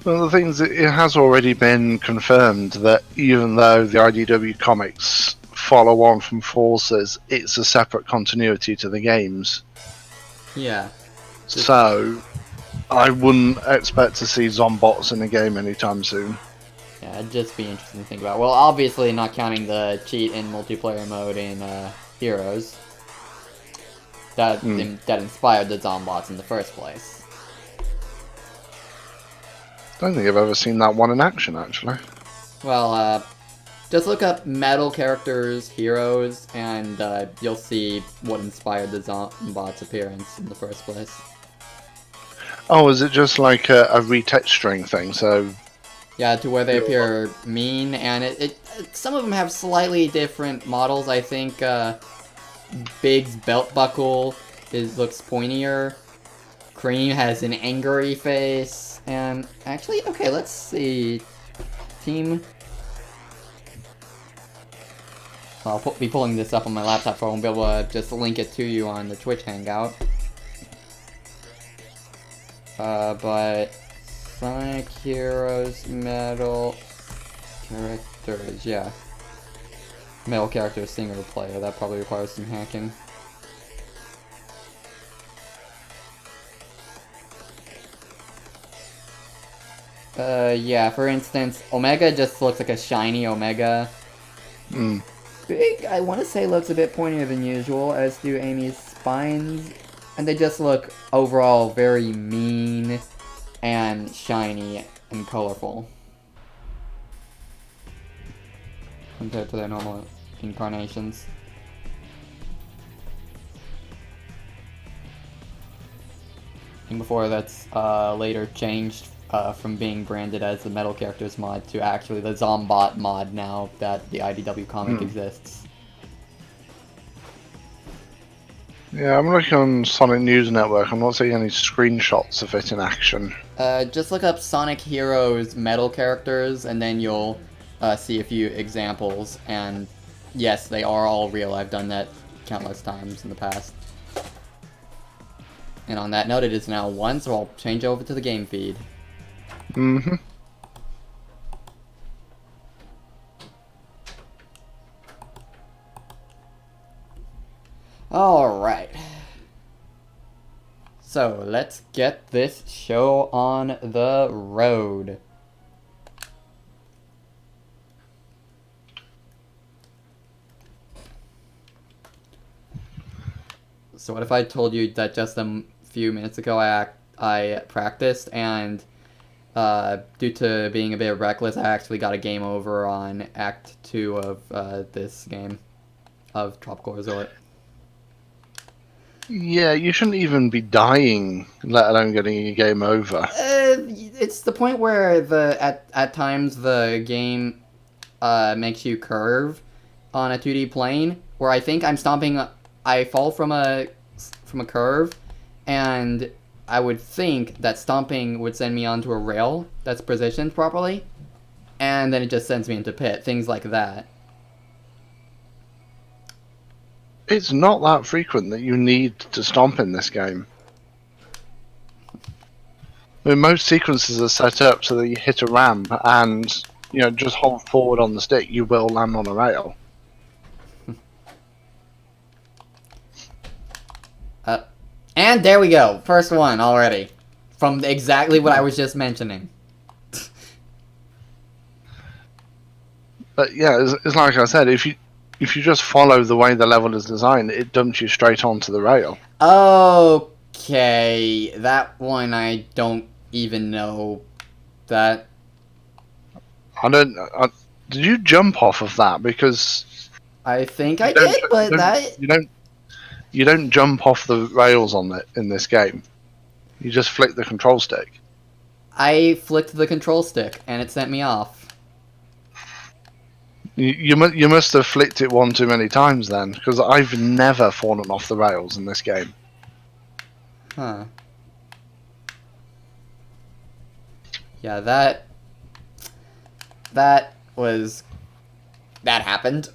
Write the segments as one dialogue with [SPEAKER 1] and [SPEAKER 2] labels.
[SPEAKER 1] Well, the thing is, it has already been confirmed that even though the IDW comics follow on from Forces, it's a separate continuity to the games.
[SPEAKER 2] Yeah.
[SPEAKER 1] So, I wouldn't expect to see Zombots in a game anytime soon.
[SPEAKER 2] Yeah, it'd just be interesting to think about. Well, obviously not counting the cheat in multiplayer mode in Heroes. That inspired the Zombots in the first place.
[SPEAKER 1] I don't think I've ever seen that one in action, actually.
[SPEAKER 2] Well, just look up metal characters, heroes, and you'll see what inspired the Zombots' appearance in the first place.
[SPEAKER 1] Oh, is it just like a retexturing thing? So
[SPEAKER 2] yeah, to where they appear mean, and some of them have slightly different models. I think Big's belt buckle looks pointier. Cream has an angry face, and actually, okay, let's see. Team. I'll be pulling this up on my laptop, so I won't be able to just link it to you on the Twitch Hangout. But Sonic Heroes Metal characters, yeah. Metal character single player, that probably requires some hacking. Yeah, for instance, Omega just looks like a shiny Omega. Big, I want to say, looks a bit pointier than usual, as do Amy's spines. And they just look, overall, very mean and shiny and colorful. Compared to their normal incarnations. And before that's later changed from being branded as the Metal Characters mod to actually the Zombot mod now that the IDW comic exists.
[SPEAKER 1] Yeah, I'm looking on Sonic News Network. I'm not seeing any screenshots of it in action.
[SPEAKER 2] Just look up Sonic Heroes Metal Characters, and then you'll see a few examples. And yes, they are all real. I've done that countless times in the past. And on that note, it is now 1, so I'll change over to the game feed. Alright. So, let's get this show on the road. So what if I told you that just a few minutes ago I practiced, and due to being a bit reckless, I actually got a game over on Act 2 of this game of Tropical Resort.
[SPEAKER 1] Yeah, you shouldn't even be dying, let alone getting a game over.
[SPEAKER 2] It's the point where at times the game makes you curve on a 2D plane, where I think I'm stomping. I fall from a curve, and I would think that stomping would send me onto a rail that's positioned properly, and then it just sends me into pit. Things like that.
[SPEAKER 1] It's not that frequent that you need to stomp in this game. I mean, most sequences are set up so that you hit a ramp and, just hold forward on the stick, you will land on a rail.
[SPEAKER 2] And there we go. First one already. From exactly what I was just mentioning.
[SPEAKER 1] But yeah, it's like I said, if you just follow the way the level is designed, it dumps you straight onto the rail.
[SPEAKER 2] Okay, that one I don't even know that.
[SPEAKER 1] Did you jump off of that? Because
[SPEAKER 2] I think I did, but
[SPEAKER 1] you don't jump off the rails in this game. You just flick the control stick.
[SPEAKER 2] I flicked the control stick and it sent me off.
[SPEAKER 1] You must have flicked it one too many times then, because I've never fallen off the rails in this game.
[SPEAKER 2] Huh. Yeah, that happened.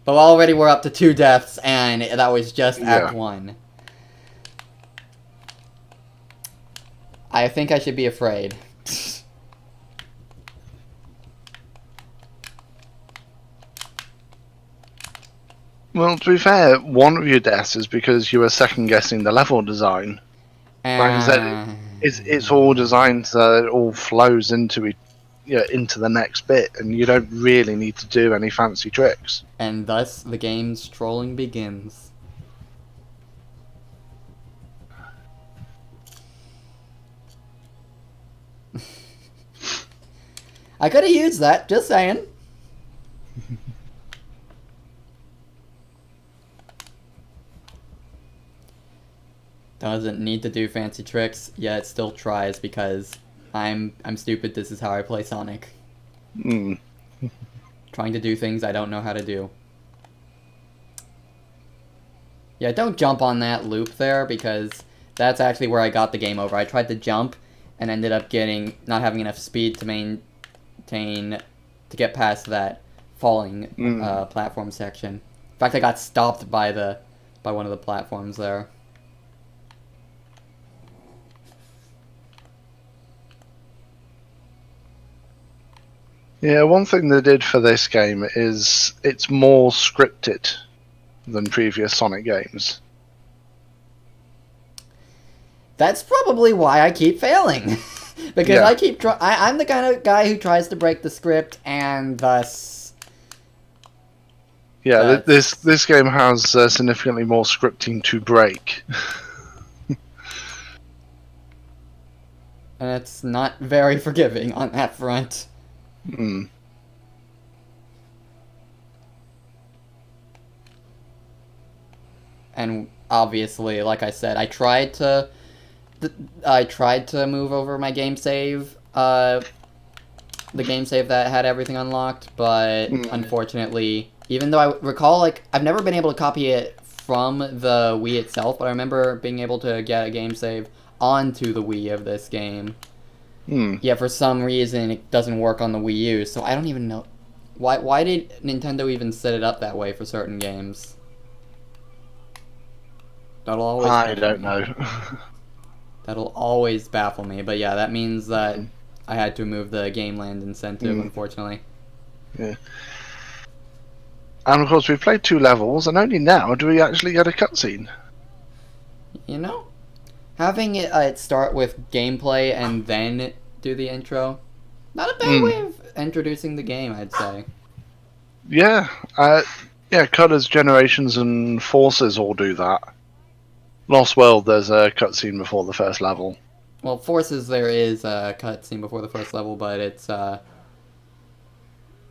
[SPEAKER 2] But already we're up to 2 deaths, and that was just Act 1. I think I should be afraid.
[SPEAKER 1] Well, to be fair, one of your deaths is because you were second guessing the level design. Like I said, it's all designed so that it all flows into it, into the next bit, and you don't really need to do any fancy tricks.
[SPEAKER 2] And thus, the game's trolling begins. I could have used that, just saying. Doesn't need to do fancy tricks, yet it still tries because I'm stupid, this is how I play Sonic.
[SPEAKER 1] Mm.
[SPEAKER 2] Trying to do things I don't know how to do. Yeah, don't jump on that loop there, because that's actually where I got the game over. I tried to jump and ended up not having enough speed to maintain, to get past that falling platform section. In fact, I got stopped by one of the platforms there.
[SPEAKER 1] Yeah, one thing they did for this game is it's more scripted than previous Sonic games.
[SPEAKER 2] That's probably why I keep failing. Because
[SPEAKER 1] Yeah.
[SPEAKER 2] I'm the kind of guy who tries to break the script, and thus...
[SPEAKER 1] Yeah, this game has significantly more scripting to break.
[SPEAKER 2] And it's not very forgiving on that front.
[SPEAKER 1] Mm.
[SPEAKER 2] And obviously, like I said, I tried to move over my game save, the game save that had everything unlocked, but unfortunately, even though I recall, like, I've never been able to copy it from the Wii itself, but I remember being able to get a game save onto the Wii of this game. Yeah, for some reason it doesn't work on the Wii U, so I don't even know why did Nintendo even set it up that way for certain games? That'll always
[SPEAKER 1] I don't know.
[SPEAKER 2] That'll always baffle me, but yeah, that means that I had to remove the Game Land incentive, unfortunately.
[SPEAKER 1] Yeah. And of course, we've played 2 levels, and only now do we actually get a cutscene.
[SPEAKER 2] You know, having it start with gameplay and then do the intro, not a bad way of introducing the game, I'd say.
[SPEAKER 1] Yeah, Colors, Generations, and Forces all do that. Lost World, there's a cutscene before the first level.
[SPEAKER 2] Well, Forces, there is a cutscene before the first level, but it's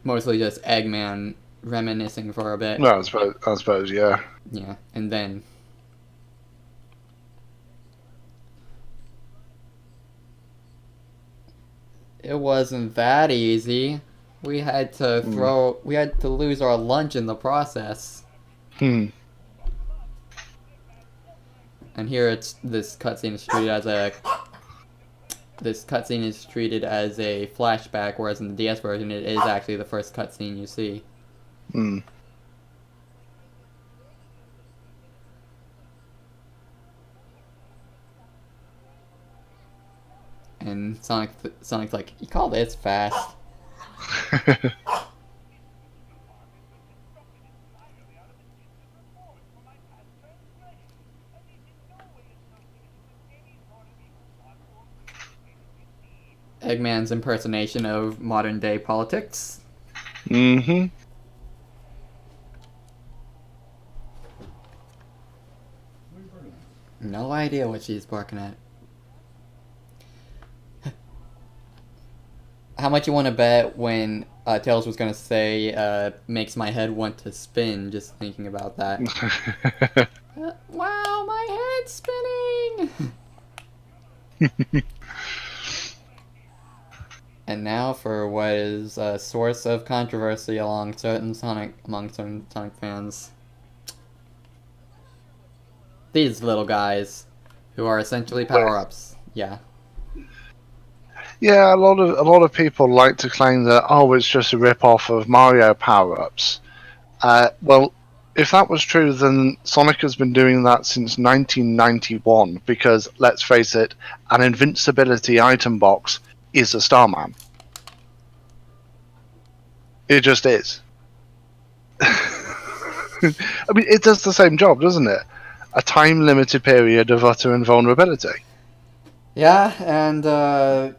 [SPEAKER 2] mostly just Eggman reminiscing for a bit.
[SPEAKER 1] Well, I suppose, yeah.
[SPEAKER 2] Yeah, and then... It wasn't that easy. We had to lose our lunch in the process. And here this cutscene is treated as a flashback, whereas in the DS version it is actually the first cutscene you see. And Sonic's like, you call this fast? Eggman's impersonation of modern day politics.
[SPEAKER 1] No
[SPEAKER 2] idea what she's barking at. How much you want to bet when Tails was going to say, makes my head want to spin, just thinking about that. Wow, my head's spinning! And now for what is a source of controversy among certain Sonic fans. These little guys, who are essentially power-ups. Yeah.
[SPEAKER 1] Yeah, a lot of people like to claim that it's just a rip-off of Mario power-ups. Well, if that was true, then Sonic has been doing that since 1991. Because let's face it, an invincibility item box is a Starman. It just is. I mean, it does the same job, doesn't it? A time-limited period of utter invulnerability.
[SPEAKER 2] Yeah, and the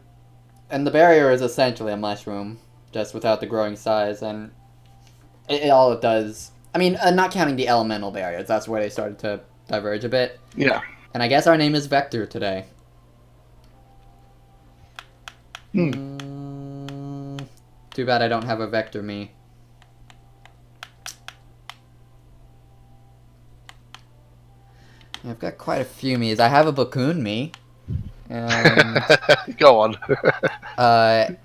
[SPEAKER 2] barrier is essentially a mushroom, just without the growing size, and all it does. I mean, not counting the elemental barriers, that's where they started to diverge a bit.
[SPEAKER 1] Yeah.
[SPEAKER 2] And I guess our name is Vector today.
[SPEAKER 1] Hmm.
[SPEAKER 2] Too bad I don't have a Vector me. I've got quite a few me's. I have a Bakun me.
[SPEAKER 1] Go on.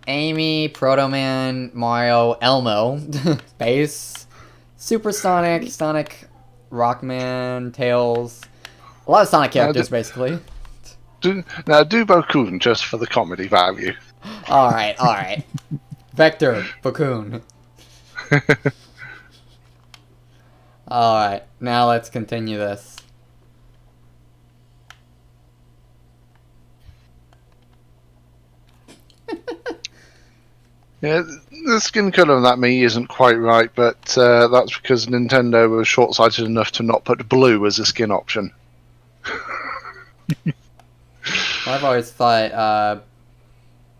[SPEAKER 2] Amy, Proto-Man, Mario, Elmo, Bass, Supersonic, Sonic, Rockman, Tails. A lot of Sonic characters, basically.
[SPEAKER 1] Do Bakun just for the comedy value.
[SPEAKER 2] Alright. Vector, Bakun. Alright, now let's continue this.
[SPEAKER 1] Yeah, the skin colour on that Mii isn't quite right, but that's because Nintendo was short-sighted enough to not put blue as a skin option.
[SPEAKER 2] Well, I've always thought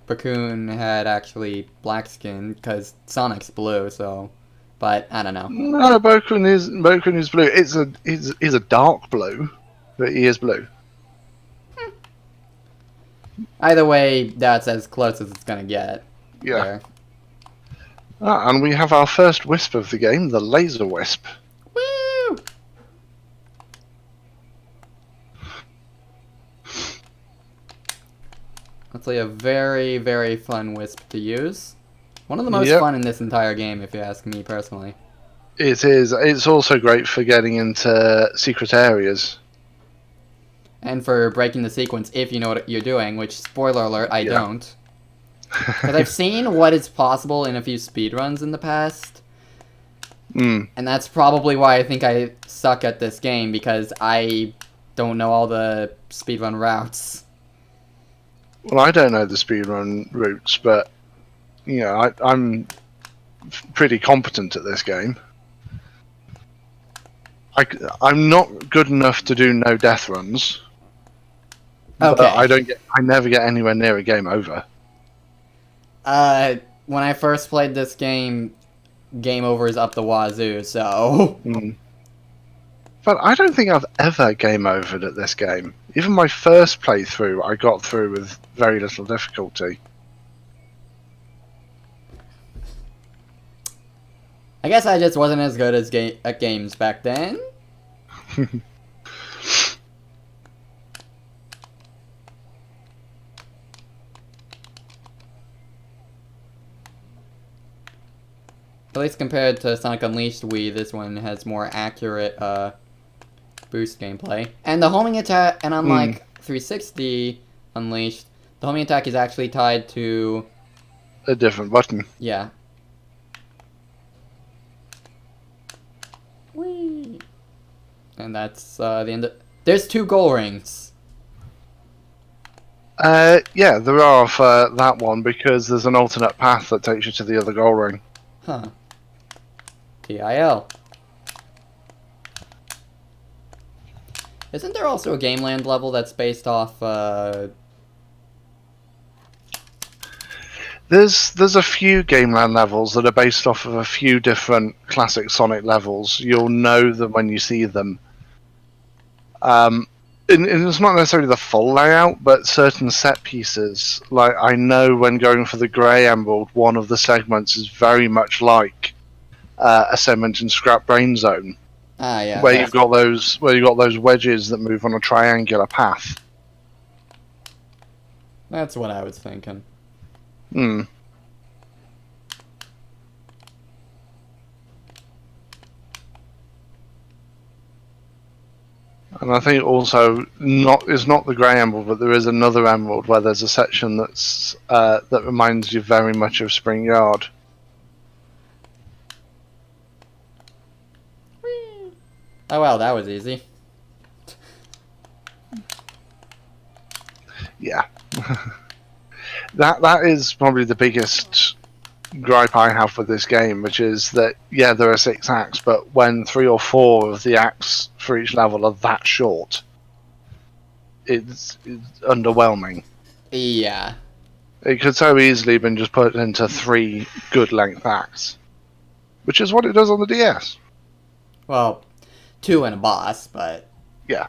[SPEAKER 2] Bakun had actually black skin because Sonic's blue, so. But I don't know.
[SPEAKER 1] No, Bakun is blue. It's a dark blue, but he is blue.
[SPEAKER 2] Either way, that's as close as it's gonna get.
[SPEAKER 1] Yeah.
[SPEAKER 2] There.
[SPEAKER 1] And we have our first wisp of the game, the Laser Wisp.
[SPEAKER 2] Woo! That's like a very, very fun wisp to use. One of the most fun in this entire game, if you ask me personally.
[SPEAKER 1] It is. It's also great for getting into secret areas.
[SPEAKER 2] And for breaking the sequence if you know what you're doing, which, spoiler alert, I don't. Because I've seen what is possible in a few speedruns in the past. And that's probably why I think I suck at this game, because I don't know all the speedrun routes.
[SPEAKER 1] Well, I don't know the speedrun routes, but I'm pretty competent at this game. I'm not good enough to do no death runs.
[SPEAKER 2] Okay.
[SPEAKER 1] I never get anywhere near a game over.
[SPEAKER 2] When I first played this game, game over is up the wazoo, so.
[SPEAKER 1] But I don't think I've ever game overed at this game. Even my first playthrough, I got through with very little difficulty.
[SPEAKER 2] I guess I just wasn't as good as at games back then. At least compared to Sonic Unleashed Wii, this one has more accurate boost gameplay. And the homing attack, and unlike 360 Unleashed, the homing attack is actually tied to
[SPEAKER 1] a different button.
[SPEAKER 2] Yeah. Whee! And that's the end of... There's 2 goal rings.
[SPEAKER 1] Yeah, there are for that one, because there's an alternate path that takes you to the other goal ring.
[SPEAKER 2] Huh. TIL. Isn't there also a Game Land level that's based off,
[SPEAKER 1] There's a few Game Land levels that are based off of a few different classic Sonic levels. You'll know them when you see them. And it's not necessarily the full layout, but certain set pieces. Like, I know when going for the Grey Emerald, one of the segments is very much like a segment in Scrap Brain Zone.
[SPEAKER 2] Ah, yeah.
[SPEAKER 1] Where you've got those wedges that move on a triangular path.
[SPEAKER 2] That's what I was thinking.
[SPEAKER 1] Hmm. And I think also it's not the Grey Emerald, but there is another emerald where there's a section that's that reminds you very much of Spring Yard.
[SPEAKER 2] Whee! Oh well, that was easy.
[SPEAKER 1] Yeah. That is probably the biggest gripe I have with this game, which is that, yeah, there are 6 acts, but when 3 or 4 of the acts for each level are that short, it's underwhelming.
[SPEAKER 2] Yeah.
[SPEAKER 1] It could so easily have been just put into 3 good length acts, which is what it does on the DS.
[SPEAKER 2] Well, 2 and a boss, but...
[SPEAKER 1] Yeah.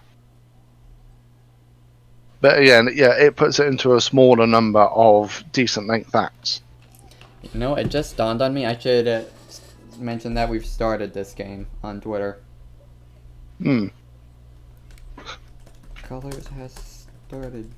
[SPEAKER 1] But again, yeah, it puts it into a smaller number of decent length acts.
[SPEAKER 2] You know, it just dawned on me. I should mention that we've started this game on Twitter.
[SPEAKER 1] Hmm.
[SPEAKER 2] Colors has started.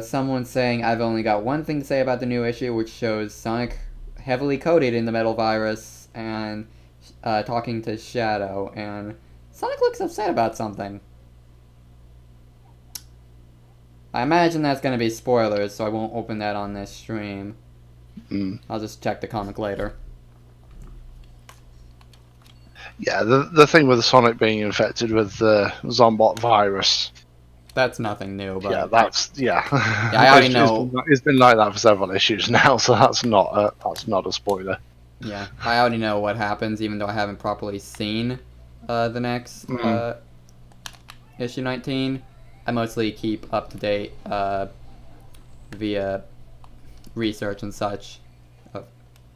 [SPEAKER 2] Someone saying, I've only got one thing to say about the new issue, which shows Sonic heavily coated in the metal virus and talking to Shadow, and Sonic looks upset about something. I imagine that's going to be spoilers, so I won't open that on this stream. I'll just check the comic later.
[SPEAKER 1] Yeah, the thing with Sonic being infected with the Zombot virus.
[SPEAKER 2] That's nothing new, but...
[SPEAKER 1] Yeah, that's... Yeah.
[SPEAKER 2] Yeah, I already know...
[SPEAKER 1] It's been like that for several issues now, so that's not a spoiler.
[SPEAKER 2] Yeah, I already know what happens, even though I haven't properly seen the next issue 19. I mostly keep up to date via research and such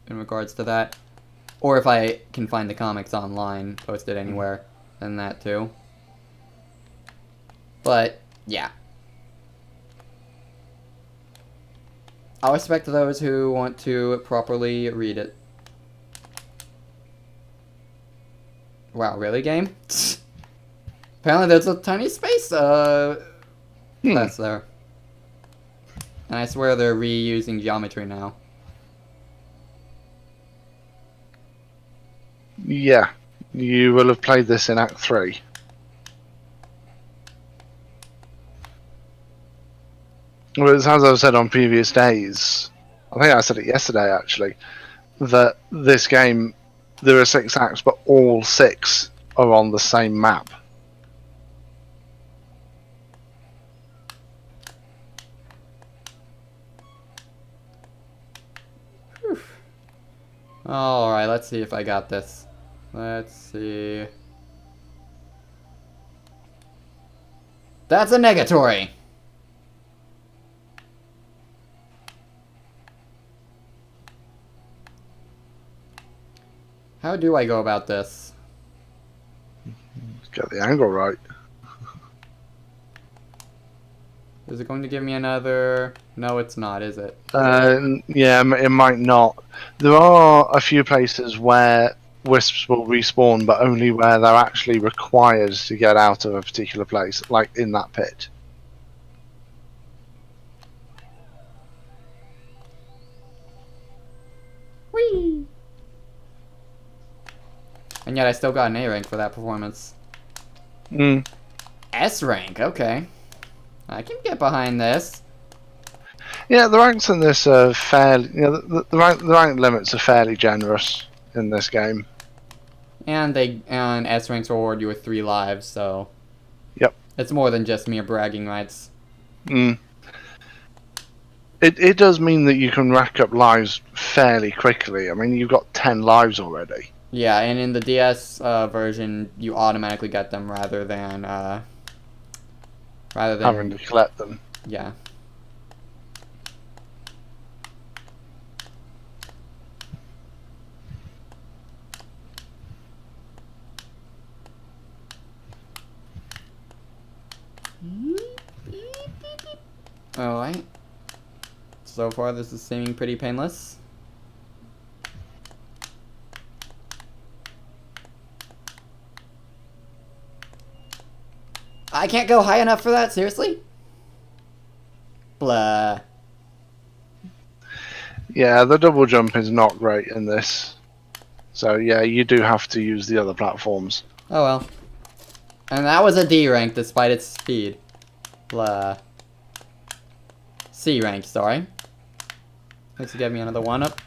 [SPEAKER 2] in regards to that. Or if I can find the comics online, posted anywhere, then that too. But, yeah. I'll respect those who want to properly read it. Wow, really, game? Apparently there's a tiny space that's there. And I swear they're reusing geometry now.
[SPEAKER 1] Yeah, you will have played this in Act 3. Well, as I've said on previous days, I think I said it yesterday actually, that this game, there are 6 acts, but all 6 are on the same map.
[SPEAKER 2] Alright, let's see if I got this. Let's see. That's a negatory! How do I go about this?
[SPEAKER 1] Get the angle right.
[SPEAKER 2] Is it going to give me another... No, it's not, is it?
[SPEAKER 1] Yeah, it might not. There are a few places where wisps will respawn, but only where they're actually required to get out of a particular place, like in that pit.
[SPEAKER 2] Whee! And yet I still got an A rank for that performance. S rank, okay. I can get behind this.
[SPEAKER 1] Yeah, the ranks in this are fairly... You know, the rank limits are fairly generous in this game.
[SPEAKER 2] And S ranks reward you with 3 lives, so...
[SPEAKER 1] Yep.
[SPEAKER 2] It's more than just mere bragging rights.
[SPEAKER 1] It does mean that you can rack up lives fairly quickly. I mean, you've got 10 lives already.
[SPEAKER 2] Yeah, and in the DS version, you automatically get them rather than
[SPEAKER 1] having to collect them.
[SPEAKER 2] Yeah. Alright. So far, this is seeming pretty painless. I can't go high enough for that, seriously? Blah.
[SPEAKER 1] Yeah, the double jump is not great in this. So yeah, you do have to use the other platforms.
[SPEAKER 2] Oh well. And that was a D rank despite its speed. Blah. C rank, sorry. Let's get me another 1-up.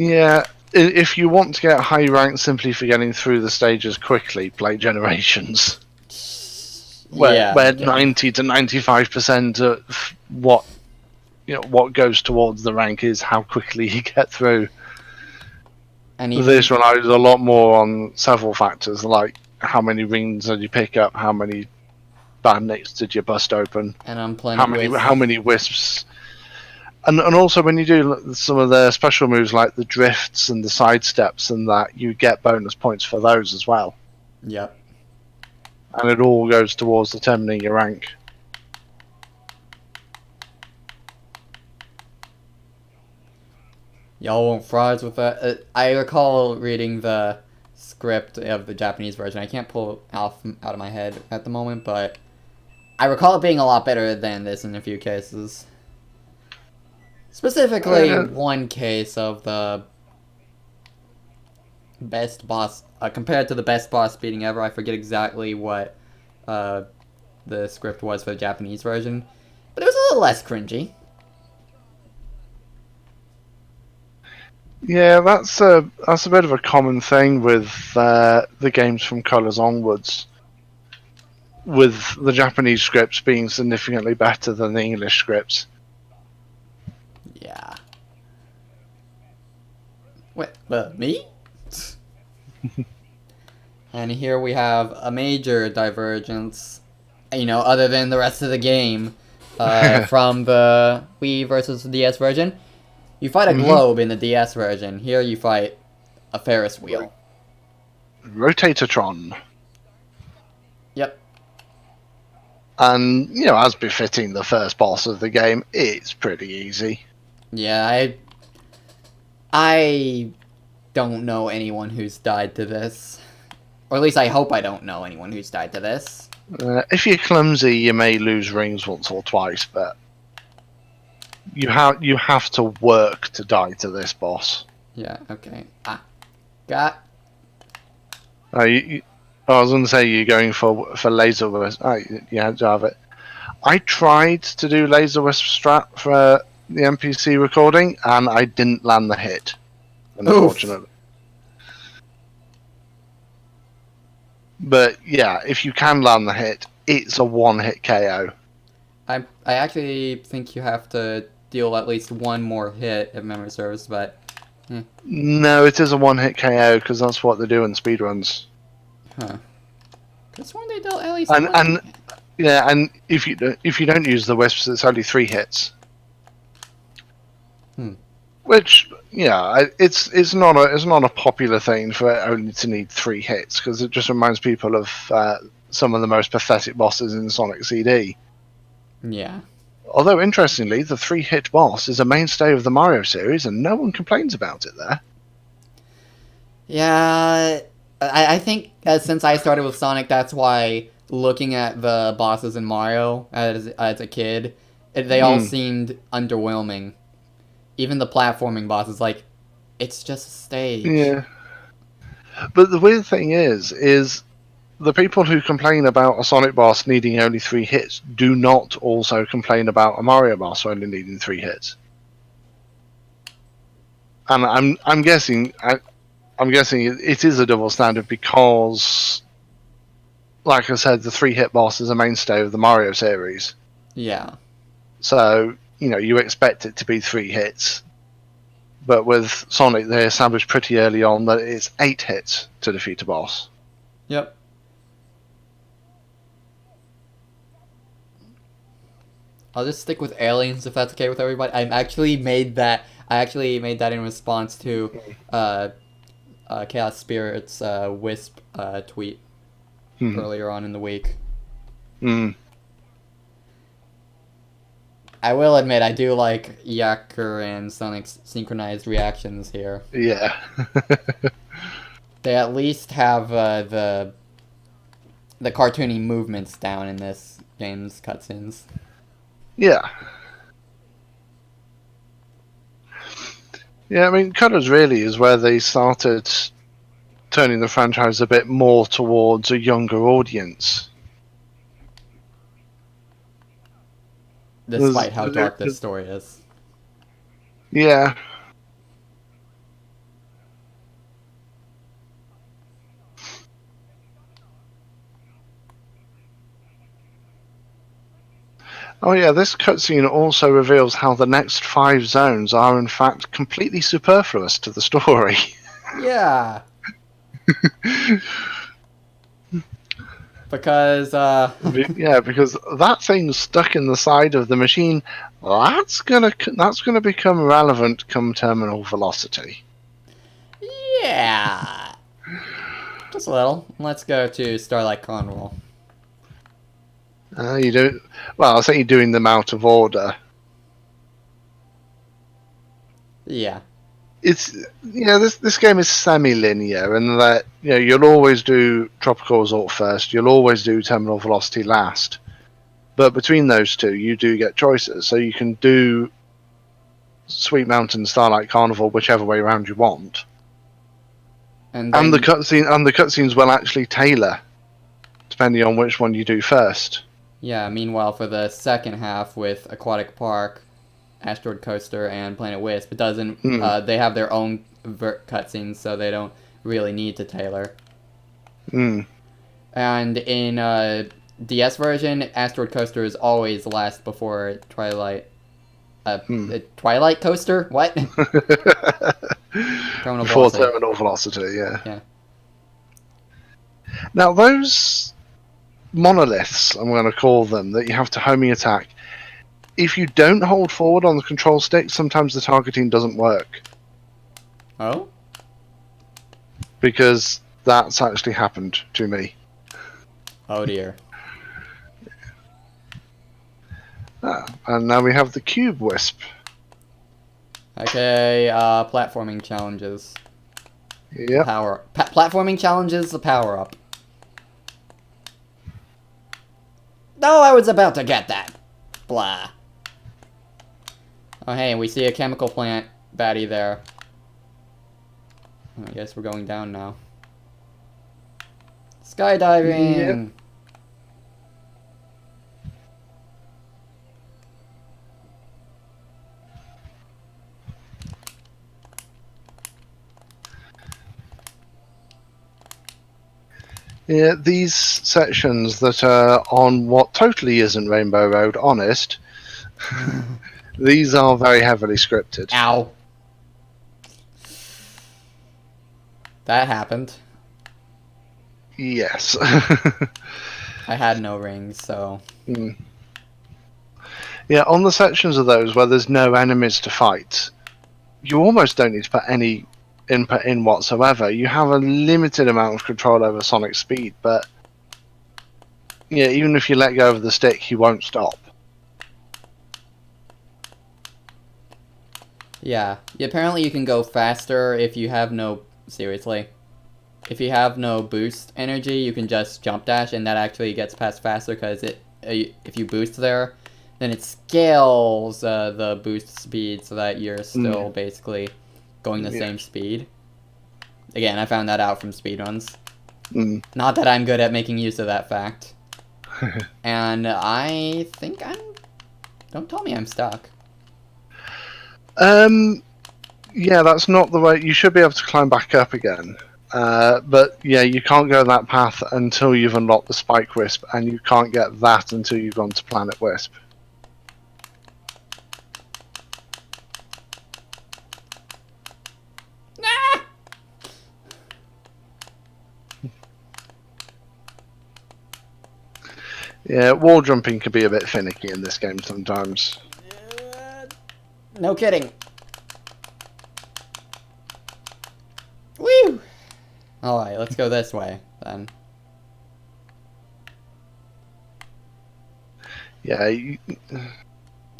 [SPEAKER 1] Yeah, if you want to get high rank simply for getting through the stages quickly, play Generations.
[SPEAKER 2] Yeah.
[SPEAKER 1] Where 90 to 95% of what goes towards the rank is how quickly you get through.
[SPEAKER 2] And even
[SPEAKER 1] This relies a lot more on several factors, like how many rings did you pick up, how many bandits did you bust open,
[SPEAKER 2] and on
[SPEAKER 1] how
[SPEAKER 2] Planet
[SPEAKER 1] many
[SPEAKER 2] Wisp.
[SPEAKER 1] how many wisps, and also when you do some of the special moves like the drifts and the side steps and that, you get bonus points for those as well,
[SPEAKER 2] Yep.
[SPEAKER 1] and it all goes towards determining your rank.
[SPEAKER 2] Y'all want frauds with that? I recall reading the script of the Japanese version. I can't pull it out of my head at the moment, but I recall it being a lot better than this in a few cases. Specifically, one case of the best boss, compared to the best boss beating ever. I forget exactly what the script was for the Japanese version, but it was a little less cringy.
[SPEAKER 1] Yeah, that's a bit of a common thing with the games from Colors onwards, with the Japanese scripts being significantly better than the English scripts.
[SPEAKER 2] Yeah. Wait, me? And here we have a major divergence, other than the rest of the game, from the Wii versus the DS version. You fight a globe in the DS version. Here you fight a Ferris wheel.
[SPEAKER 1] Rotatortron.
[SPEAKER 2] Yep.
[SPEAKER 1] And, as befitting the first boss of the game, it's pretty easy.
[SPEAKER 2] Yeah, I don't know anyone who's died to this. Or at least I hope I don't know anyone who's died to this.
[SPEAKER 1] If you're clumsy, you may lose rings once or twice, but you have to work to die to this boss.
[SPEAKER 2] Yeah, okay. Got...
[SPEAKER 1] I was going to say you're going for laser wisp. You had to have it. I tried to do laser wisp strat for the NPC recording, and I didn't land the hit. Unfortunately. Oof. But yeah, if you can land the hit, it's a one-hit KO.
[SPEAKER 2] I actually think you have to deal at least one more hit if memory serves, but...
[SPEAKER 1] No, it is a one-hit KO, because that's what they do in speedruns.
[SPEAKER 2] Huh. Because when they dealt at least one...
[SPEAKER 1] Yeah, and if you don't use the wisps, it's only 3 hits. Which, yeah, it's not a popular thing for it only to need 3 hits, because it just reminds people of some of the most pathetic bosses in Sonic CD.
[SPEAKER 2] Yeah.
[SPEAKER 1] Although, interestingly, the 3-hit boss is a mainstay of the Mario series, and no one complains about it there.
[SPEAKER 2] Yeah, I think since I started with Sonic, that's why looking at the bosses in Mario as a kid, they all seemed underwhelming. Even the platforming bosses, like, it's just a stage.
[SPEAKER 1] Yeah. But the weird thing is the people who complain about a Sonic boss needing only 3 hits do not also complain about a Mario boss only needing 3 hits. And I'm guessing it is a double standard because, like I said, the 3-hit boss is a mainstay of the Mario series.
[SPEAKER 2] Yeah.
[SPEAKER 1] So, you expect it to be 3 hits. But with Sonic, they established pretty early on that it's 8 hits to defeat a boss.
[SPEAKER 2] Yep. I'll just stick with aliens if that's okay with everybody. I actually made that in response to Chaos Spirit's Wisp tweet earlier on in the week. I will admit, I do like Yakker and Sonic's synchronized reactions here.
[SPEAKER 1] Yeah.
[SPEAKER 2] They at least have the cartoony movements down in this game's cutscenes.
[SPEAKER 1] Yeah. Yeah, I mean, Colors really is where they started turning the franchise a bit more towards a younger audience.
[SPEAKER 2] Despite how dark this story is.
[SPEAKER 1] Yeah. Oh yeah, this cutscene also reveals how the next 5 zones are in fact completely superfluous to the story.
[SPEAKER 2] Yeah. Because,
[SPEAKER 1] Yeah, because that thing's stuck in the side of the machine. That's gonna become relevant come terminal velocity.
[SPEAKER 2] yeah. Just a little. Let's go to Starlight Carnival.
[SPEAKER 1] You do well. I think you're doing them out of order.
[SPEAKER 2] Yeah.
[SPEAKER 1] It's this game is semi-linear, and that you'll always do tropical resort first. You'll always do terminal velocity last. But between those two, you do get choices, so you can do Sweet Mountain, Starlight Carnival, whichever way around you want.
[SPEAKER 2] And
[SPEAKER 1] And the
[SPEAKER 2] then,
[SPEAKER 1] cutscenes will actually tailor depending on which one you do first.
[SPEAKER 2] yeah, meanwhile, for the second half with Aquatic Park, Asteroid Coaster, and Planet Wisp, it doesn't, they have their own cutscenes, so they don't really need to tailor.
[SPEAKER 1] Mm.
[SPEAKER 2] And in DS version, Asteroid Coaster is always last before Twilight. Twilight Coaster? What? Terminal
[SPEAKER 1] Before
[SPEAKER 2] Velocity.
[SPEAKER 1] terminal velocity, yeah.
[SPEAKER 2] Yeah.
[SPEAKER 1] Now those monoliths, I'm going to call them, that you have to homing attack. If you don't hold forward on the control stick, sometimes the targeting doesn't work.
[SPEAKER 2] Oh?
[SPEAKER 1] Because that's actually happened to me.
[SPEAKER 2] Oh dear.
[SPEAKER 1] And now we have the Cube Wisp.
[SPEAKER 2] Okay, platforming challenges.
[SPEAKER 1] Yep.
[SPEAKER 2] Platforming challenges, the power up. No, I was about to get that. Blah. Oh hey, we see a chemical plant baddie there. I guess we're going down now. Skydiving!
[SPEAKER 1] Yep. Yeah, these sections that are on what totally isn't Rainbow Road, honest, these are very heavily scripted.
[SPEAKER 2] Ow. That happened.
[SPEAKER 1] Yes.
[SPEAKER 2] I had no rings, so...
[SPEAKER 1] Mm. Yeah, on the sections of those where there's no enemies to fight, you almost don't need to put any input in whatsoever. You have a limited amount of control over Sonic's speed, but yeah, even if you let go of the stick, he won't stop.
[SPEAKER 2] Yeah. Apparently you can go faster if you have no... Seriously. If you have no boost energy, you can just jump dash, and that actually gets past faster, because if you boost there, then it scales the boost speed so that you're still basically going the same speed. Again, I found that out from speedruns. Not that I'm good at making use of that fact. And I think I'm... Don't tell me I'm stuck.
[SPEAKER 1] Yeah, that's not the way. You should be able to climb back up again. But yeah, you can't go that path until you've unlocked the Spike Wisp, and you can't get that until you've gone to Planet Wisp.
[SPEAKER 2] Nah!
[SPEAKER 1] Yeah, wall jumping can be a bit finicky in this game sometimes.
[SPEAKER 2] No kidding. Woo! Alright, let's go this way, then.
[SPEAKER 1] Yeah,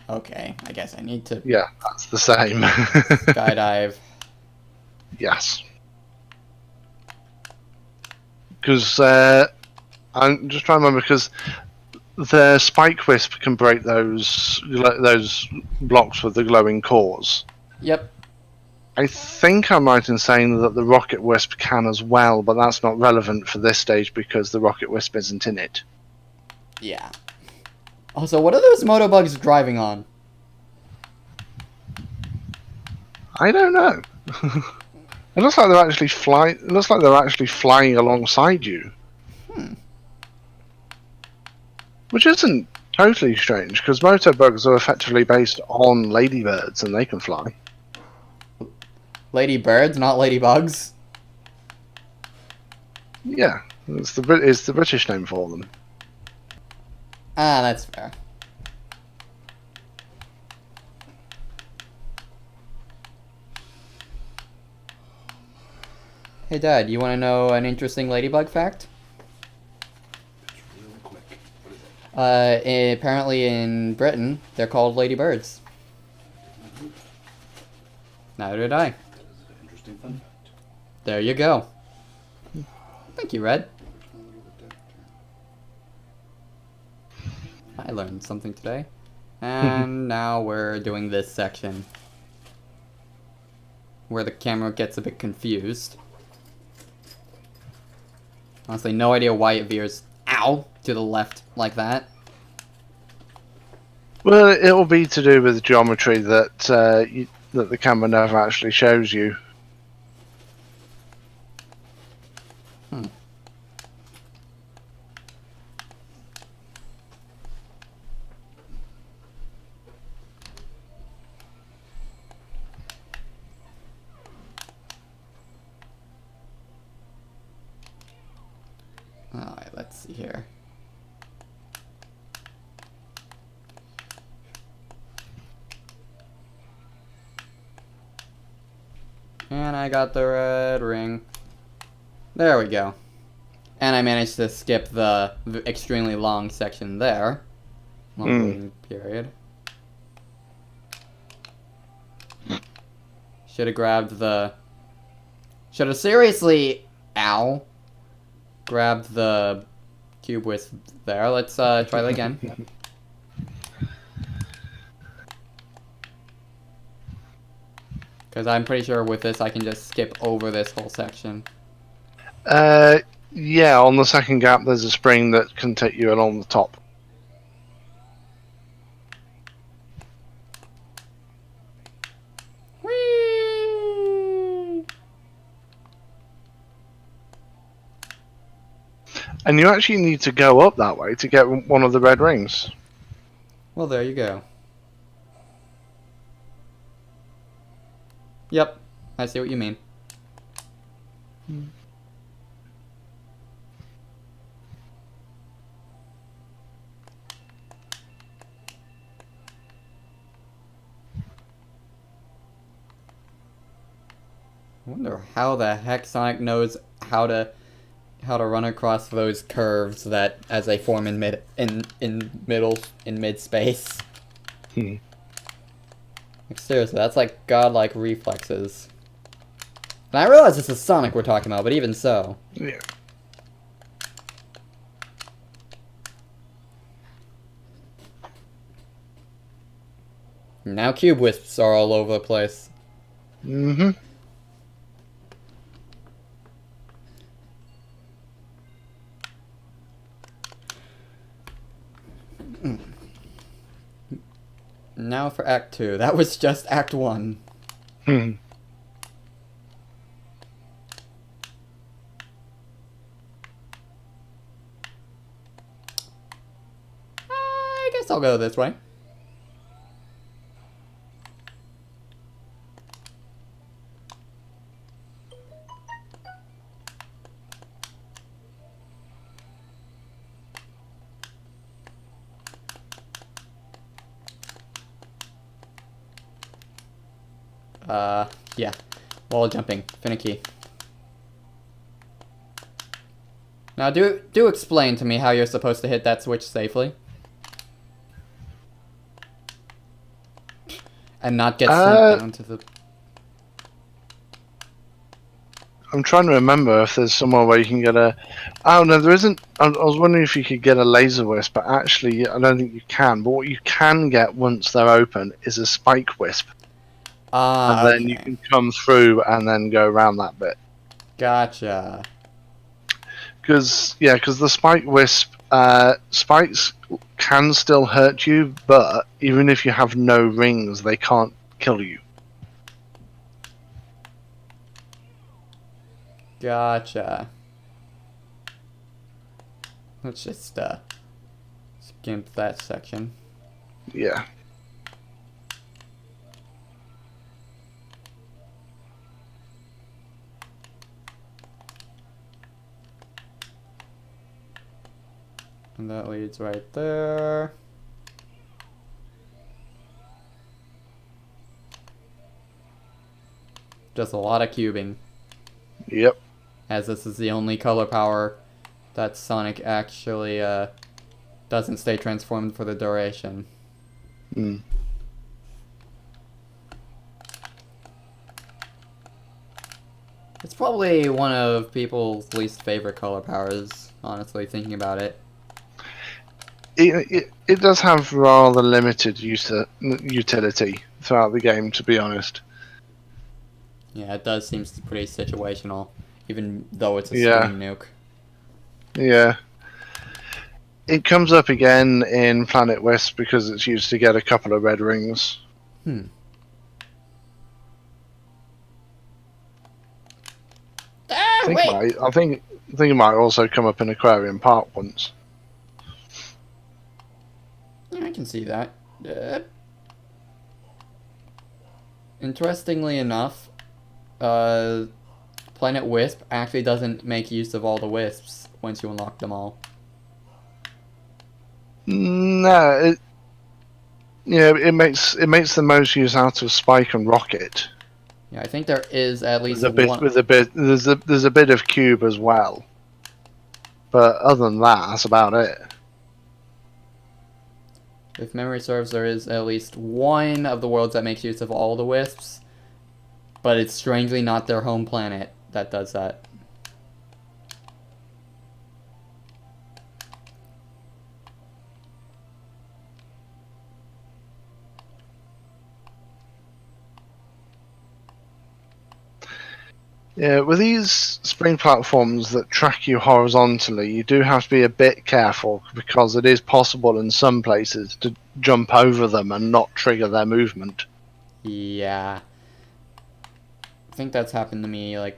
[SPEAKER 2] Okay, I guess I need to
[SPEAKER 1] yeah, that's the same.
[SPEAKER 2] skydive.
[SPEAKER 1] Yes. Because I'm just trying to remember, because the Spike Wisp can break those blocks with the glowing cores.
[SPEAKER 2] Yep.
[SPEAKER 1] I think I'm right in saying that the Rocket Wisp can as well, but that's not relevant for this stage because the Rocket Wisp isn't in it.
[SPEAKER 2] Yeah. Also, what are those motobugs driving on?
[SPEAKER 1] I don't know. It looks like they're actually flying. It looks like they're actually flying alongside you. Which isn't Totally strange, because motobugs are effectively based on ladybirds, and they can fly.
[SPEAKER 2] Ladybirds, not ladybugs.
[SPEAKER 1] Yeah, it's the British name for them.
[SPEAKER 2] Ah, that's fair. Hey Dad, you want to know an interesting ladybug fact?
[SPEAKER 3] It's really quick. What is it?
[SPEAKER 2] Apparently in Britain, they're called ladybirds. Neither did I.
[SPEAKER 3] That is an interesting fun fact.
[SPEAKER 2] There you go. Thank you, Red.
[SPEAKER 3] A little adapter.
[SPEAKER 2] I learned something today. And now we're doing this section where the camera gets a bit confused. Honestly, no idea why it veers, ow, to the left like that.
[SPEAKER 1] Well, it will be to do with geometry that that the camera never actually shows you.
[SPEAKER 2] Alright, let's see here. And I got the red ring. There we go. And I managed to skip the extremely long section there. Long waiting period. Should have grabbed the... Should have seriously... Ow. Grabbed the cube wisp there. Let's try that again. Because I'm pretty sure with this I can just skip over this whole section.
[SPEAKER 1] Yeah, on the second gap there's a spring that can take you along the top.
[SPEAKER 2] Whee!
[SPEAKER 1] And you actually need to go up that way to get one of the red rings.
[SPEAKER 2] Well, there you go. Yep, I see what you mean. I wonder how the heck Sonic knows how to run across those curves that as they form in mid space.
[SPEAKER 1] Hmm.
[SPEAKER 2] Like seriously, that's like godlike reflexes. And I realize this is Sonic we're talking about, but even so.
[SPEAKER 1] Yeah.
[SPEAKER 2] Now cube wisps are all over the place.
[SPEAKER 1] Mm-hmm.
[SPEAKER 2] Now for Act 2. That was just Act 1.
[SPEAKER 1] Hmm.
[SPEAKER 2] I guess I'll go this way. Yeah. Wall jumping. Finicky. Now, do explain to me how you're supposed to hit that switch safely. And not get sent down to the...
[SPEAKER 1] I'm trying to remember if there's somewhere where you can get a... Oh, no, there isn't. I was wondering if you could get a laser wisp, but actually, I don't think you can. But what you can get once they're open is a spike wisp.
[SPEAKER 2] Ah,
[SPEAKER 1] And then you can come through and then go around that bit.
[SPEAKER 2] Gotcha.
[SPEAKER 1] Because the spike wisp, spikes can still hurt you, but even if you have no rings, they can't kill you.
[SPEAKER 2] Gotcha. Let's just skimp that section.
[SPEAKER 1] Yeah.
[SPEAKER 2] And that leads right there. Just a lot of cubing,
[SPEAKER 1] Yep.
[SPEAKER 2] as this is the only color power that Sonic actually doesn't stay transformed for the duration.
[SPEAKER 1] Mm.
[SPEAKER 2] It's probably one of people's least favorite color powers, honestly, thinking about it.
[SPEAKER 1] It does have rather limited utility throughout the game, to be honest.
[SPEAKER 2] Yeah, it does seem pretty situational, even though it's a
[SPEAKER 1] Yeah.
[SPEAKER 2] swing nuke.
[SPEAKER 1] Yeah. It comes up again in Planet Wisp because it's used to get a couple of red rings.
[SPEAKER 2] Hmm. Ah, wait!
[SPEAKER 1] I think it might also come up in Aquarium Park once.
[SPEAKER 2] Yeah, I can see that. Interestingly enough, Planet Wisp actually doesn't make use of all the wisps once you unlock them all.
[SPEAKER 1] No, it makes the most use out of Spike and Rocket.
[SPEAKER 2] Yeah, I think there is at least
[SPEAKER 1] There's a bit of Cube as well, but other than that, that's about it.
[SPEAKER 2] If memory serves, there is at least one of the worlds that makes use of all the wisps, but it's strangely not their home planet that does that.
[SPEAKER 1] Yeah, with these spring platforms that track you horizontally, you do have to be a bit careful because it is possible in some places to jump over them and not trigger their movement.
[SPEAKER 2] Yeah. I think that's happened to me, like,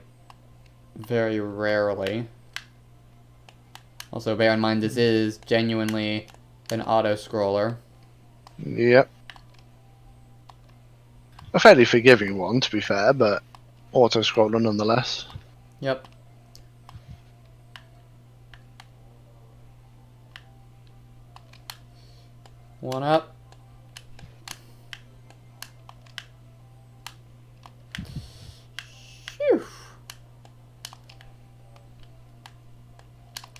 [SPEAKER 2] very rarely. Also, bear in mind, this is genuinely an auto-scroller.
[SPEAKER 1] Yep. A fairly forgiving one, to be fair, but auto-scroller nonetheless.
[SPEAKER 2] Yep. One up. Phew.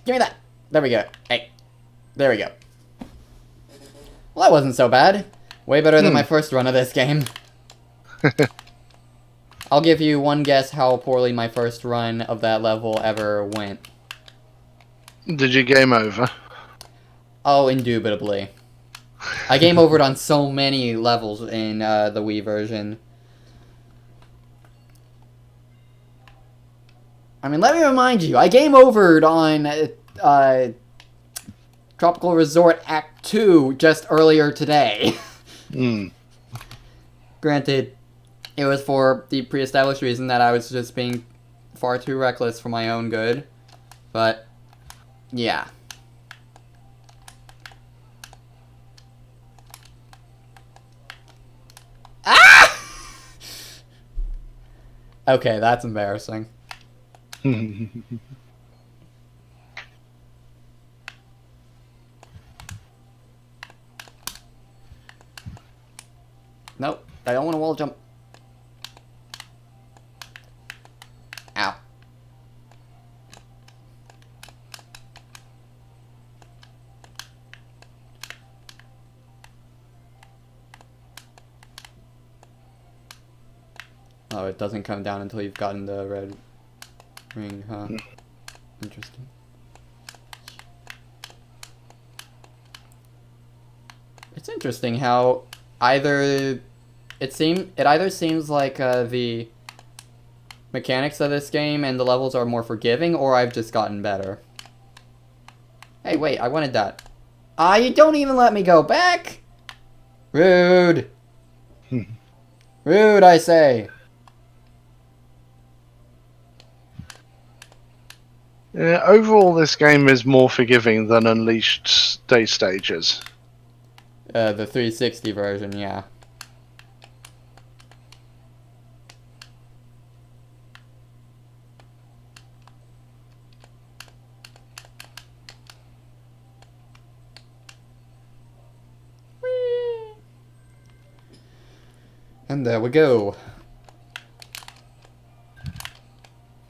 [SPEAKER 2] Give me that. There we go. Hey. There we go. Well, that wasn't so bad. Way better than my first run of this game. I'll give you one guess how poorly my first run of that level ever went.
[SPEAKER 1] Did you game over?
[SPEAKER 2] Oh, indubitably. I game overed on so many levels in the Wii version. I mean, let me remind you, I game overed on Tropical Resort Act 2 just earlier today. Granted, it was for the pre-established reason that I was just being far too reckless for my own good. But, yeah. Ah! Okay, that's embarrassing. Nope, I don't want to wall jump. Ow. Oh, it doesn't come down until you've gotten the red ring, huh? Interesting. It's interesting how it either seems like the mechanics of this game and the levels are more forgiving, or I've just gotten better. Hey, wait, I wanted that. Ah, you don't even let me go back? Rude. Rude, I say.
[SPEAKER 1] Overall, this game is more forgiving than Unleashed Day Stages.
[SPEAKER 2] The 360 version, yeah. Whee! And there we go.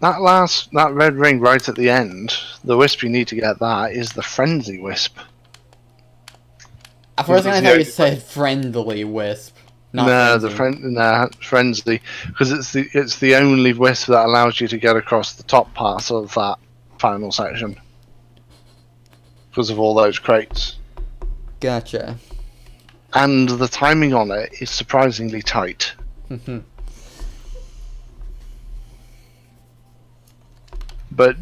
[SPEAKER 1] That red ring right at the end, the wisp you need to get that is the Frenzy Wisp.
[SPEAKER 2] At first, I
[SPEAKER 1] Because
[SPEAKER 2] thought you
[SPEAKER 1] the-
[SPEAKER 2] said friendly wisp, not
[SPEAKER 1] No,
[SPEAKER 2] frenzy.
[SPEAKER 1] Frenzy, because it's the only wisp that allows you to get across the top part of that final section. Because of all those crates.
[SPEAKER 2] Gotcha.
[SPEAKER 1] And the timing on it is surprisingly tight. But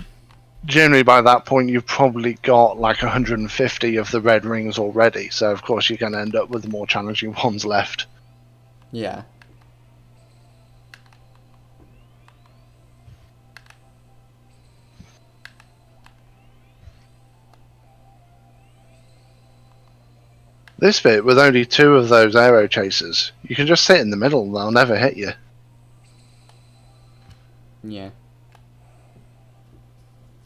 [SPEAKER 1] generally by that point you've probably got like 150 of the red rings already, so of course you're going to end up with the more challenging ones left.
[SPEAKER 2] Yeah.
[SPEAKER 1] This bit, with only 2 of those arrow chasers, you can just sit in the middle and they'll never hit you.
[SPEAKER 2] Yeah.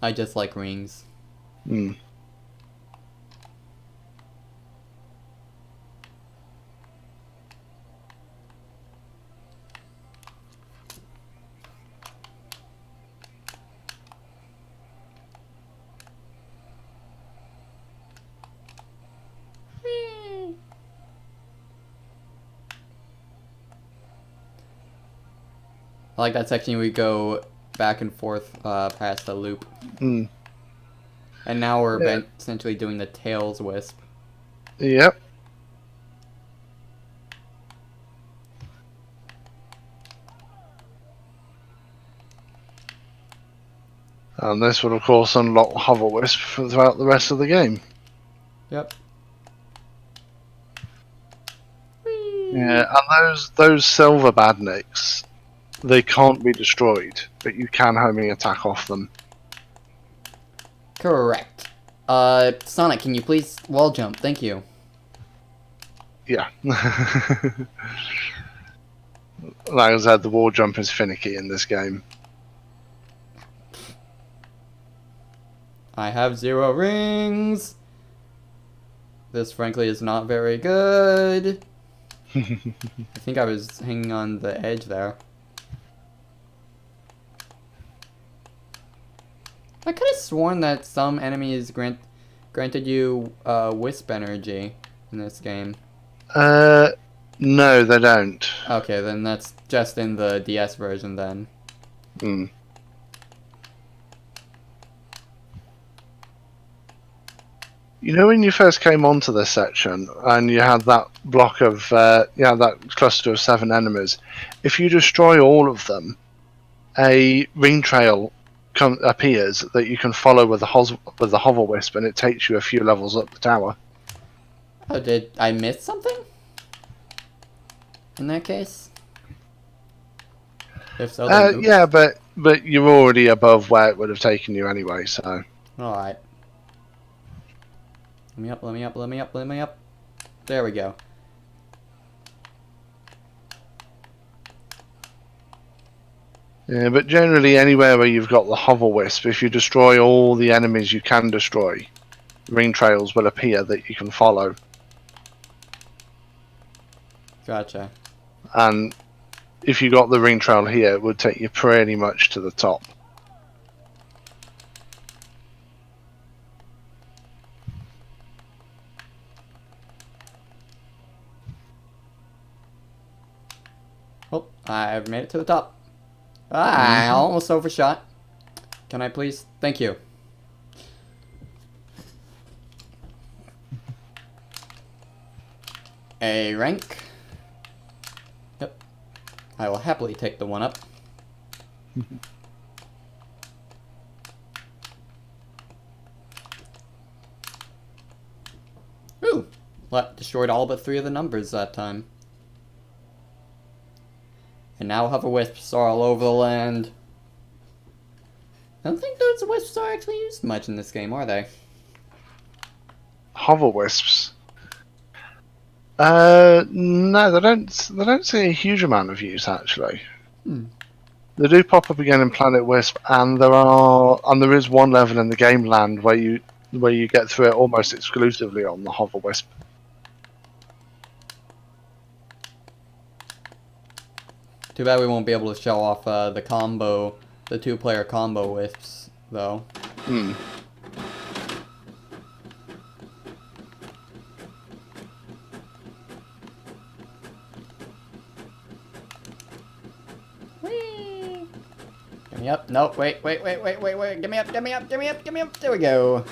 [SPEAKER 2] I just like rings.
[SPEAKER 1] Hmm.
[SPEAKER 2] I like that section where we go back and forth past the loop.
[SPEAKER 1] Hmm.
[SPEAKER 2] And now we're
[SPEAKER 1] Yeah.
[SPEAKER 2] essentially doing the tails wisp.
[SPEAKER 1] Yep. And this will of course unlock Hover Wisp throughout the rest of the game.
[SPEAKER 2] Yep.
[SPEAKER 1] Yeah, and those silver badniks, they can't be destroyed, but you can homing attack off them.
[SPEAKER 2] Correct. Sonic, can you please wall jump? Thank you.
[SPEAKER 1] Yeah. Like I said, the wall jump is finicky in this game.
[SPEAKER 2] I have 0 rings. This frankly is not very good. I think I was hanging on the edge there. I could have sworn that some enemies granted you wisp energy in this game.
[SPEAKER 1] No, they don't.
[SPEAKER 2] Okay, then that's just in the DS version then.
[SPEAKER 1] Hmm. You know when you first came onto this section and you had that block of, that cluster of 7 enemies, if you destroy all of them, a ring trail appears that you can follow with the hover wisp, and it takes you a few levels up the tower.
[SPEAKER 2] Oh, did I miss something? In that case? If so, then oops.
[SPEAKER 1] Yeah, but you're already above where it would have taken you anyway, so.
[SPEAKER 2] Alright. Let me up, let me up, let me up, let me up. There we go.
[SPEAKER 1] Yeah, but generally anywhere where you've got the hover wisp, if you destroy all the enemies you can destroy, ring trails will appear that you can follow.
[SPEAKER 2] Gotcha.
[SPEAKER 1] And if you got the ring trail here, it would take you pretty much to the top.
[SPEAKER 2] Oh, I've made it to the top. Ah, I almost overshot. Can I please? Thank you. A rank. Yep. I will happily take the 1-up. Ooh! Destroyed all but 3 of the numbers that time. And now hover wisps are all over the land. I don't think those wisps are actually used much in this game, are they?
[SPEAKER 1] Hover wisps. No, they don't. They don't see a huge amount of use actually.
[SPEAKER 2] Hmm.
[SPEAKER 1] They do pop up again in Planet Wisp, and there is one level in the game land where you get through it almost exclusively on the Hover Wisp.
[SPEAKER 2] Too bad we won't be able to show off the combo, the two-player combo wisps, though.
[SPEAKER 1] Hmm.
[SPEAKER 2] Whee! Get me up. No, wait. Get me up. There we go.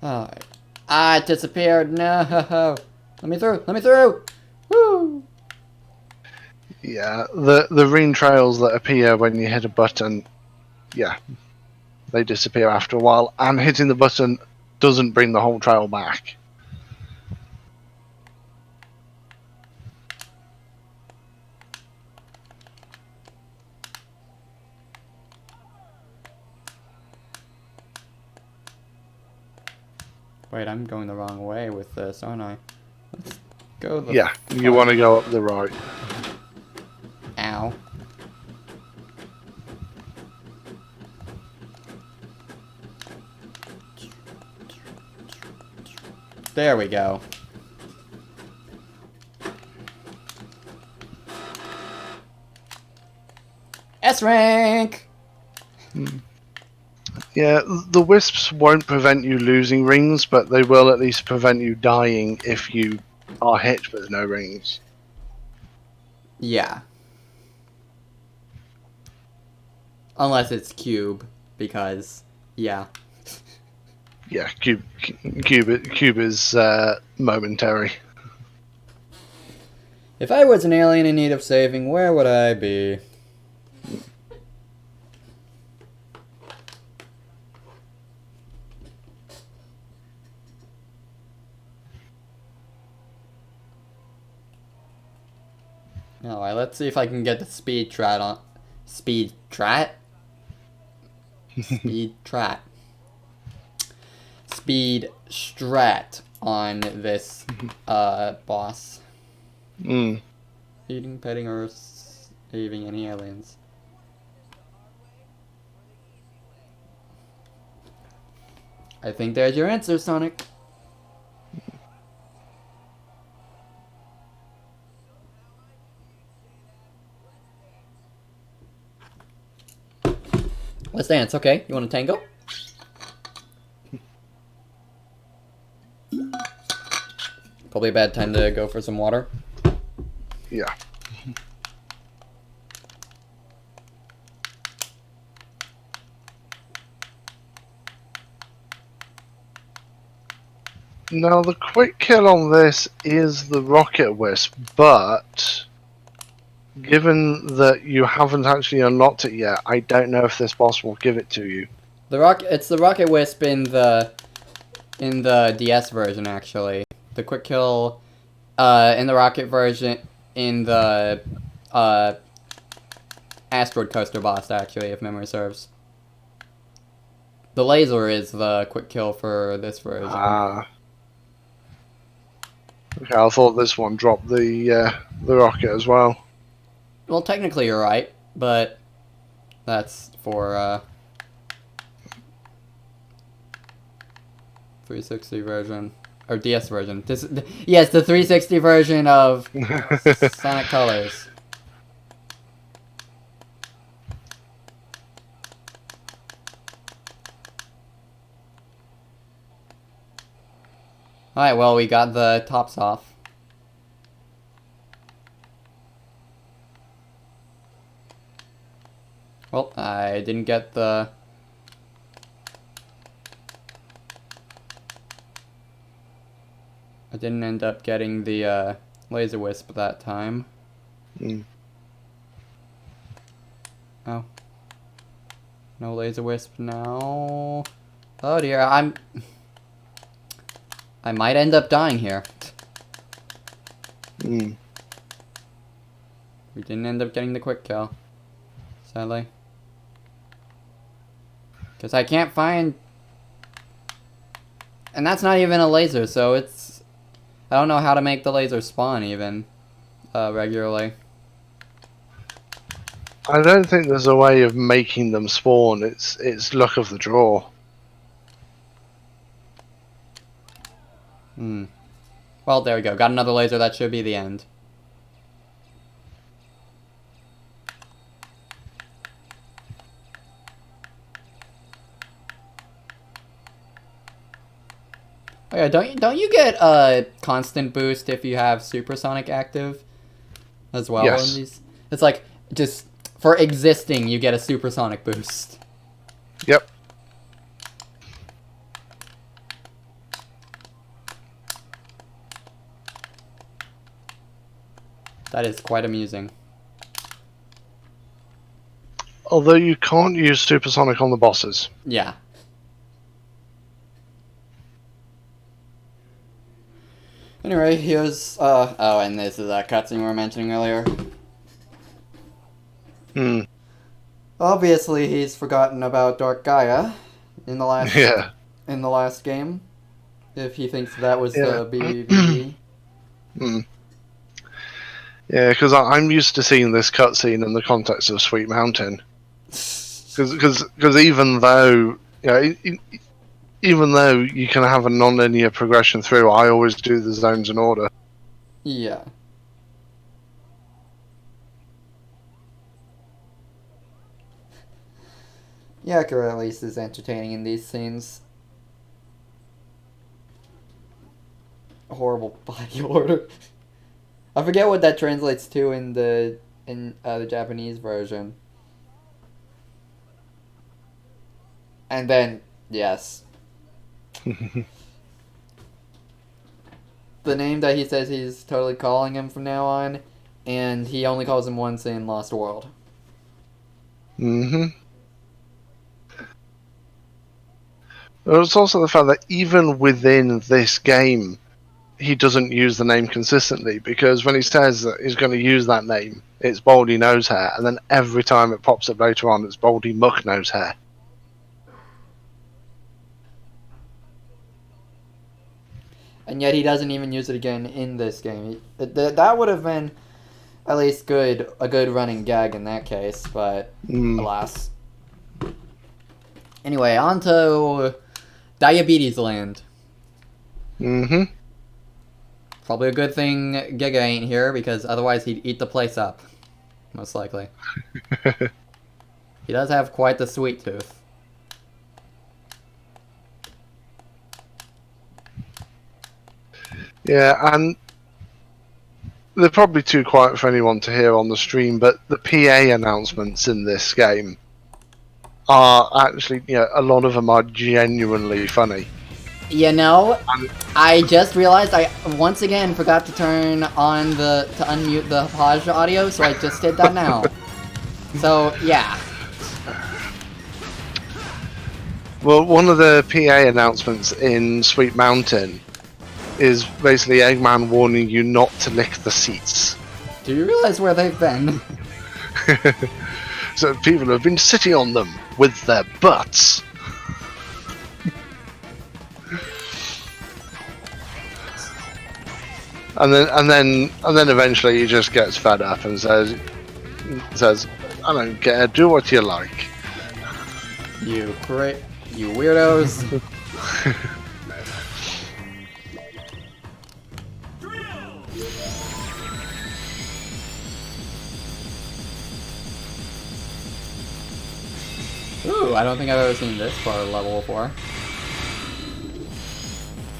[SPEAKER 2] Alright. Ah, it disappeared. No. Let me through. Woo!
[SPEAKER 1] Yeah, the green trails that appear when you hit a button, yeah, they disappear after a while, and hitting the button doesn't bring the whole trail back.
[SPEAKER 2] Wait, I'm going the wrong way with this, aren't I? Let's go the...
[SPEAKER 1] Yeah, you want to go up the right.
[SPEAKER 2] Ow. There we go. S-rank!
[SPEAKER 1] Yeah, the wisps won't prevent you losing rings, but they will at least prevent you dying if you are hit with no rings.
[SPEAKER 2] Yeah. Unless it's cube, because, yeah.
[SPEAKER 1] Yeah, cube is momentary.
[SPEAKER 2] If I was an alien in need of saving, where would I be? Alright, let's see if I can get the speed strat on... Speed strat? Speed strat. Speed strat on this, boss.
[SPEAKER 1] Mm.
[SPEAKER 2] Eating, petting, or saving any aliens. I think there's your answer, Sonic. Let's dance, okay? You want to tango? Probably a bad time to go for some water.
[SPEAKER 1] Yeah. Now the quick kill on this is the Rocket Wisp, but given that you haven't actually unlocked it yet, I don't know if this boss will give it to you.
[SPEAKER 2] It's the Rocket Wisp in the DS version, actually. The quick kill in the Rocket version in the Asteroid Coaster boss, actually, if memory serves. The laser is the quick kill for this version.
[SPEAKER 1] Ah. Okay, I thought this one dropped the rocket as well.
[SPEAKER 2] Well, technically you're right, but that's for 360 version or DS version. Yes, the 360 version of Sonic Colors. Alright, well, we got the tops off. Well, I didn't get the... I didn't end up getting the laser wisp that time.
[SPEAKER 1] Mm.
[SPEAKER 2] Oh. No laser wisp now. Oh dear, I might end up dying here.
[SPEAKER 1] Mm.
[SPEAKER 2] We didn't end up getting the quick kill, sadly. Because I can't find... And that's not even a laser, so it's... I don't know how to make the laser spawn, even, regularly.
[SPEAKER 1] I don't think there's a way of making them spawn. It's luck of the draw.
[SPEAKER 2] Hmm. Well, there we go. Got another laser. That should be the end. Oh yeah, don't you get a constant boost if you have supersonic active as well?
[SPEAKER 1] Yes.
[SPEAKER 2] In these? It's like just for existing, you get a supersonic boost.
[SPEAKER 1] Yep.
[SPEAKER 2] That is quite amusing.
[SPEAKER 1] Although you can't use supersonic on the bosses.
[SPEAKER 2] Yeah. Anyway, here's oh, and this is that cutscene we were mentioning earlier.
[SPEAKER 1] Hmm.
[SPEAKER 2] Obviously, he's forgotten about Dark Gaia in the last in the last game. If he thinks that was the BBB.
[SPEAKER 1] Hmm. Yeah, because I'm used to seeing this cutscene in the context of Sweet Mountain. Because even though even though you can have a non-linear progression through, I always do the zones in order.
[SPEAKER 2] Yeah. Yakura at least is entertaining in these scenes. Horrible body order. I forget what that translates to in the Japanese version. And then, yes. The name that he says he's totally calling him from now on, and he only calls him once in Lost World.
[SPEAKER 1] Mm-hmm. It's also the fact that even within this game, he doesn't use the name consistently, because when he says that he's going to use that name, it's Baldy Nosehair, and then every time it pops up later on, it's Baldy Muck Nosehair.
[SPEAKER 2] And yet he doesn't even use it again in this game. That would have been at least a good running gag in that case, but alas. Anyway, on to Diabetes Land.
[SPEAKER 1] Mm-hmm.
[SPEAKER 2] Probably a good thing Giga ain't here, because otherwise he'd eat the place up. Most likely. He does have quite the sweet tooth.
[SPEAKER 1] Yeah, and they're probably too quiet for anyone to hear on the stream, but the PA announcements in this game are actually, a lot of them are genuinely funny.
[SPEAKER 2] You know, I just realized I once again forgot to turn on to unmute the pause audio, so I just did that now. So, yeah.
[SPEAKER 1] Well, one of the PA announcements in Sweet Mountain is basically Eggman warning you not to lick the seats.
[SPEAKER 2] Do you realize where they've been?
[SPEAKER 1] So people have been sitting on them with their butts. And then eventually he just gets fed up and says, "I don't care. Do what you like."
[SPEAKER 2] You weirdos. Ooh, I don't think I've ever seen this part of the level before.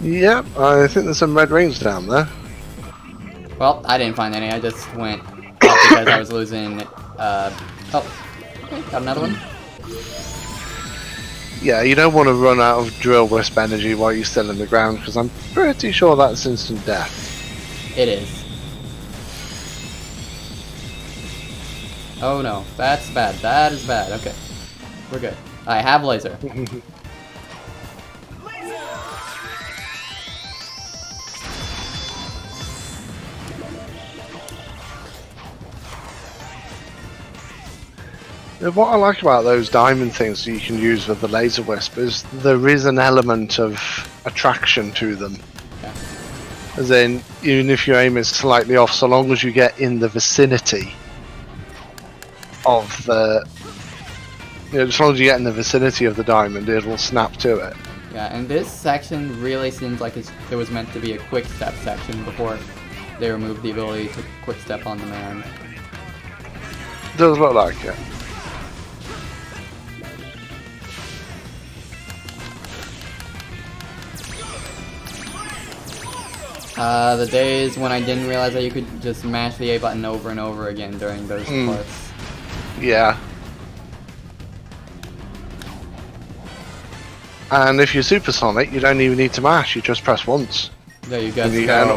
[SPEAKER 1] Yep, I think there's some red rings down there.
[SPEAKER 2] Well, I didn't find any. I just went up because I was losing. Oh, okay, got another one.
[SPEAKER 1] Yeah, you don't want to run out of drill wisp energy while you're still in the ground, because I'm pretty sure that's instant death.
[SPEAKER 2] It is. Oh no, that's bad. That is bad. Okay, we're good. I have laser.
[SPEAKER 1] What I like about those diamond things that you can use with the laser wisp is there is an element of attraction to them.
[SPEAKER 2] Yeah.
[SPEAKER 1] As in, even if your aim is slightly off, so long as you get in the vicinity of the, as long as you get in the vicinity of the diamond, it will snap to it.
[SPEAKER 2] Yeah, and this section really seems like it was meant to be a quick step section before they removed the ability to quick step on demand.
[SPEAKER 1] Does look like it.
[SPEAKER 2] The days when I didn't realize that you could just mash the A button over and over again during those parts.
[SPEAKER 1] Yeah. And if you're supersonic, you don't even need to mash. You just press once.
[SPEAKER 2] There you go.
[SPEAKER 1] And you get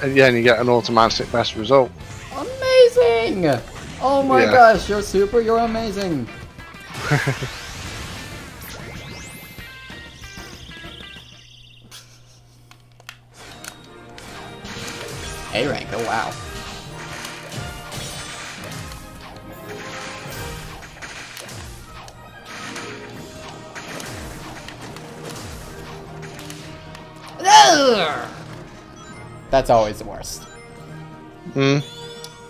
[SPEAKER 1] and you get an automatic best result.
[SPEAKER 2] Amazing! Oh my gosh, you're super, you're amazing. A rank, oh wow. That's always the worst.
[SPEAKER 1] Hmm.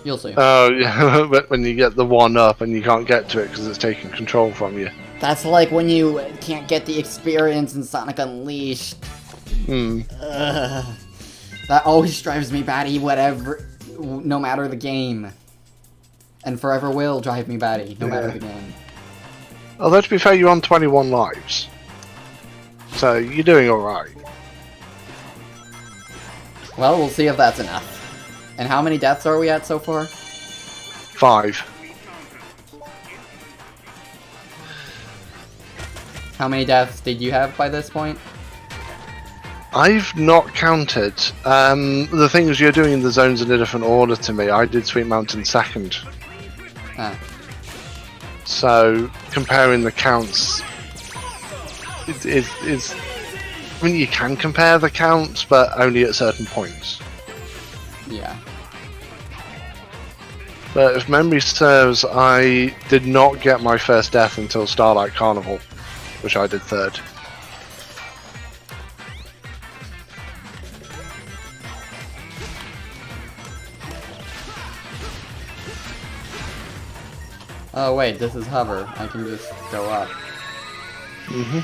[SPEAKER 2] You'll see.
[SPEAKER 1] Oh yeah, but when you get the one up and you can't get to it because it's taking control from you.
[SPEAKER 2] That's like when you can't get the experience in Sonic Unleashed. That always drives me batty, no matter the game. And forever will drive me batty, no matter the game.
[SPEAKER 1] Although to be fair, you're on 21 lives. So you're doing alright.
[SPEAKER 2] Well, we'll see if that's enough. And how many deaths are we at so far?
[SPEAKER 1] 5.
[SPEAKER 2] How many deaths did you have by this point?
[SPEAKER 1] I've not counted. The thing is, you're doing the zones in a different order to me. I did Sweet Mountain second.
[SPEAKER 2] Ah.
[SPEAKER 1] So, comparing the counts, it's I mean, you can compare the counts, but only at certain points.
[SPEAKER 2] Yeah.
[SPEAKER 1] But if memory serves, I did not get my first death until Starlight Carnival, which I did third.
[SPEAKER 2] Oh wait, this is hover. I can just go up.
[SPEAKER 1] Mm-hmm.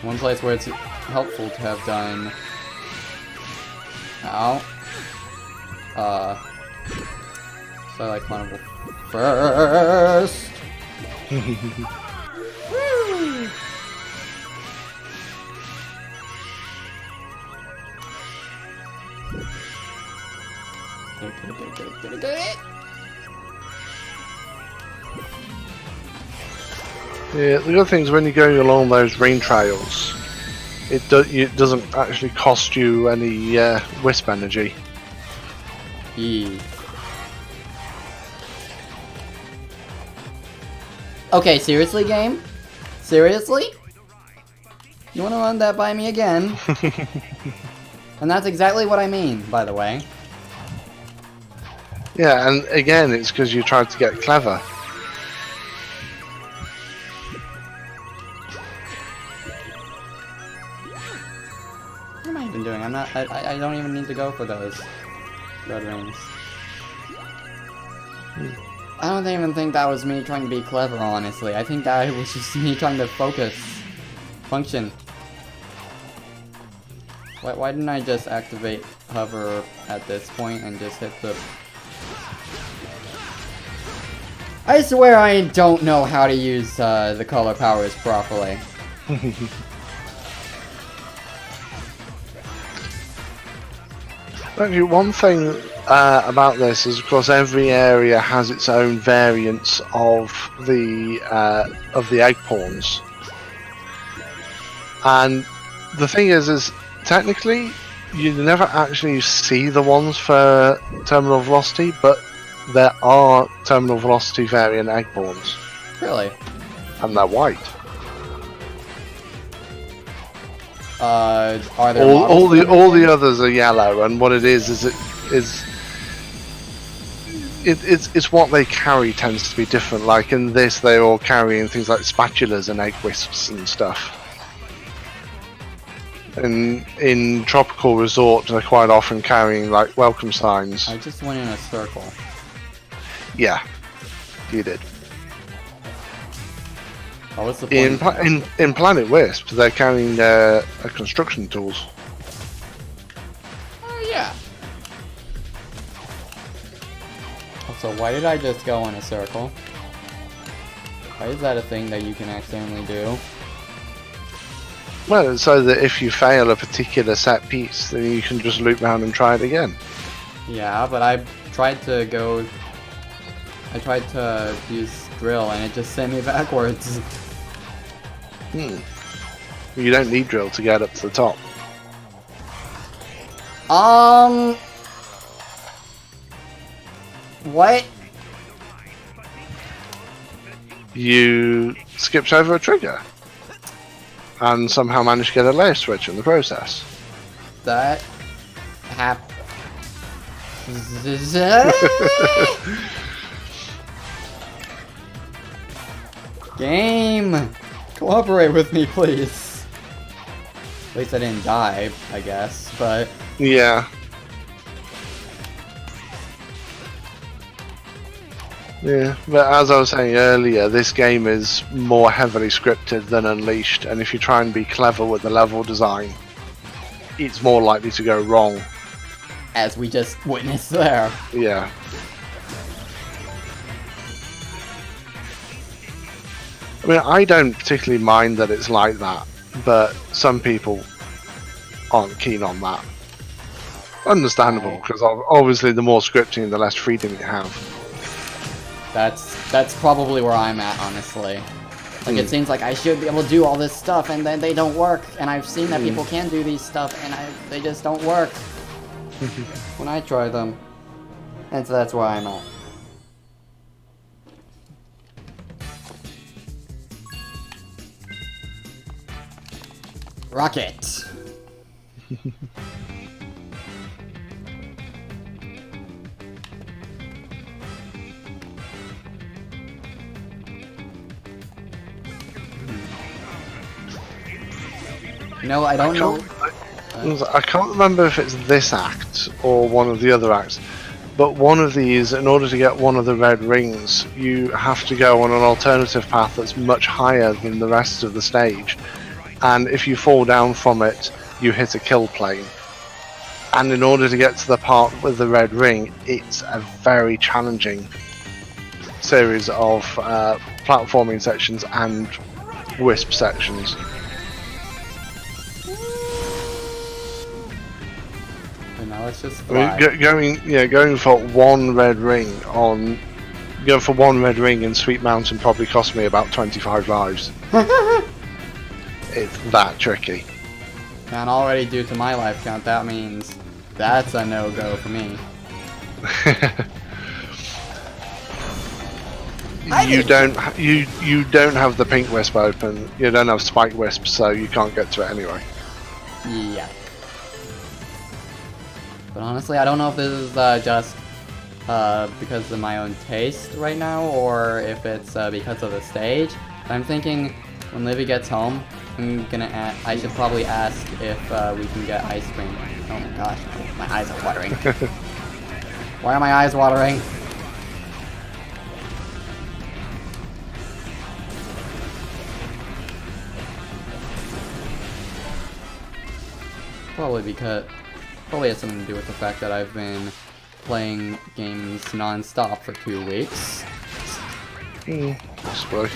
[SPEAKER 2] One place where it's helpful to have done... Ow. So I like Carnival first. Woo! Get it.
[SPEAKER 1] Yeah, the good thing is when you're going along those rain trails, it doesn't actually cost you any wisp energy.
[SPEAKER 2] Okay, seriously, game? Seriously? You want to run that by me again? And that's exactly what I mean, by the way.
[SPEAKER 1] Yeah, and again, it's because you tried to get clever.
[SPEAKER 2] What am I even doing? I don't even need to go for those red rings. I don't even think that was me trying to be clever, honestly. I think that was just me trying to function. Why didn't I just activate hover at this point and just hit the... I swear I don't know how to use the color powers properly.
[SPEAKER 1] Actually, one thing about this is, of course, every area has its own variants of the egg pawns, and the thing is technically you never actually see the ones for terminal velocity, but there are terminal velocity variant egg pawns.
[SPEAKER 2] Really?
[SPEAKER 1] And they're white.
[SPEAKER 2] Are there
[SPEAKER 1] All
[SPEAKER 2] models
[SPEAKER 1] the others are yellow, and what it is it's what they carry tends to be different. Like in this, they're all carrying things like spatulas and egg wisps and stuff. And in Tropical Resort, they're quite often carrying like welcome signs.
[SPEAKER 2] I just went in a circle.
[SPEAKER 1] Yeah, you did.
[SPEAKER 2] What was the point?
[SPEAKER 1] In Planet Wisp, they're carrying their construction tools.
[SPEAKER 2] Oh yeah. So why did I just go in a circle? Why is that a thing that you can accidentally do?
[SPEAKER 1] Well, it's so that if you fail a particular set piece, then you can just loop around and try it again.
[SPEAKER 2] Yeah, but I tried to use drill and it just sent me backwards.
[SPEAKER 1] You don't need drill to get up to the top.
[SPEAKER 2] What?
[SPEAKER 1] You skipped over a trigger and somehow managed to get a layer switch in the process.
[SPEAKER 2] That happened. Game! Cooperate with me, please. At least I didn't die, I guess, but...
[SPEAKER 1] Yeah. Yeah, but as I was saying earlier, this game is more heavily scripted than Unleashed, and if you try and be clever with the level design, it's more likely to go wrong.
[SPEAKER 2] As we just witnessed there.
[SPEAKER 1] Yeah. I mean, I don't particularly mind that it's like that, but some people aren't keen on that. Understandable, because obviously the more scripting, the less freedom you have.
[SPEAKER 2] That's probably where I'm at, honestly. Like, it seems like I should be able to do all this stuff, and then they don't work. And I've seen that people can do these stuff, and they just don't work when I try them. And so that's where I'm at. Rocket! No, I don't know.
[SPEAKER 1] I can't remember if it's this act or one of the other acts, but one of these, in order to get one of the red rings, you have to go on an alternative path that's much higher than the rest of the stage. And if you fall down from it, you hit a kill plane. And in order to get to the part with the red ring, it's a very challenging series of platforming sections and wisp sections.
[SPEAKER 2] Now let's just fly.
[SPEAKER 1] I mean, going for one red ring in Sweet Mountain probably cost me about 25 lives. It's that tricky.
[SPEAKER 2] And already due to my life count, that means that's a no-go for me.
[SPEAKER 1] You don't have the pink wisp open. You don't have spike wisp, so you can't get to it anyway.
[SPEAKER 2] Yeah. But honestly, I don't know if this is just because of my own taste right now, or if it's because of the stage. But I'm thinking when Livy gets home, I should probably ask if we can get ice cream. Oh my gosh, my eyes are watering. Why are my eyes watering? Probably has something to do with the fact that I've been playing games non-stop for 2 weeks.
[SPEAKER 1] Possibly.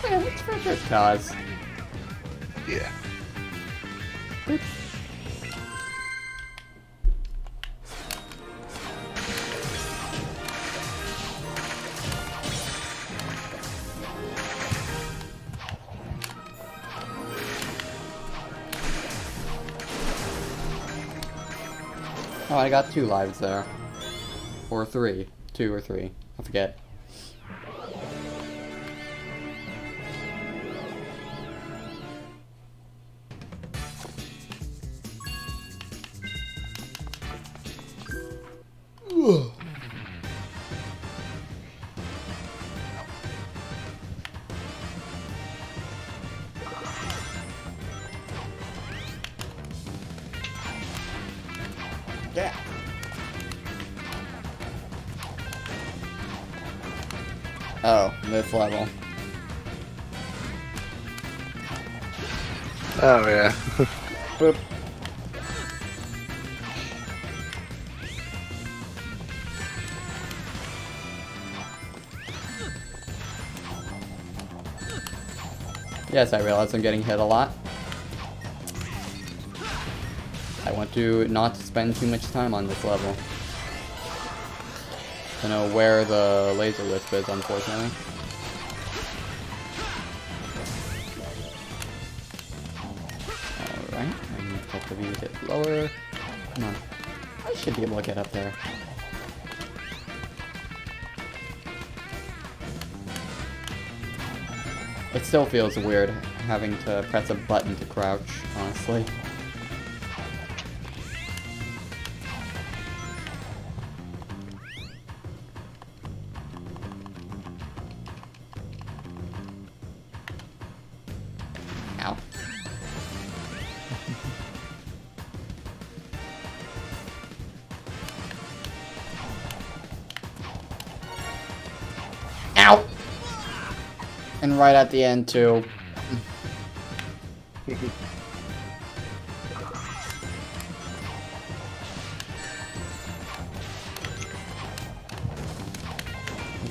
[SPEAKER 2] Yeah, it's for a good cause.
[SPEAKER 1] Yeah.
[SPEAKER 2] Oh, I got 2 lives there. Or 3. 2 or 3. I forget. Yeah. Oh, this level.
[SPEAKER 1] Oh yeah.
[SPEAKER 2] Boop. Yes, I realize I'm getting hit a lot. I want to not spend too much time on this level. To know where the laser wisp is, unfortunately. Alright, I need to get the view a bit lower. Come on. I should be able to get up there. It still feels weird having to press a button to crouch, honestly. Ow. Ow! And right at the end, too. This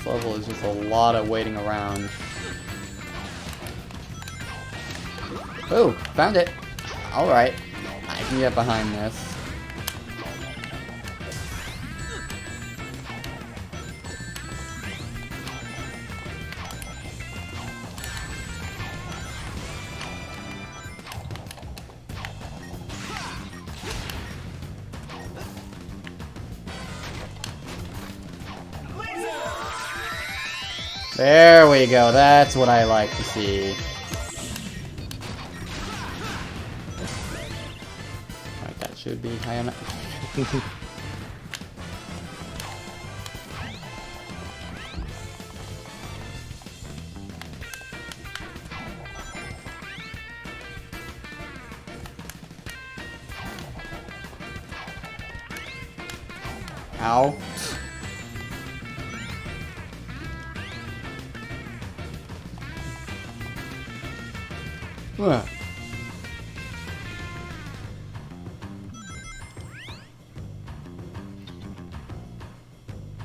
[SPEAKER 2] level is just a lot of waiting around. Oh, found it. Alright. I can get behind this. There we go, that's what I like to see. Alright, that should be high enough. Ow. Ugh.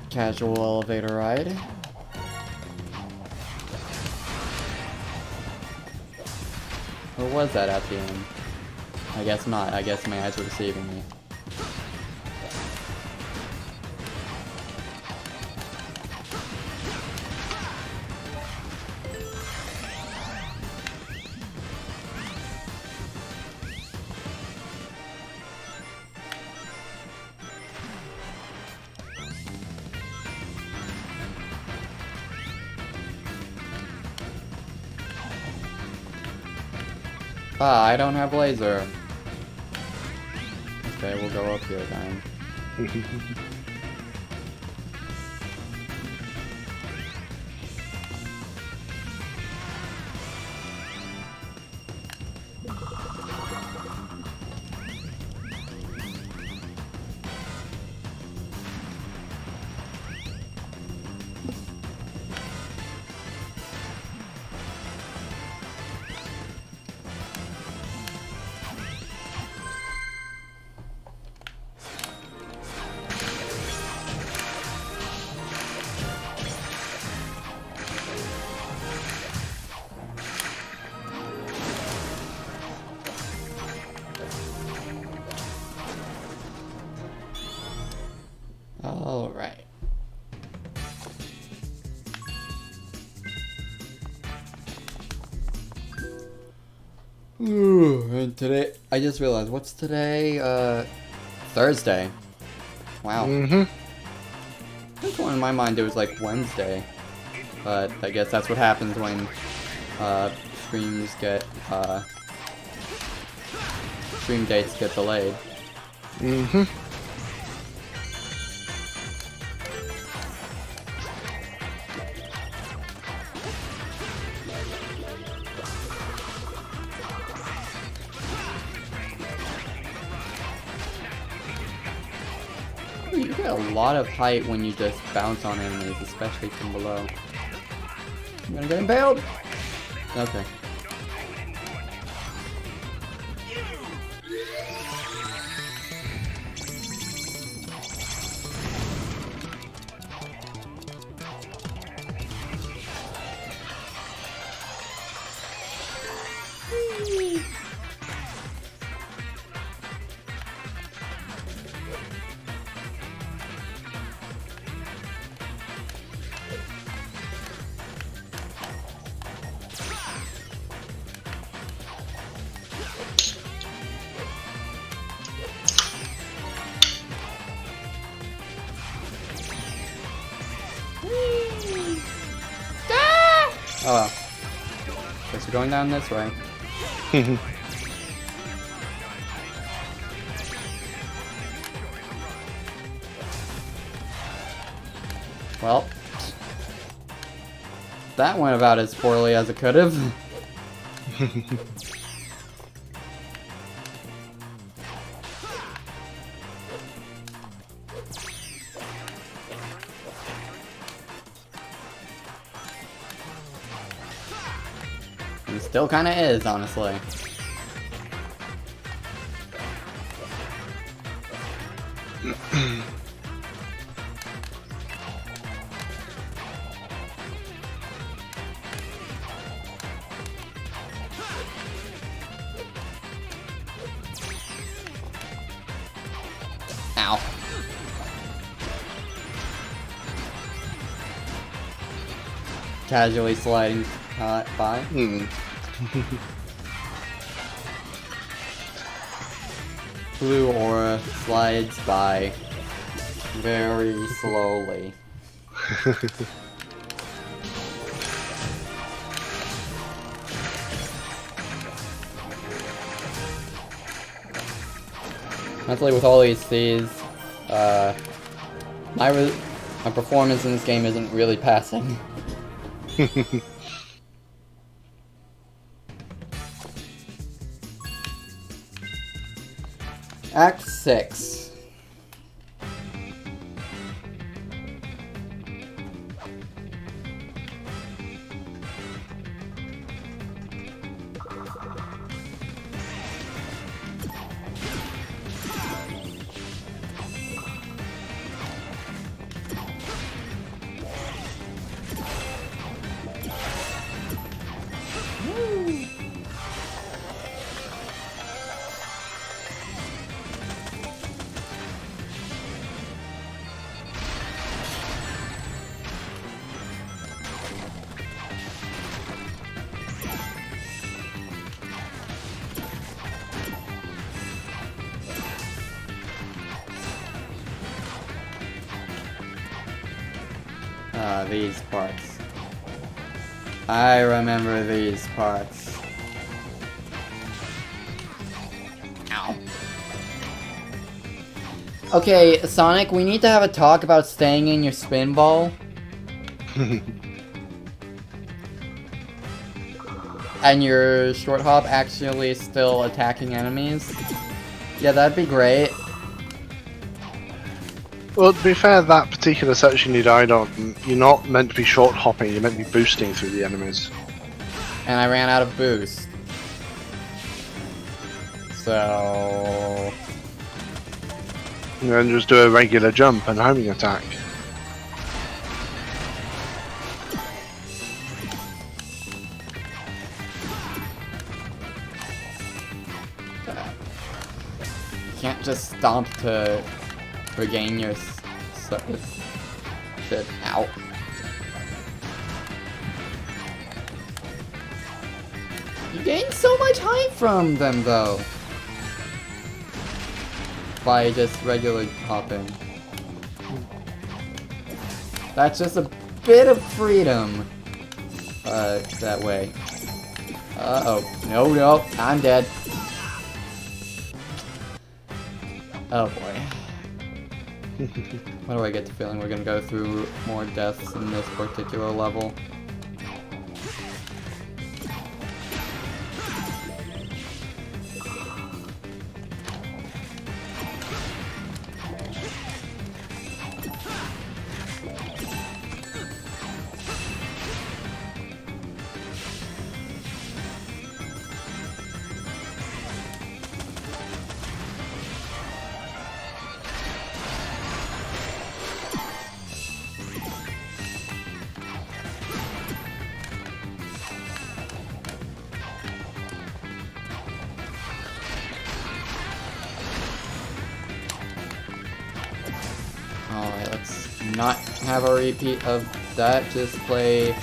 [SPEAKER 2] Casual elevator ride. Or was that at the end? I guess not. I guess my eyes were deceiving me. Ah, I don't have laser. Okay, we'll go up here then. All right. Ooh, and today, I just realized, what's today? Thursday. Wow.
[SPEAKER 1] Mm-hmm.
[SPEAKER 2] This one in my mind, it was like Wednesday. But I guess that's what happens when, streams get, stream dates get delayed.
[SPEAKER 1] Mm-hmm.
[SPEAKER 2] You get a lot of height when you just bounce on enemies, especially from below. I'm gonna get impaled! Okay. Oh well. Guess we're going down this way. Well, that went about as poorly as it could have. And still kind of is, honestly. Ow. Casually sliding by. Blue aura slides by very slowly. Honestly, with all these my performance in this game isn't really passing. Act 6. These parts. I remember these parts. Ow. Okay, Sonic, we need to have a talk about staying in your spin ball. And your short hop actually still attacking enemies. Yeah, that'd be great.
[SPEAKER 1] Well, to be fair, that particular section you died on, you're not meant to be short hopping, you're meant to be boosting through the enemies.
[SPEAKER 2] And I ran out of boost. So...
[SPEAKER 1] And then just do a regular jump and homing attack.
[SPEAKER 2] You can't just stomp to regain your shit. Ow. You gain so much height from them, though. By just regular hopping. That's just a bit of freedom. That way. Uh-oh. No, I'm dead. Oh boy. Why do I get the feeling we're gonna go through more deaths in this particular level? Alright, let's not have a repeat of that. Just play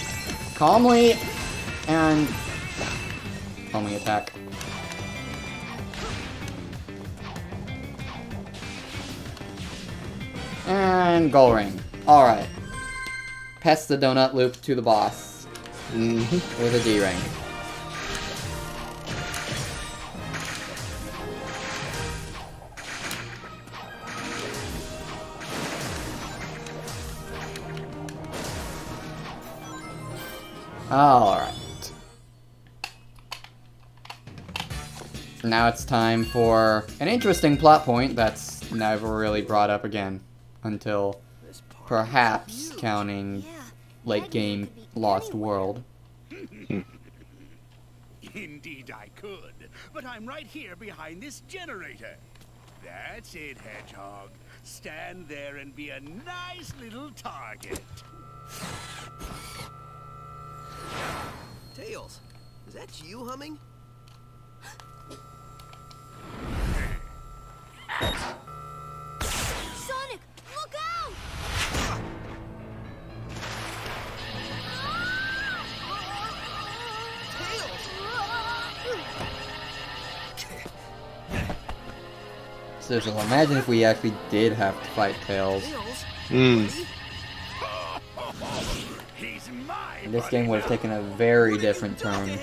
[SPEAKER 2] calmly and calmly attack. And goal ring. Alright. Pass the donut loop to the boss. With a D ring. Alright. Now it's time for an interesting plot point that's never really brought up again. Until perhaps counting late game Lost World.
[SPEAKER 4] Indeed I could, but I'm right here behind this generator. That's it, Hedgehog. Stand there and be a nice little target.
[SPEAKER 5] Tails, is that you humming?
[SPEAKER 6] Sonic, look out!
[SPEAKER 2] So imagine if we actually did have to fight Tails.
[SPEAKER 4] He's my
[SPEAKER 2] This game would have taken a very different turn.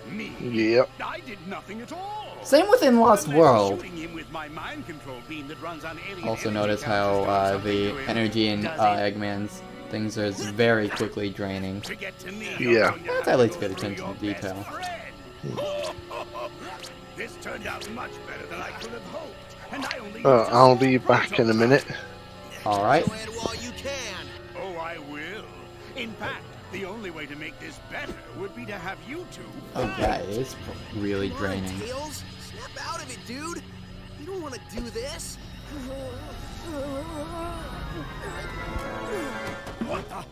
[SPEAKER 4] Me?
[SPEAKER 1] Yep.
[SPEAKER 4] I did nothing at all.
[SPEAKER 2] Same within Lost World.
[SPEAKER 4] Shooting him with my mind control beam that runs on alien
[SPEAKER 2] Also
[SPEAKER 4] energy
[SPEAKER 2] notice
[SPEAKER 4] counters
[SPEAKER 2] how
[SPEAKER 4] does something
[SPEAKER 2] the
[SPEAKER 4] to him.
[SPEAKER 2] energy in
[SPEAKER 4] Does it?
[SPEAKER 2] Eggman's things is very quickly draining.
[SPEAKER 4] To get to me,
[SPEAKER 1] Yeah.
[SPEAKER 4] you're going to
[SPEAKER 2] That's
[SPEAKER 4] have
[SPEAKER 2] at least
[SPEAKER 4] to
[SPEAKER 2] good
[SPEAKER 4] go through
[SPEAKER 2] attention to
[SPEAKER 4] your
[SPEAKER 2] detail.
[SPEAKER 4] best friend. This turned out much better than I could have hoped, and I only
[SPEAKER 1] I'll be back in a minute.
[SPEAKER 2] Alright.
[SPEAKER 5] Go ahead while you can.
[SPEAKER 4] Oh, I will. In fact, the only way to make this better would be to have you two.
[SPEAKER 2] Oh yeah, it is really
[SPEAKER 5] Come on,
[SPEAKER 2] draining.
[SPEAKER 5] Tails, snap out of it, dude. You don't want to do this.
[SPEAKER 4] What the?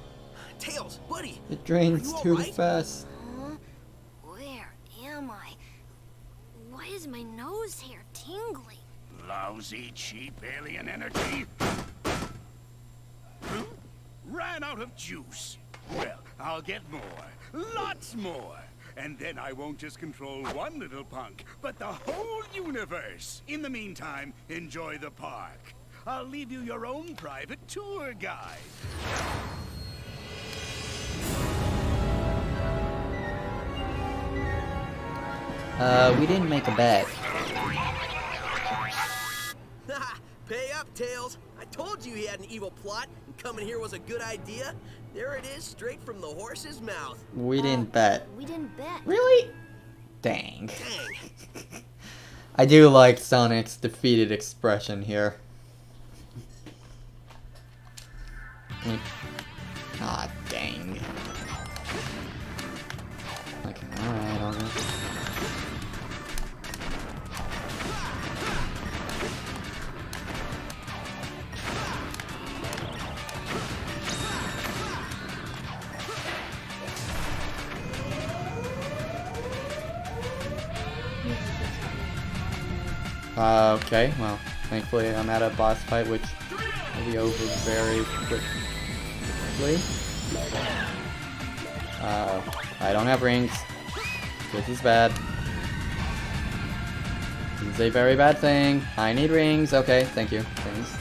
[SPEAKER 5] Tails, buddy.
[SPEAKER 2] It drains
[SPEAKER 5] Are you
[SPEAKER 2] too
[SPEAKER 5] alright?
[SPEAKER 2] fast.
[SPEAKER 6] Huh? Where am I? Why is my nose hair tingling?
[SPEAKER 4] Lousy, cheap alien energy. Huh? Ran out of juice. Well, I'll get more. Lots more. And then I won't just control one little punk, but the whole universe. In the meantime, enjoy the park. I'll leave you your own private tour guide.
[SPEAKER 2] We didn't make a bet.
[SPEAKER 5] Pay up, Tails. I told you he had an evil plot, and coming here was a good idea. There it is, straight from the horse's mouth.
[SPEAKER 2] We didn't bet.
[SPEAKER 6] We didn't bet.
[SPEAKER 2] Really? Dang.
[SPEAKER 5] Dang.
[SPEAKER 2] I do like Sonic's defeated expression here. Ah, dang. Like, alright, alright. Okay, well, thankfully I'm at a boss fight, which will be over very quickly. I don't have rings. This is bad. This is a very bad thing. I need rings. Okay, thank you. Thanks.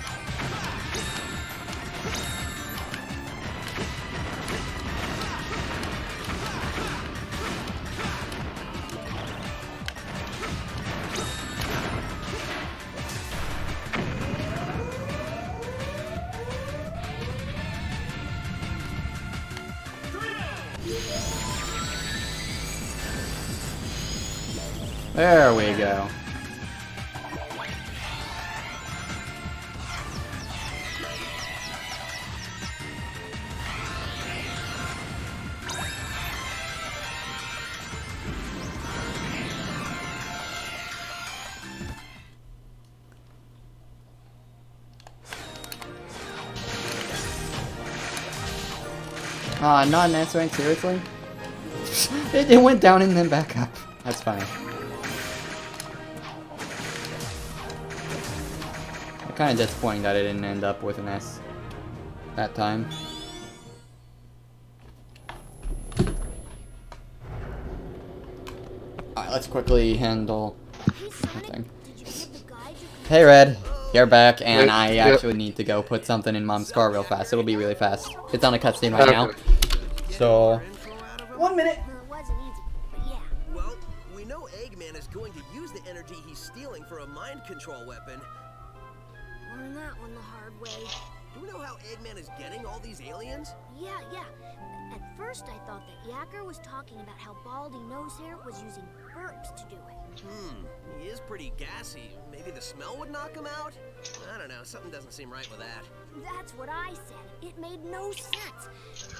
[SPEAKER 2] There we go. Not an S rank, seriously? it went down and then back up. That's fine. Kind of disappointing that it didn't end up with an S. that time. Alright, let's quickly handle
[SPEAKER 6] Hey, Sonic,
[SPEAKER 2] something.
[SPEAKER 6] did you get the guide you
[SPEAKER 2] Hey Red, you're back, and
[SPEAKER 1] Yep,
[SPEAKER 2] I
[SPEAKER 1] yep.
[SPEAKER 2] actually need to go put something in Mom's car real fast. It'll be really fast. It's on a cutscene right now.
[SPEAKER 1] Okay.
[SPEAKER 2] So,
[SPEAKER 5] Info out of him?
[SPEAKER 2] 1 minute.
[SPEAKER 6] Well, it wasn't easy, but yeah.
[SPEAKER 5] Well, we know Eggman is going to use the energy he's stealing for a mind control weapon.
[SPEAKER 6] Learned that one the hard way.
[SPEAKER 5] Do we know how Eggman is getting all these aliens?
[SPEAKER 6] Yeah. At first, I thought that Yacker was talking about how Baldy Nosehair was using burps to do it.
[SPEAKER 5] He is pretty gassy. Maybe the smell would knock him out? I don't know, something doesn't seem right with that.
[SPEAKER 6] That's what I said. It made no sense.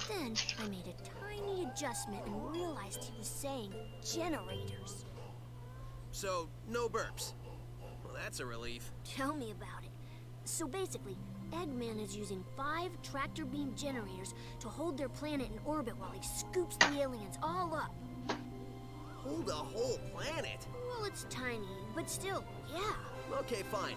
[SPEAKER 6] Then I made a tiny adjustment and realized he was saying generators.
[SPEAKER 5] So, no burps. Well, that's a relief.
[SPEAKER 6] Tell me about it. So basically, Eggman is using 5 tractor beam generators to hold their planet in orbit while he scoops the aliens all up.
[SPEAKER 5] Hold a whole planet?
[SPEAKER 6] Well, it's tiny, but still, yeah.
[SPEAKER 5] Okay, fine.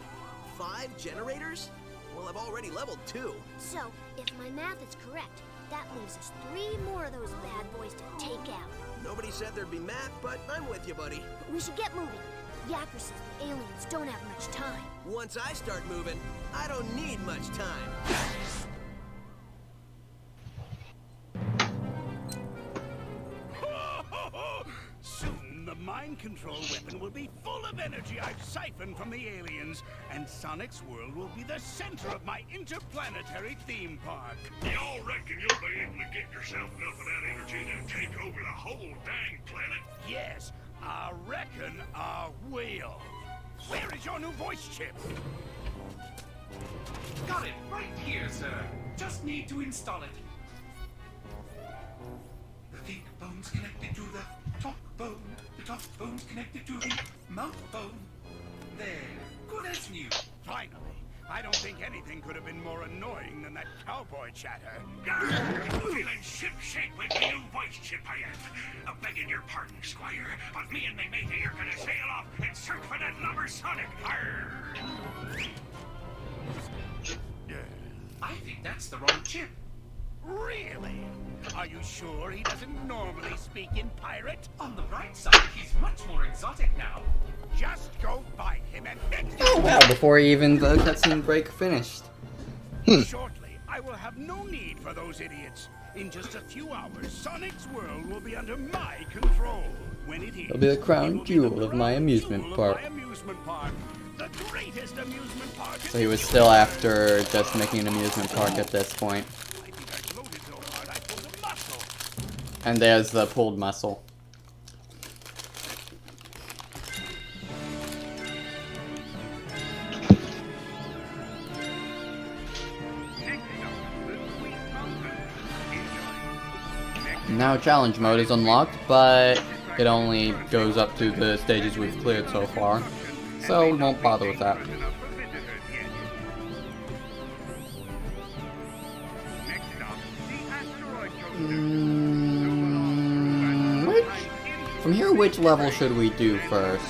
[SPEAKER 5] 5 generators? Well, I've already leveled 2.
[SPEAKER 6] So, if my math is correct, that leaves us 3 more of those bad boys to take out.
[SPEAKER 5] Nobody said there'd be math, but I'm with you, buddy.
[SPEAKER 6] We should get moving. Yacker says the aliens don't have much time.
[SPEAKER 5] Once I start moving, I don't need much time.
[SPEAKER 4] Soon the mind control weapon will be full of energy I've siphoned from the aliens, and Sonic's world will be the center of my interplanetary theme park.
[SPEAKER 7] Y'all reckon you'll be able to get yourself enough of that energy to take over the whole dang planet?
[SPEAKER 4] Yes, I reckon I will. Where is your new voice chip?
[SPEAKER 8] Got it right here, sir. Just need to install it. The think bone's connected to the talk bone. The talk bone's connected to the mouth bone. There. Good as new.
[SPEAKER 4] Finally. I don't think anything could have been more annoying than that cowboy chatter.
[SPEAKER 7] I'm feeling ship-shape with the new voice chip I am. Begging your pardon, Squire, but me and my matey are gonna sail off and search for that lumber Sonic. Arr!
[SPEAKER 8] I think that's the wrong chip.
[SPEAKER 4] Really? Are you sure he doesn't normally speak in pirate?
[SPEAKER 8] On the bright side, he's much more exotic now.
[SPEAKER 4] Just go find him and
[SPEAKER 2] Oh wow, before even the cutscene break finished.
[SPEAKER 4] Shortly, I will have no need for those idiots. In just a few hours, Sonic's world will be under my control. When it is,
[SPEAKER 2] It'll be the crown
[SPEAKER 4] it will be
[SPEAKER 2] jewel
[SPEAKER 4] the
[SPEAKER 2] of my
[SPEAKER 4] crown
[SPEAKER 2] amusement
[SPEAKER 4] jewel of
[SPEAKER 2] park.
[SPEAKER 4] my amusement park. The greatest amusement park. in
[SPEAKER 2] So he was
[SPEAKER 4] the
[SPEAKER 2] still after just making an amusement park at this point.
[SPEAKER 4] I think I floated so hard I pulled a muscle.
[SPEAKER 2] And there's the pulled muscle. Now challenge mode is unlocked, but it only goes up to the stages we've cleared so far. So we won't bother with that. From here, which level should we do first?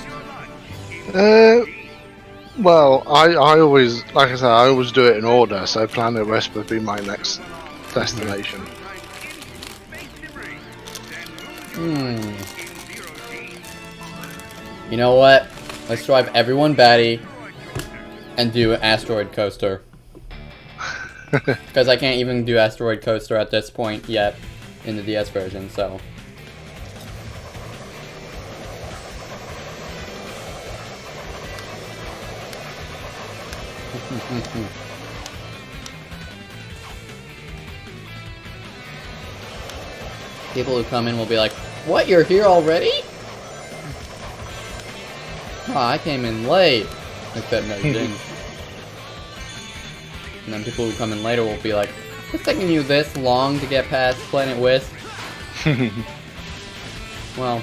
[SPEAKER 1] Well, I always, like I said, I always do it in order, so Planet Rest would be my next destination.
[SPEAKER 2] You know what? Let's drive everyone batty and do Asteroid Coaster. Because I can't even do Asteroid Coaster at this point yet in the DS version, so. People who come in will be like, "What, you're here already?" Oh, I came in late. Except no, you didn't. And then people who come in later will be like, "It's taking you this long to get past Planet Wisp?" Well,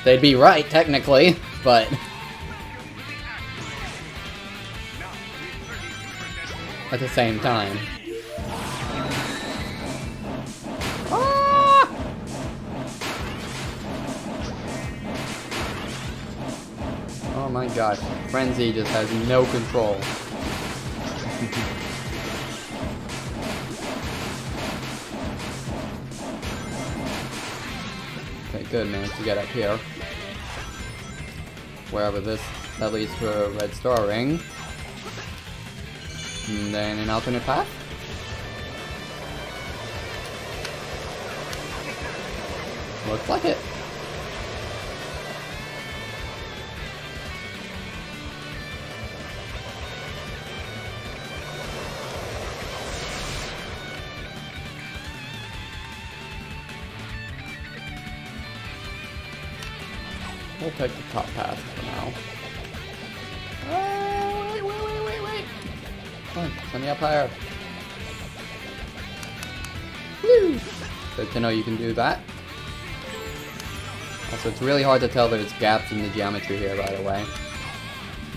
[SPEAKER 2] they'd be right, technically, but... at the same time. Ah! Oh my gosh, Frenzy just has no control. good, managed to get up here. Wherever that leads to a red star ring. And then an alternate path? Looks like it. We'll take the top path for now. Wait. Come on, send me up higher. Woo! Good to know you can do that. Also, it's really hard to tell there's gaps in the geometry here right away.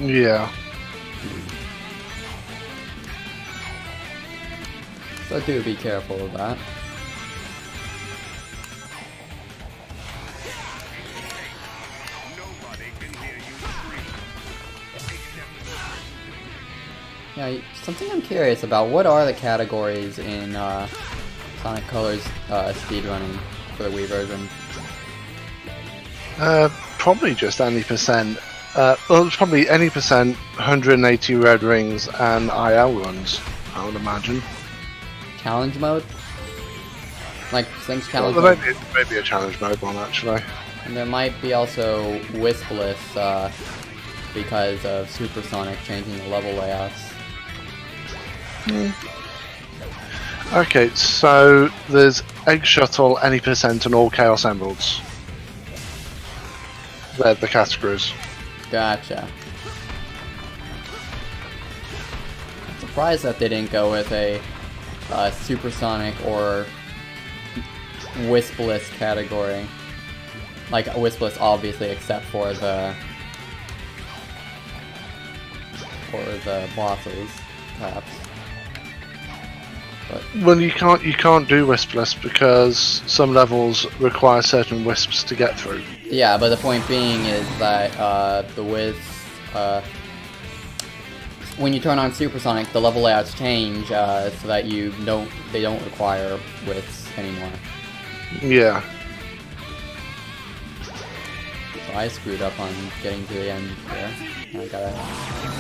[SPEAKER 1] Yeah.
[SPEAKER 2] So do be careful of that. Yeah, something I'm curious about, what are the categories in Sonic Colors speedrunning for the Wii version?
[SPEAKER 1] Probably just any percent. Well, it's probably any percent, 180 red rings, and IL runs, I would imagine.
[SPEAKER 2] Challenge mode? Like, Slink's challenge
[SPEAKER 1] Well,
[SPEAKER 2] mode?
[SPEAKER 1] maybe a challenge mode one, actually.
[SPEAKER 2] And there might be also Wispless, because of Supersonic changing the level layouts.
[SPEAKER 1] Okay, so there's Egg Shuttle, any percent, and all Chaos Emeralds. They're the categories.
[SPEAKER 2] Gotcha. I'm surprised that they didn't go with a Supersonic or Wispless category. Like, Wispless, obviously, except for the bosses, perhaps. But
[SPEAKER 1] Well, you can't do Wispless because some levels require certain wisps to get through.
[SPEAKER 2] yeah, but the point being is that the Wisp, when you turn on Supersonic, the level layouts change so that they don't require Wisps anymore.
[SPEAKER 1] Yeah.
[SPEAKER 2] So I screwed up on getting to the end here. I gotta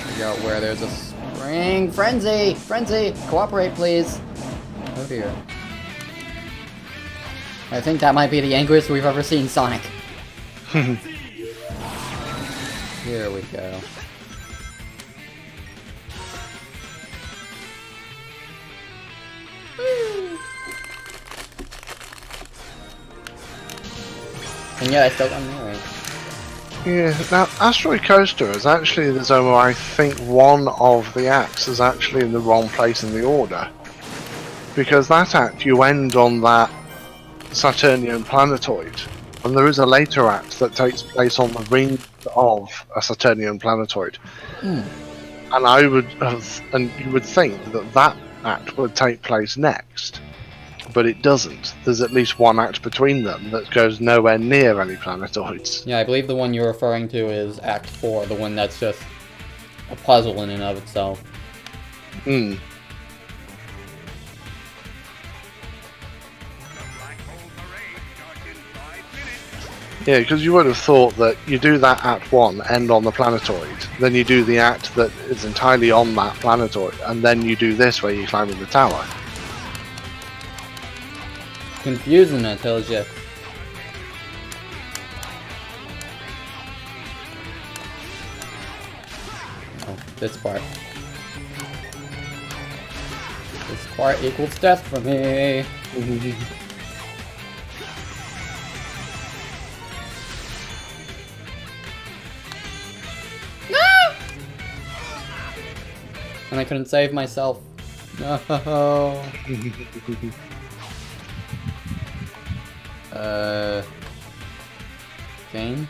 [SPEAKER 2] figure out where there's a spring. Frenzy! Frenzy! Cooperate, please! Oh dear. I think that might be the angriest we've ever seen Sonic. Here we go. Woo! And yet I still got married.
[SPEAKER 1] Yeah, now Asteroid Coaster is actually the zone where I think one of the acts is actually in the wrong place in the order. Because that act, you end on that Saturnian planetoid, and there is a later act that takes place on the ring of a Saturnian planetoid. And you would think that that act would take place next, but it doesn't. There's at least one act between them that goes nowhere near any planetoids.
[SPEAKER 2] Yeah, I believe the one you're referring to is Act 4, the one that's just a puzzle in and of itself.
[SPEAKER 1] Yeah, because you would have thought that you do that Act 1, end on the planetoid, then you do the act that is entirely on that planetoid, and then you do this where you climb in the tower.
[SPEAKER 2] Confusing, I tells you. Oh, this part. This part equals death for me. No! And I couldn't save myself. No. Game?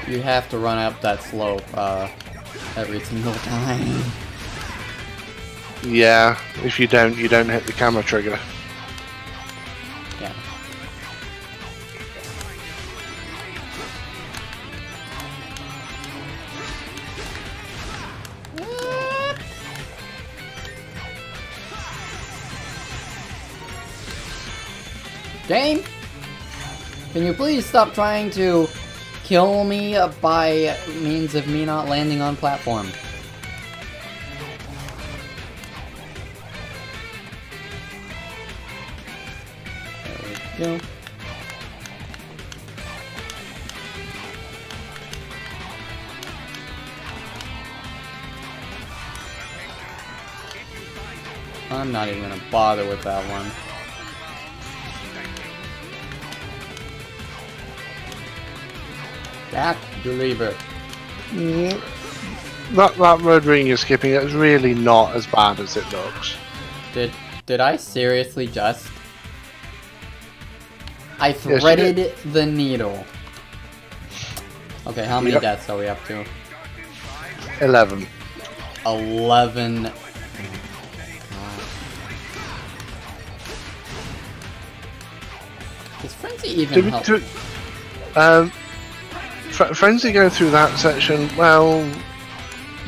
[SPEAKER 2] You have to run up that slope, every single time.
[SPEAKER 1] Yeah, if you don't hit the camera trigger.
[SPEAKER 2] Yeah. Game? Can you please stop trying to kill me by means of me not landing on platform? There we go. I'm not even gonna bother with that one. Back the lever.
[SPEAKER 1] That red ring you're skipping is really not as bad as it looks.
[SPEAKER 2] Did I seriously just? I threaded the needle. Okay, how many deaths are we up to?
[SPEAKER 1] 11.
[SPEAKER 2] 11. Does Frenzy even help?
[SPEAKER 1] Frenzy going through that section, well,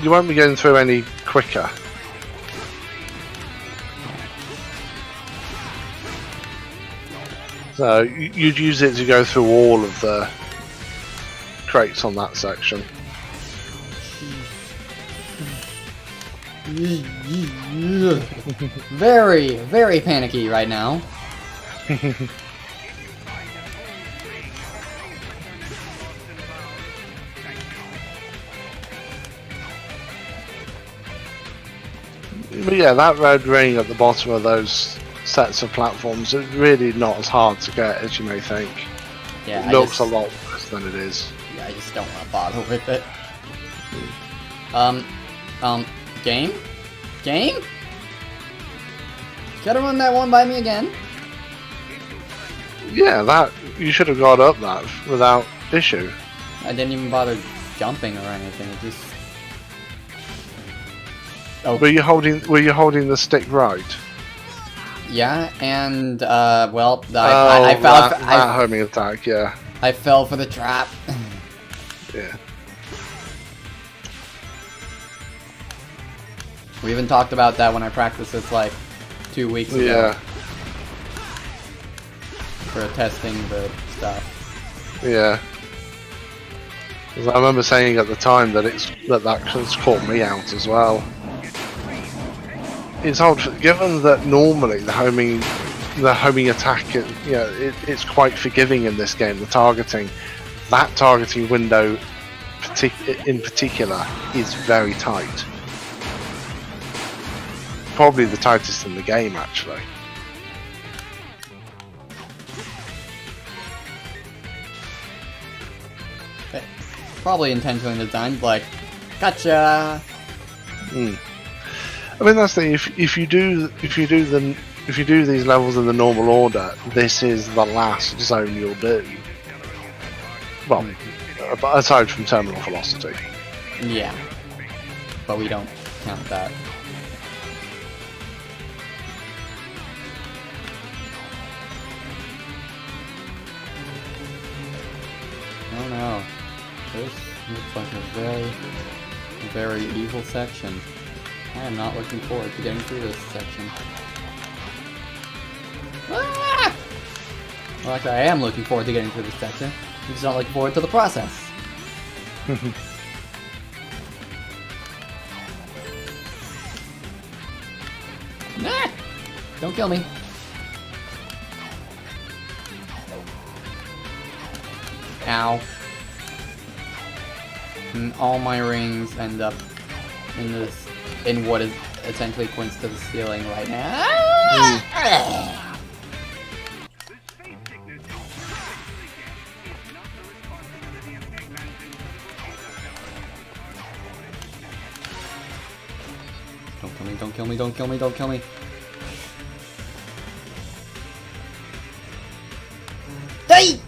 [SPEAKER 1] you won't be going through any quicker. So you'd use it to go through all of the crates on that section.
[SPEAKER 2] Very, very panicky right now.
[SPEAKER 1] But yeah, that red ring at the bottom of those sets of platforms is really not as hard to get as you may think.
[SPEAKER 2] Yeah,
[SPEAKER 1] it looks a lot worse than it is.
[SPEAKER 2] Yeah, I just don't want to bother with it. Game? Game? Gotta run that one by me again?
[SPEAKER 1] Yeah, that you should have got up that without issue.
[SPEAKER 2] I didn't even bother jumping or anything. It just. Oh.
[SPEAKER 1] Were you holding the stick right?
[SPEAKER 2] Yeah, and well, I fell.
[SPEAKER 1] That homing attack, yeah.
[SPEAKER 2] I fell for the trap.
[SPEAKER 1] Yeah.
[SPEAKER 2] We even talked about that when I practiced this like 2 weeks ago.
[SPEAKER 1] Yeah.
[SPEAKER 2] For testing the stuff.
[SPEAKER 1] Yeah. 'Cause I remember saying at the time that that has caught me out as well. It's hard, given that normally the homing attack, it's quite forgiving in this game. The targeting, that targeting window, in particular, is very tight. Probably the tightest in the game, actually.
[SPEAKER 2] Probably intentionally designed, like, gotcha.
[SPEAKER 1] I mean, that's the thing. If you do these levels in the normal order, this is the last zone you'll do. Well, aside from Terminal Velocity.
[SPEAKER 2] Yeah, but we don't count that. Oh no, this looks like a very, very evil section. I am not looking forward to getting through this section. Ah! Well, actually, I am looking forward to getting through this section. I'm just not looking forward to the process. Nah! Don't kill me. Ow. And all my rings end up in what is essentially points to the ceiling right now. Don't kill me, don't kill me, don't kill me, don't kill me. Hey!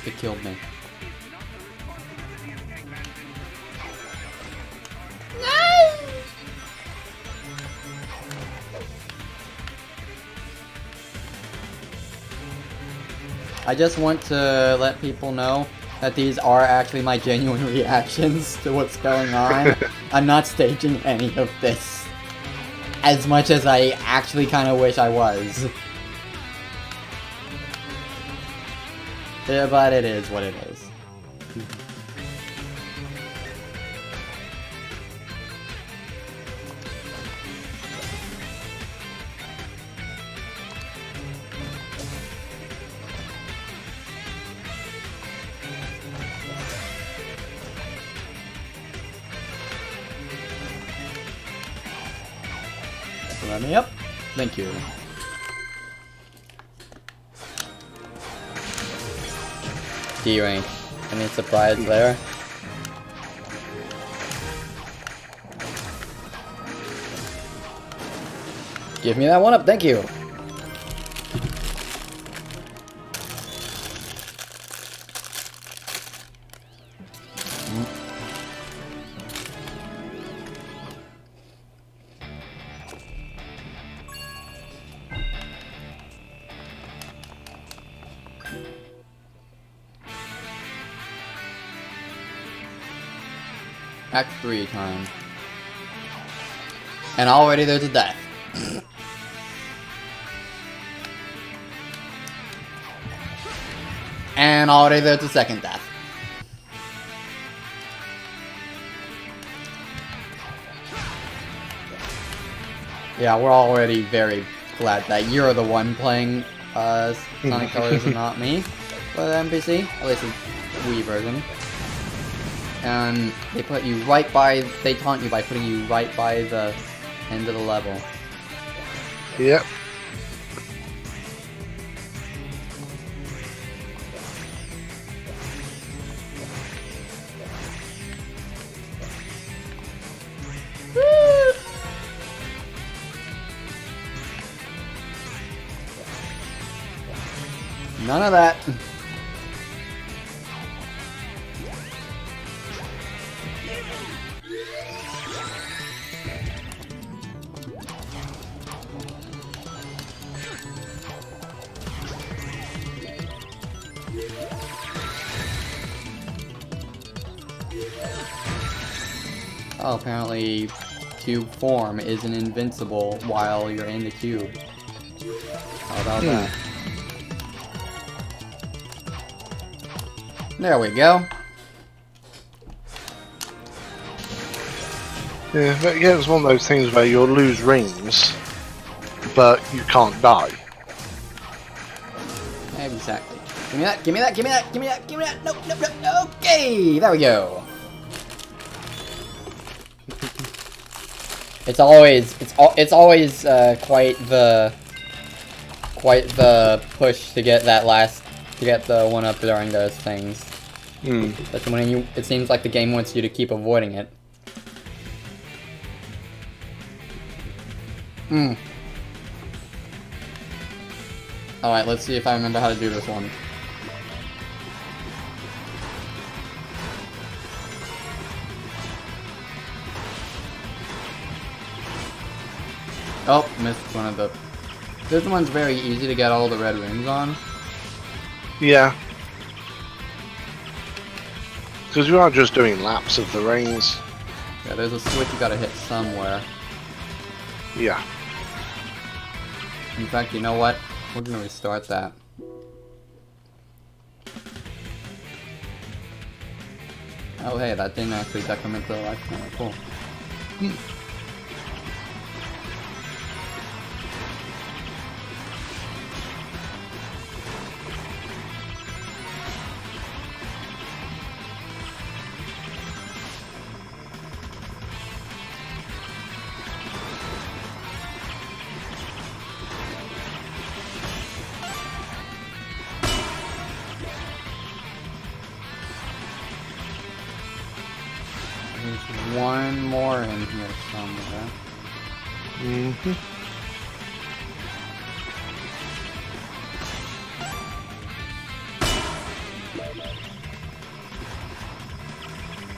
[SPEAKER 2] It killed me. I just want to let people know that these are actually my genuine reactions to what's going on. I'm not staging any of this. as much as I actually kind of wish I was. Yeah, but it is what it is. Let me up. Thank you. D rank. Any surprise there? Give me that one up, thank you. Act 3 time. And already there's a death. And already there's a second death. Yeah, we're already very glad that you're the one playing Sonic Colors and not me for the NPC, at least the Wii version. And they put you right by, they taunt you by putting you right by the end of the level.
[SPEAKER 1] Yep.
[SPEAKER 2] None of that. Oh, apparently cube form isn't invincible while you're in the cube. How about that? There we go.
[SPEAKER 1] Yeah, but yeah, it's one of those things where you'll lose rings, but you can't die.
[SPEAKER 2] Exactly. Give me that, give me that, give me that, give me that, give me that. Nope, nope, nope. Okay, there we go. It's always quite the push to get that to get the one up during those things. But when it seems like the game wants you to keep avoiding it. Alright, let's see if I remember how to do this one. Oh, missed one of the... This one's very easy to get all the red rings on.
[SPEAKER 1] Yeah. Because you are just doing laps of the rings.
[SPEAKER 2] Yeah, there's a switch you gotta hit somewhere.
[SPEAKER 1] Yeah.
[SPEAKER 2] In fact, you know what? We're gonna restart that. Oh hey, that didn't actually decrement the life counter. Cool. There's one more in here somewhere.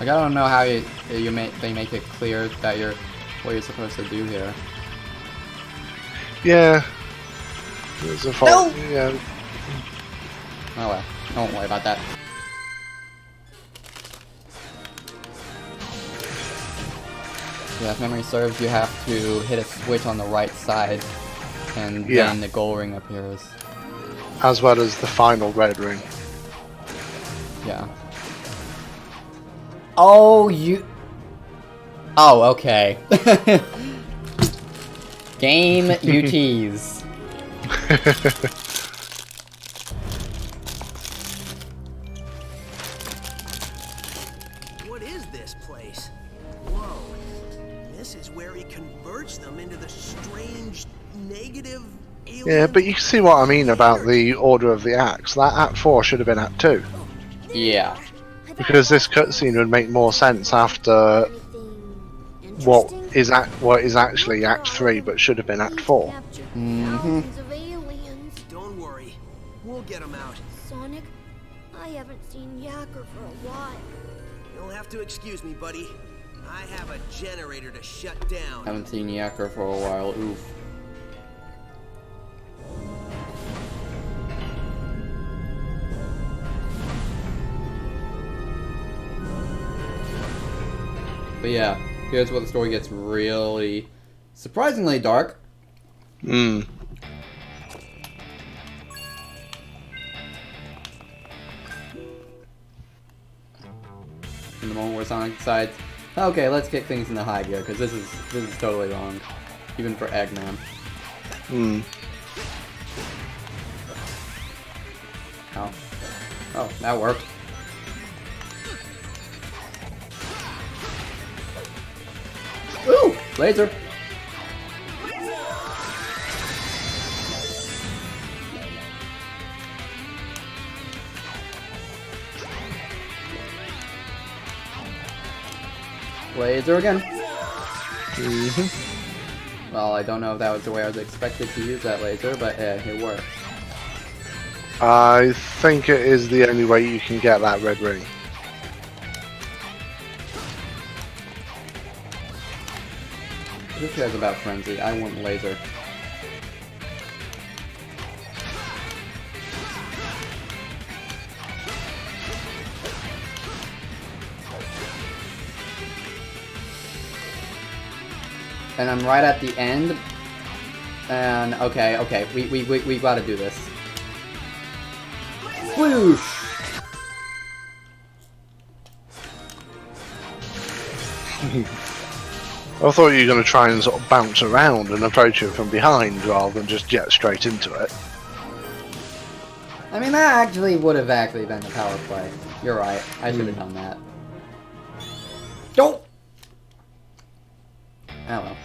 [SPEAKER 2] Like, I don't know how they make it clear that what you're supposed to do here.
[SPEAKER 1] Yeah. There's a fault.
[SPEAKER 2] No!
[SPEAKER 1] Yeah.
[SPEAKER 2] Oh well, don't worry about that. Yeah, if memory serves, you have to hit a switch on the right side, and
[SPEAKER 1] Yeah.
[SPEAKER 2] then the gold ring appears.
[SPEAKER 1] As well as the final red ring.
[SPEAKER 2] Yeah. Oh, you... Oh, okay. Game you tease.
[SPEAKER 5] What is this place? Whoa. This is where he converts them into the strange, negative alien.
[SPEAKER 1] Yeah, but you can see what I mean about the order of the acts. That Act 4 should have been Act 2.
[SPEAKER 2] Yeah.
[SPEAKER 1] Because this cutscene would make more sense after what is actually Act 3, but should have been Act 4.
[SPEAKER 5] Don't worry. We'll get him out.
[SPEAKER 6] Sonic, I haven't seen Yacker for a while.
[SPEAKER 5] You'll have to excuse me, buddy. I have a generator to shut down.
[SPEAKER 2] Haven't seen Yacker for a while. Oof. But yeah, here's where the story gets really surprisingly dark.
[SPEAKER 1] Hmm.
[SPEAKER 2] In the moment where Sonic decides, okay, let's kick things into high gear, because this is totally wrong. Even for Eggman.
[SPEAKER 1] Hmm.
[SPEAKER 2] Oh. Oh, that worked. Ooh! Laser! Laser again. Well, I don't know if that was the way I was expected to use that laser, but it worked.
[SPEAKER 1] I think it is the only way you can get that red ring.
[SPEAKER 2] Who cares about Frenzy? I want laser. And I'm right at the end. And okay, we gotta do this. Whoosh!
[SPEAKER 1] I thought you were going to try and sort of bounce around and approach it from behind rather than just jet straight into it.
[SPEAKER 2] I mean, that actually would have actually been the power play. You're right. I should have done that. Don't! Oh well.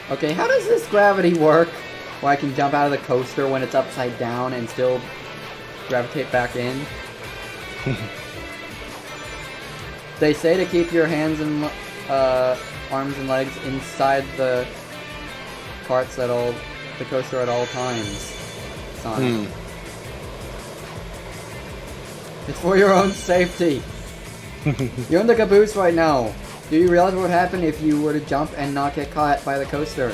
[SPEAKER 2] Okay, how does this gravity work? Where I can jump out of the coaster when it's upside down and still gravitate back in? They say to keep your hands and arms and legs inside the the coaster at all times. Sonic. It's for your own safety. You're in the caboose right now. Do you realize what would happen if you were to jump and not get caught by the coaster?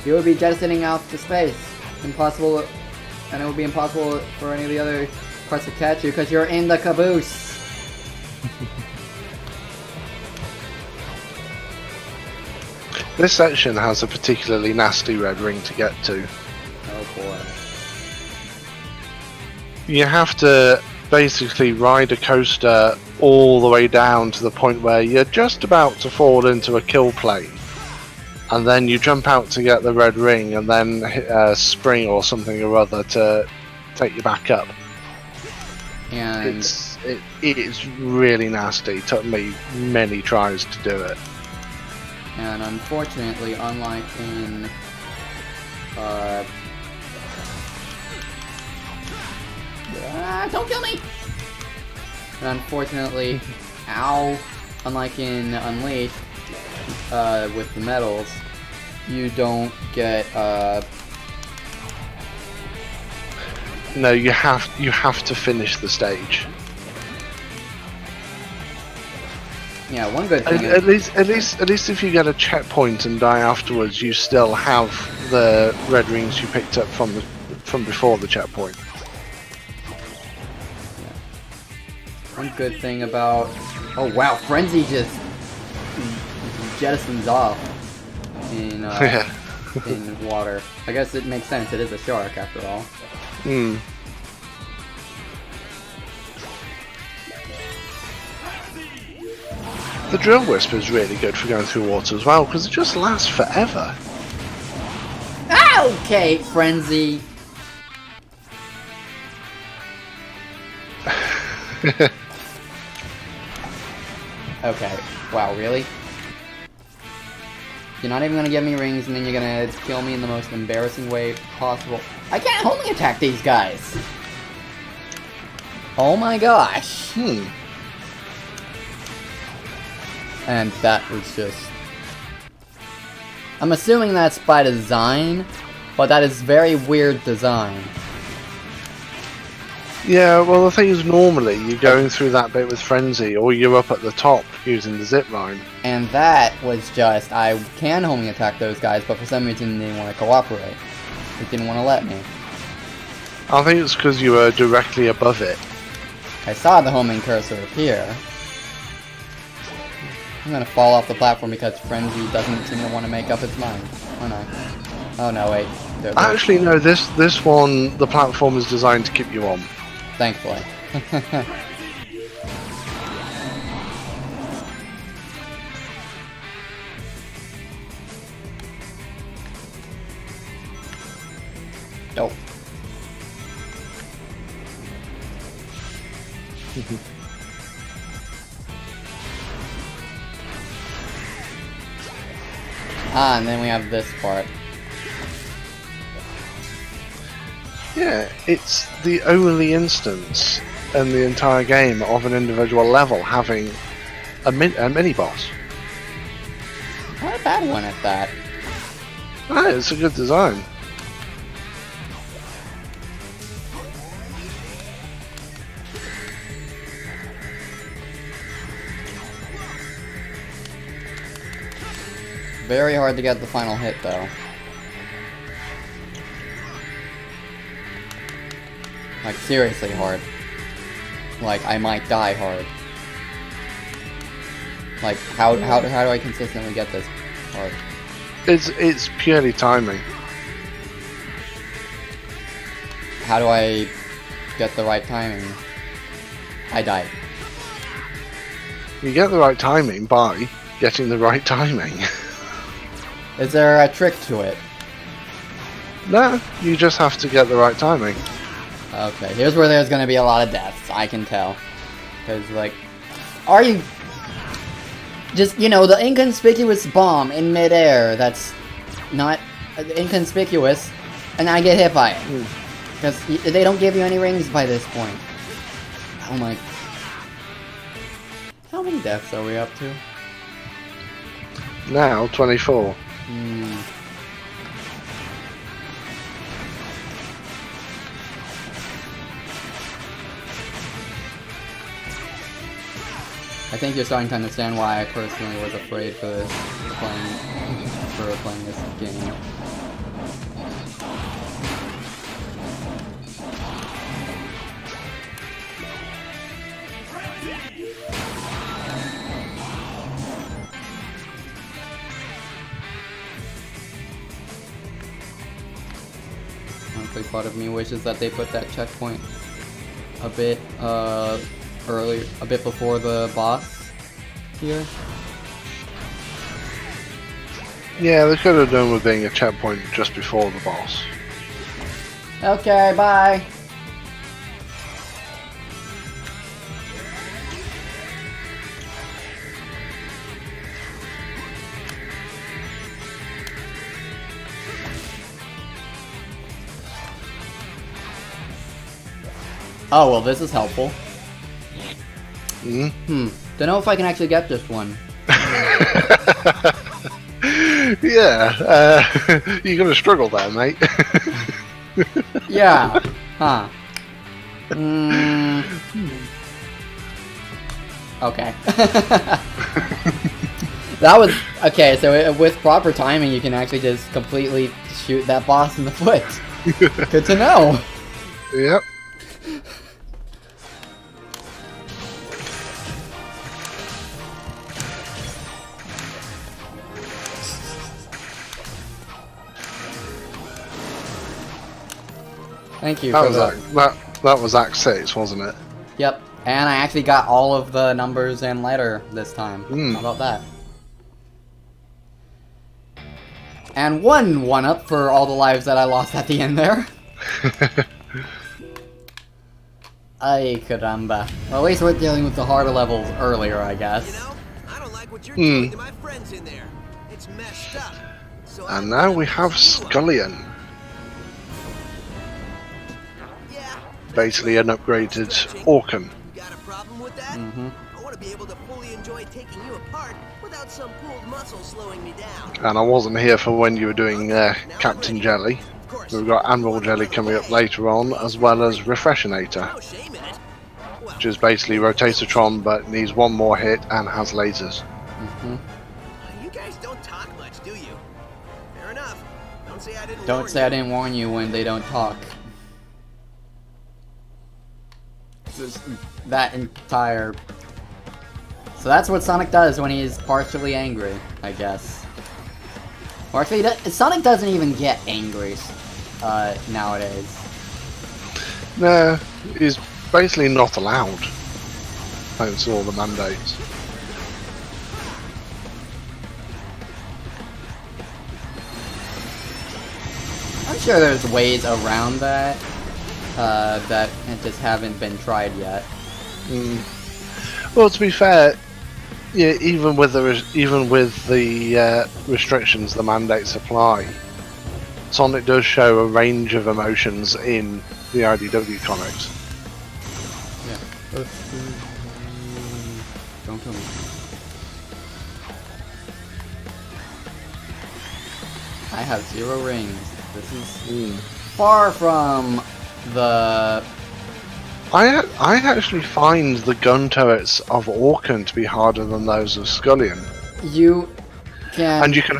[SPEAKER 2] You would be jettisoning out to space. Impossible, and it would be impossible for any of the other parts to catch you because you're in the caboose.
[SPEAKER 1] This section has a particularly nasty red ring to get to.
[SPEAKER 2] Oh boy.
[SPEAKER 1] You have to basically ride a coaster all the way down to the point where you're just about to fall into a kill plane. And then you jump out to get the red ring and then hit a spring or something or other to take you back up.
[SPEAKER 2] And
[SPEAKER 1] It is really nasty. It took me many tries to do it.
[SPEAKER 2] And unfortunately, unlike in don't kill me! And unfortunately, unlike in Unleashed, with the medals, you don't get
[SPEAKER 1] No, you have to finish the stage.
[SPEAKER 2] Yeah, one good thing
[SPEAKER 1] At least if you get a checkpoint and die afterwards, you still have the red rings you picked up from before the checkpoint.
[SPEAKER 2] One good thing about... Oh wow, Frenzy just jettisons off in, in water. I guess it makes sense, it is a shark after all.
[SPEAKER 1] Hmm. The drill whisper is really good for going through water as well, because it just lasts forever.
[SPEAKER 2] Okay, Frenzy. Okay. Wow, really? You're not even gonna give me rings, and then you're gonna kill me in the most embarrassing way possible. I can't homing attack these guys! Oh my gosh! And that was just... I'm assuming that's by design, but that is very weird design.
[SPEAKER 1] Yeah, well the thing is, normally you're going through that bit with Frenzy, or you're up at the top using the zip line.
[SPEAKER 2] And that was just, I can homing attack those guys, but for some reason they didn't want to cooperate. They didn't want to let me.
[SPEAKER 1] I think it's because you were directly above it.
[SPEAKER 2] I saw the homing cursor appear. I'm gonna fall off the platform because Frenzy doesn't seem to want to make up its mind. Oh no. Oh no, wait.
[SPEAKER 1] Actually, no, this one, the platform is designed to keep you on.
[SPEAKER 2] Thankfully. Oh. Ah, and then we have this part.
[SPEAKER 1] Yeah, it's the only instance in the entire game of an individual level having a mini-boss.
[SPEAKER 2] Not a bad one at that.
[SPEAKER 1] Ah, it's a good design.
[SPEAKER 2] Very hard to get the final hit, though. Like, seriously hard. Like, I might die hard. Like, how do I consistently get this hard?
[SPEAKER 1] It's purely timing.
[SPEAKER 2] How do I get the right timing? I died.
[SPEAKER 1] You get the right timing by getting the right timing.
[SPEAKER 2] Is there a trick to it?
[SPEAKER 1] No, you just have to get the right timing.
[SPEAKER 2] Okay, here's where there's gonna be a lot of deaths, I can tell. Because, like, are you... Just, you know, the inconspicuous bomb in midair that's not inconspicuous, and I get hit by it. Because they don't give you any rings by this point. Oh my... How many deaths are we up to?
[SPEAKER 1] Now, 24.
[SPEAKER 2] I think you're starting to understand why I personally was afraid for this playing this game. Honestly, part of me wishes that they put that checkpoint a bit earlier, a bit before the boss here.
[SPEAKER 1] Yeah, they could have done with being a checkpoint just before the boss.
[SPEAKER 2] Okay, bye. Oh, well, this is helpful. Don't know if I can actually get this one.
[SPEAKER 1] Yeah, you're gonna struggle there, mate.
[SPEAKER 2] Yeah. Huh. Okay. That was okay. So with proper timing, you can actually just completely shoot that boss in the foot. Good to know.
[SPEAKER 1] Yep.
[SPEAKER 2] Thank you
[SPEAKER 1] That
[SPEAKER 2] for
[SPEAKER 1] was
[SPEAKER 2] the...
[SPEAKER 1] that was Act 6, wasn't it?
[SPEAKER 2] Yep. And I actually got all of the numbers and letter this time.
[SPEAKER 1] Mm.
[SPEAKER 2] How about that? And one up for all the lives that I lost at the end there. Ay caramba. Well, at least we're dealing with the harder levels earlier, I guess.
[SPEAKER 5] You know, I don't like what you're doing to my friends in there. It's messed up. So
[SPEAKER 1] And now we have Scullion.
[SPEAKER 5] Yeah.
[SPEAKER 1] Basically an upgraded Orkan.
[SPEAKER 5] You got a problem with that? I want to be able to fully enjoy taking you apart without some pulled muscle slowing me down.
[SPEAKER 1] And I wasn't here for when you were doing Captain Jelly. We've got Admiral Jelly coming up later on, as well as Refreshinator,
[SPEAKER 5] No shame in it. Well,
[SPEAKER 1] which is basically Rotatortron but needs one more hit and has lasers.
[SPEAKER 5] you guys don't talk much, do you? Fair enough. Don't say I didn't
[SPEAKER 2] Don't
[SPEAKER 5] warn
[SPEAKER 2] say
[SPEAKER 5] you.
[SPEAKER 2] I didn't warn you when they don't talk. That entire... So that's what Sonic does when he's partially angry, I guess. Or actually, Sonic doesn't even get angry nowadays.
[SPEAKER 1] No, he's basically not allowed, thanks to all the mandates.
[SPEAKER 2] I'm sure there's ways around that that just haven't been tried yet.
[SPEAKER 1] Well, to be fair, yeah, even with the restrictions the mandates apply, Sonic does show a range of emotions in the IDW comics.
[SPEAKER 2] Yeah. Don't kill me. I have 0 rings. This is far from the...
[SPEAKER 1] I actually find the gun turrets of Orkan to be harder than those of Scullion.
[SPEAKER 2] You can...
[SPEAKER 1] And you can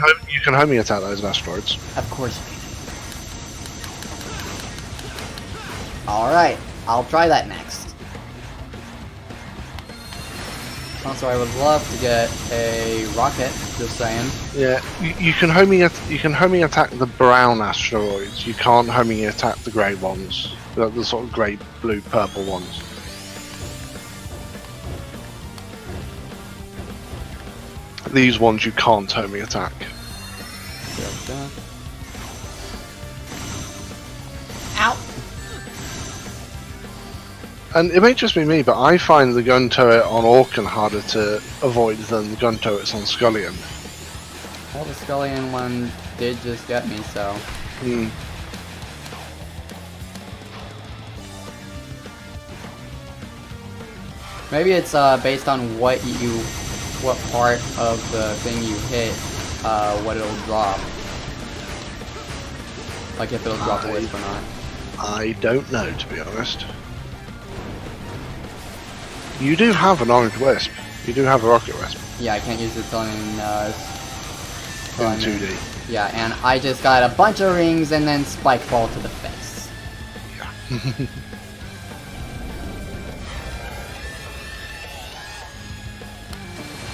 [SPEAKER 1] homing attack those asteroids.
[SPEAKER 2] Of course you can. Alright, I'll try that next. Also, I would love to get a rocket, just saying.
[SPEAKER 1] Yeah, you can homing attack the brown asteroids. You can't homing attack the grey ones, the sort of grey, blue, purple ones. These ones you can't homing attack.
[SPEAKER 2] Ow!
[SPEAKER 1] And it may just be me, but I find the gun turret on Orkan harder to avoid than the gun turrets on Scullion.
[SPEAKER 2] Well, the Scullion one did just get me, so... Maybe it's based on what part of the thing you hit, what it'll drop. Like if it'll drop a wisp or not.
[SPEAKER 1] I don't know, to be honest. You do have an orange wisp. You do have a rocket wisp.
[SPEAKER 2] Yeah, I can't use it till in
[SPEAKER 1] 2D.
[SPEAKER 2] Yeah, and I just got a bunch of rings and then Spike Ball to the face.
[SPEAKER 1] Yeah.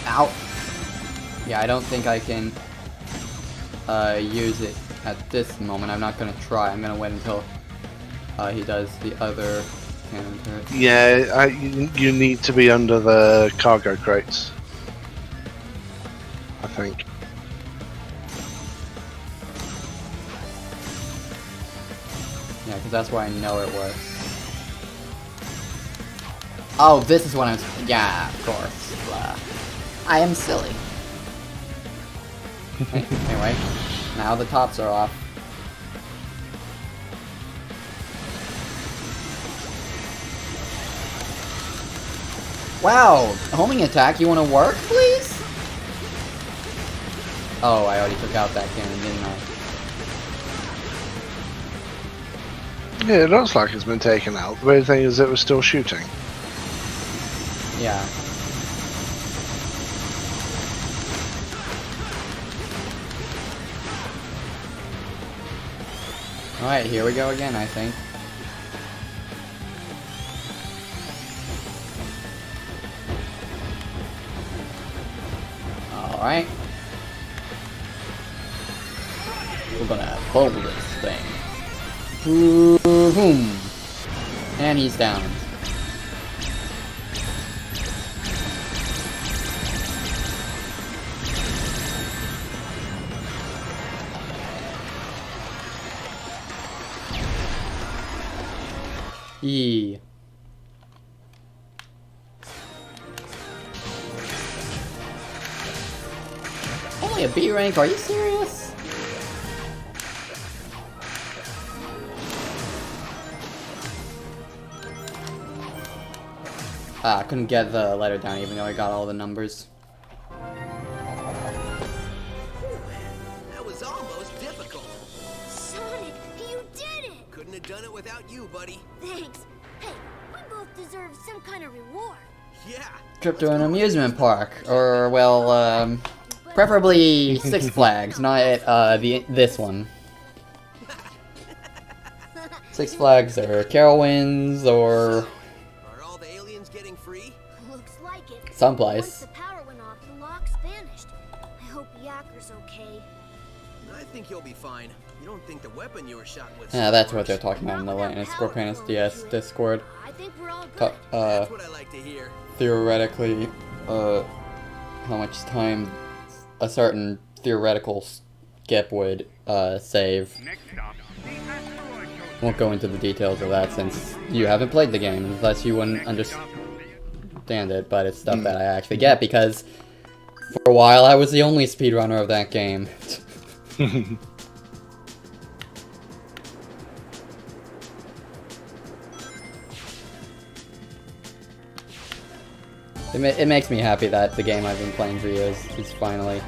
[SPEAKER 2] Ow! Yeah, I don't think I can use it at this moment. I'm not gonna try. I'm gonna wait until he does the other cannon turret.
[SPEAKER 1] Yeah, you need to be under the cargo crates, I think.
[SPEAKER 2] Yeah, because that's where I know it works. Oh, this is what I'm... Yeah, of course. Blah. I am silly. Anyway, now the tops are off. Wow! Homing attack, you want to work, please? Oh, I already took out that cannon, didn't I?
[SPEAKER 1] Yeah, it looks like it's been taken out. The weird thing is it was still shooting.
[SPEAKER 2] Yeah. Alright, here we go again, I think. Alright. We're gonna bowl this thing. Boom! And he's down. Yee. Only a B rank? Are you serious? I couldn't get the letter down even though I got all the numbers.
[SPEAKER 5] That was almost difficult.
[SPEAKER 6] Sonic, you did it!
[SPEAKER 5] Couldn't have done it without you, buddy.
[SPEAKER 6] Thanks. Hey, we both deserve some kind of reward.
[SPEAKER 5] Yeah.
[SPEAKER 2] Trip to an amusement park, or well, preferably Six Flags, not this one. Six Flags or Carowinds or
[SPEAKER 5] Are all the aliens getting free?
[SPEAKER 6] Looks like it. Once
[SPEAKER 2] someplace.
[SPEAKER 6] the power went off, the locks vanished. I hope Yakker's okay.
[SPEAKER 5] I think you'll be fine. You don't think the weapon you were shot with?
[SPEAKER 2] Yeah, that's what they're talking about in the Linus Scorpius DS Discord.
[SPEAKER 6] I think we're all good.
[SPEAKER 5] That's what I like to hear.
[SPEAKER 2] Theoretically, how much time a certain theoretical skip would save. Won't go into the details of that since you haven't played the game, thus you wouldn't understand it, but it's stuff that I actually get because for a while I was the only speedrunner of that game. It makes me happy that the game I've been playing for years is finally,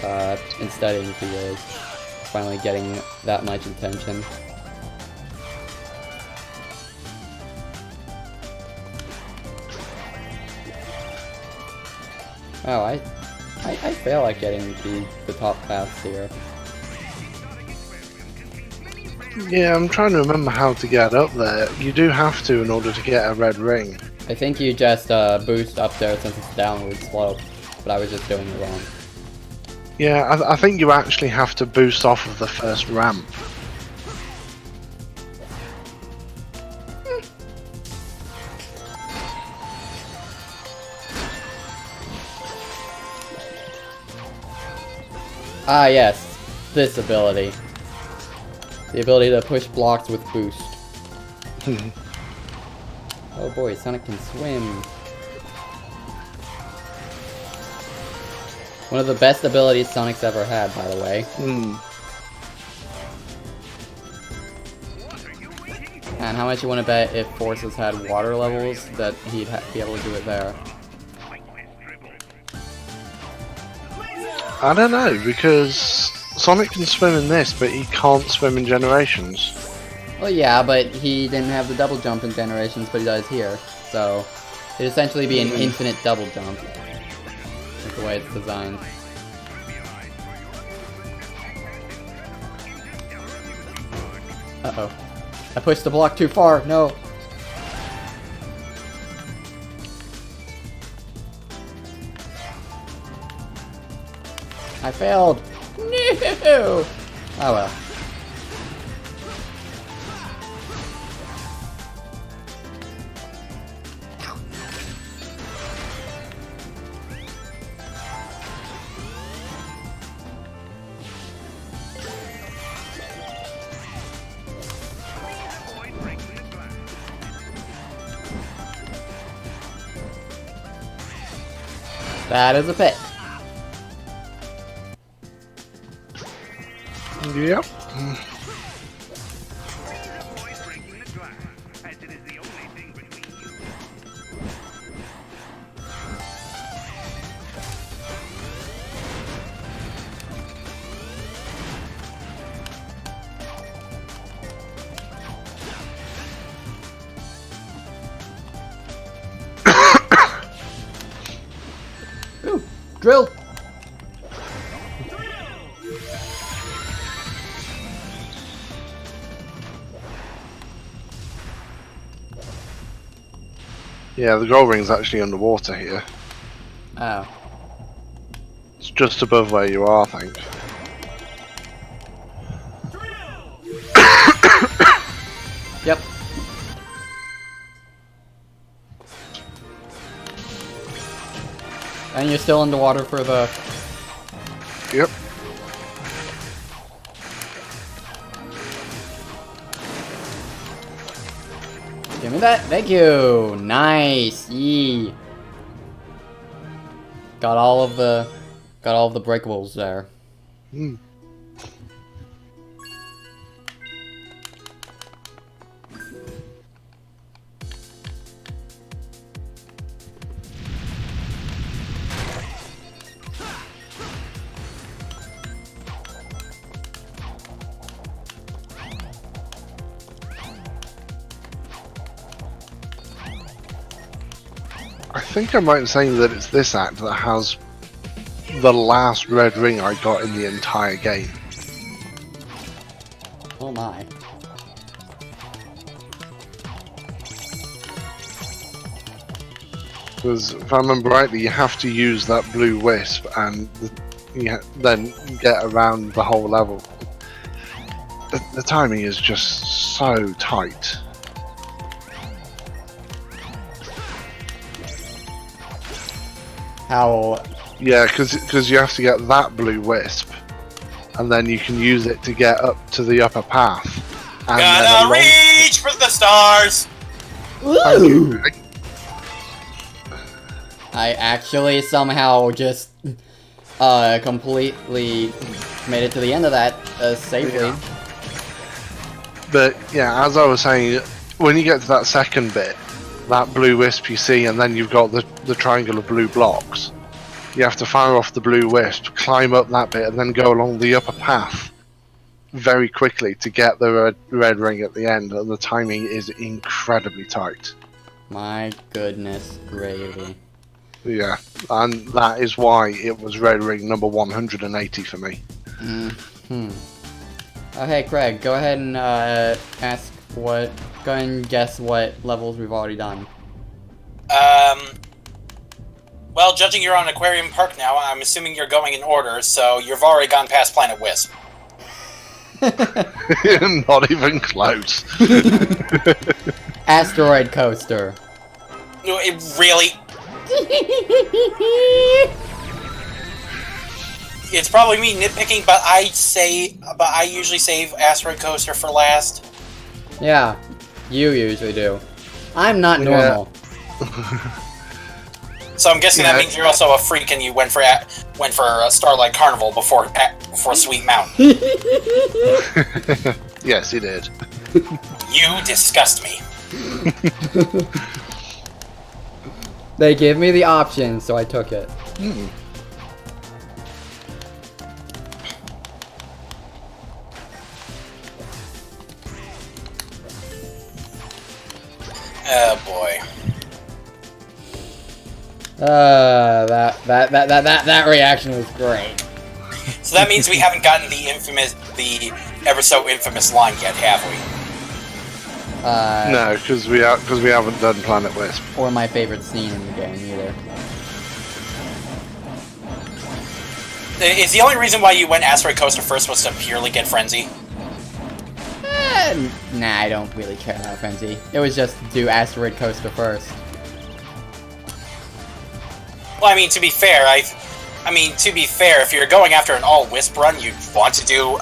[SPEAKER 2] and studying for years, finally getting that much attention. Oh, I fail at getting the top paths here.
[SPEAKER 1] Yeah, I'm trying to remember how to get up there. You do have to in order to get a red ring.
[SPEAKER 2] I think you just boost up there since it's downward slope, but I was just doing it wrong.
[SPEAKER 1] Yeah, I think you actually have to boost off of the first ramp.
[SPEAKER 2] Ah yes, this ability. The ability to push blocks with boost. Oh boy, Sonic can swim. One of the best abilities Sonic's ever had, by the way. And how much you want to bet if Forces had water levels that he'd be able to do it there?
[SPEAKER 1] I don't know, because Sonic can swim in this, but he can't swim in Generations.
[SPEAKER 2] Well, yeah, but he didn't have the double jump in Generations, but he does here. So, it'd essentially be an infinite double jump. That's the way it's designed. Uh-oh. I pushed the block too far, no! I failed! No! Oh well. That is a pit.
[SPEAKER 1] Yep.
[SPEAKER 2] Ooh, drill.
[SPEAKER 1] Yeah, the gold ring's actually underwater here.
[SPEAKER 2] Oh.
[SPEAKER 1] It's just above where you are, I think.
[SPEAKER 2] Yep. And you're still underwater for the...
[SPEAKER 1] Yep.
[SPEAKER 2] Give me that. Thank you. Nice. Yee. Got all of the breakables there.
[SPEAKER 1] Mm. I think I'm right in saying that it's this act that has the last red ring I got in the entire game.
[SPEAKER 2] Oh my.
[SPEAKER 1] Because if I remember rightly, you have to use that blue wisp and then get around the whole level. The timing is just so tight.
[SPEAKER 2] How...
[SPEAKER 1] Yeah, because you have to get that blue wisp, and then you can use it to get up to the upper path. And
[SPEAKER 9] Gotta reach for the stars!
[SPEAKER 2] Woo! I actually somehow just completely made it to the end of that safely.
[SPEAKER 1] Yeah. But yeah, as I was saying, when you get to that second bit, that blue wisp you see, and then you've got the triangle of blue blocks. You have to fire off the blue wisp, climb up that bit, and then go along the upper path very quickly to get the red ring at the end. And the timing is incredibly tight.
[SPEAKER 2] My goodness gravy.
[SPEAKER 1] Yeah, and that is why it was red ring number 180 for me.
[SPEAKER 2] Oh, hey Craig, go ahead and ask what. Go ahead and guess what levels we've already done.
[SPEAKER 9] Well, judging you're on Aquarium Park now, I'm assuming you're going in order, so you've already gone past Planet Wisp.
[SPEAKER 1] Not even close.
[SPEAKER 2] Asteroid Coaster.
[SPEAKER 9] No, it really... It's probably me nitpicking, but I usually save Asteroid Coaster for last.
[SPEAKER 2] Yeah, you usually do. I'm not normal.
[SPEAKER 9] So I'm guessing that means you're also a freak and you went for Starlight Carnival before Sweet Mountain.
[SPEAKER 1] Yes, he did.
[SPEAKER 9] You disgust me.
[SPEAKER 2] They gave me the option, so I took it.
[SPEAKER 9] Oh boy.
[SPEAKER 2] That reaction was great.
[SPEAKER 9] So that means we haven't gotten the ever so infamous line yet, have we?
[SPEAKER 1] No, because we haven't done Planet Wisp.
[SPEAKER 2] Or my favorite scene in the game either.
[SPEAKER 9] Is the only reason why you went Asteroid Coaster first was to purely get Frenzy?
[SPEAKER 2] Nah, I don't really care about Frenzy. It was just do Asteroid Coaster first.
[SPEAKER 9] Well, I mean, to be fair, if you're going after an all-Wisp run, you'd want to do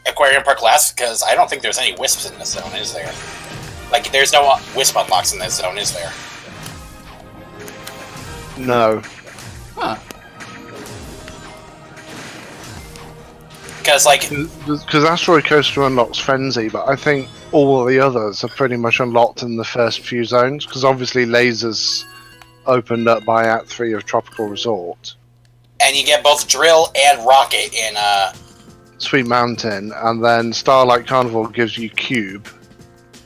[SPEAKER 9] Aquarium Park last, because I don't think there's any Wisps in this zone, is there? Like, there's no Wisp unlocks in this zone, is there?
[SPEAKER 1] No.
[SPEAKER 2] Huh.
[SPEAKER 9] Because, like...
[SPEAKER 1] Because Asteroid Coaster unlocks Frenzy, but I think all of the others are pretty much unlocked in the first few zones, because obviously Lasers opened up by Act 3 of Tropical Resort.
[SPEAKER 9] And you get both Drill and Rocket in,
[SPEAKER 1] Sweet Mountain, and then Starlight Carnival gives you Cube.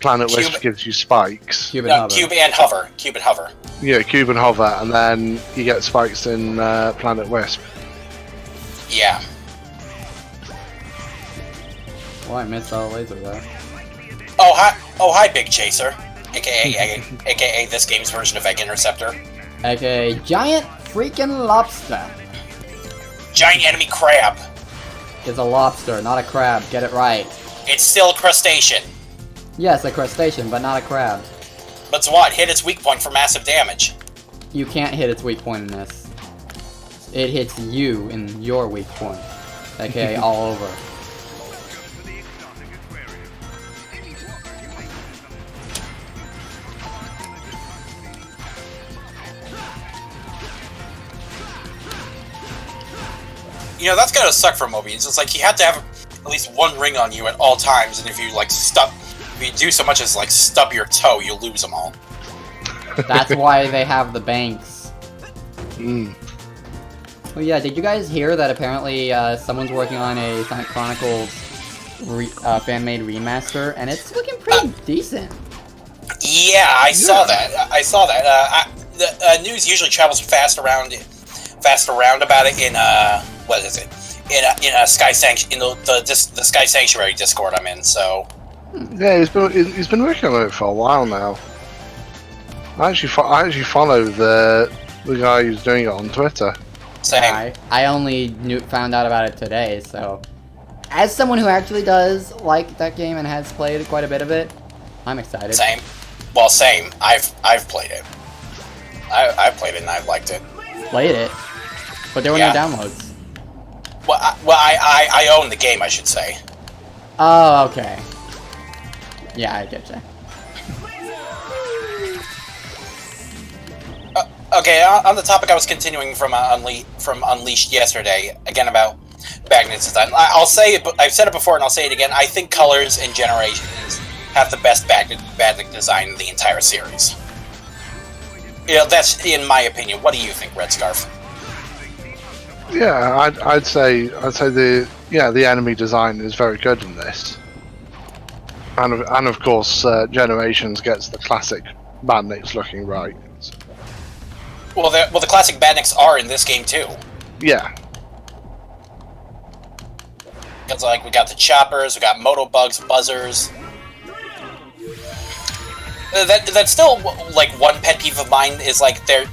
[SPEAKER 1] Planet Wisp gives you Spikes.
[SPEAKER 2] Cube and Hover.
[SPEAKER 9] Cube and Hover. Cube and Hover.
[SPEAKER 1] Yeah, Cube and Hover, and then you get Spikes in Planet Wisp.
[SPEAKER 9] Yeah.
[SPEAKER 2] Oh, I missed all laser there.
[SPEAKER 9] Oh, hi, Big Chaser. aka this game's version of Egg Interceptor.
[SPEAKER 2] Okay, giant freaking lobster.
[SPEAKER 9] Giant enemy crab.
[SPEAKER 2] Is a lobster, not a crab. Get it right.
[SPEAKER 9] It's still a crustacean.
[SPEAKER 2] Yes, a crustacean, but not a crab.
[SPEAKER 9] But so what? Hit its weak point for massive damage.
[SPEAKER 2] You can't hit its weak point in this. It hits you in your weak point. Okay, all over.
[SPEAKER 9] You know, that's gonna suck for Mobius. It's like you have to have at least one ring on you at all times, and if you like if you do so much as like stub your toe, you lose them all.
[SPEAKER 2] That's why they have the banks.
[SPEAKER 1] Mm.
[SPEAKER 2] Well, yeah, did you guys hear that apparently someone's working on a Sonic Chronicles fan-made remaster, and it's looking pretty decent?
[SPEAKER 9] Yeah, I saw that. I saw that. The news usually travels fast around about it in what is it? In a Sky Sanctuary, in the Sky Sanctuary Discord I'm in. So
[SPEAKER 1] Yeah, he's been working on it for a while now. I actually follow the guy who's doing it on Twitter.
[SPEAKER 9] same.
[SPEAKER 2] I only found out about it today, so as someone who actually does like that game and has played quite a bit of it, I'm excited.
[SPEAKER 9] Same. Well, same. I've played it. I've played it and I've liked it.
[SPEAKER 2] Played it, but there were no downloads.
[SPEAKER 9] Well, I own the game, I should say.
[SPEAKER 2] Oh, okay. Yeah, I get you.
[SPEAKER 9] Okay, on the topic I was continuing from Unleashed yesterday, again about Bagnet's design. I'll say it, I've said it before and I'll say it again, I think Colors and Generations have the best Bagnet design in the entire series. You know, that's in my opinion. What do you think, Red Scarf?
[SPEAKER 1] Yeah, I'd say the enemy design is very good in this, and of course Generations gets the classic Badniks looking right.
[SPEAKER 9] Well, the classic Badniks are in this game too.
[SPEAKER 1] Yeah.
[SPEAKER 9] Because like we got the choppers, we got motobugs, buzzers. That's still like one pet peeve of mine is like the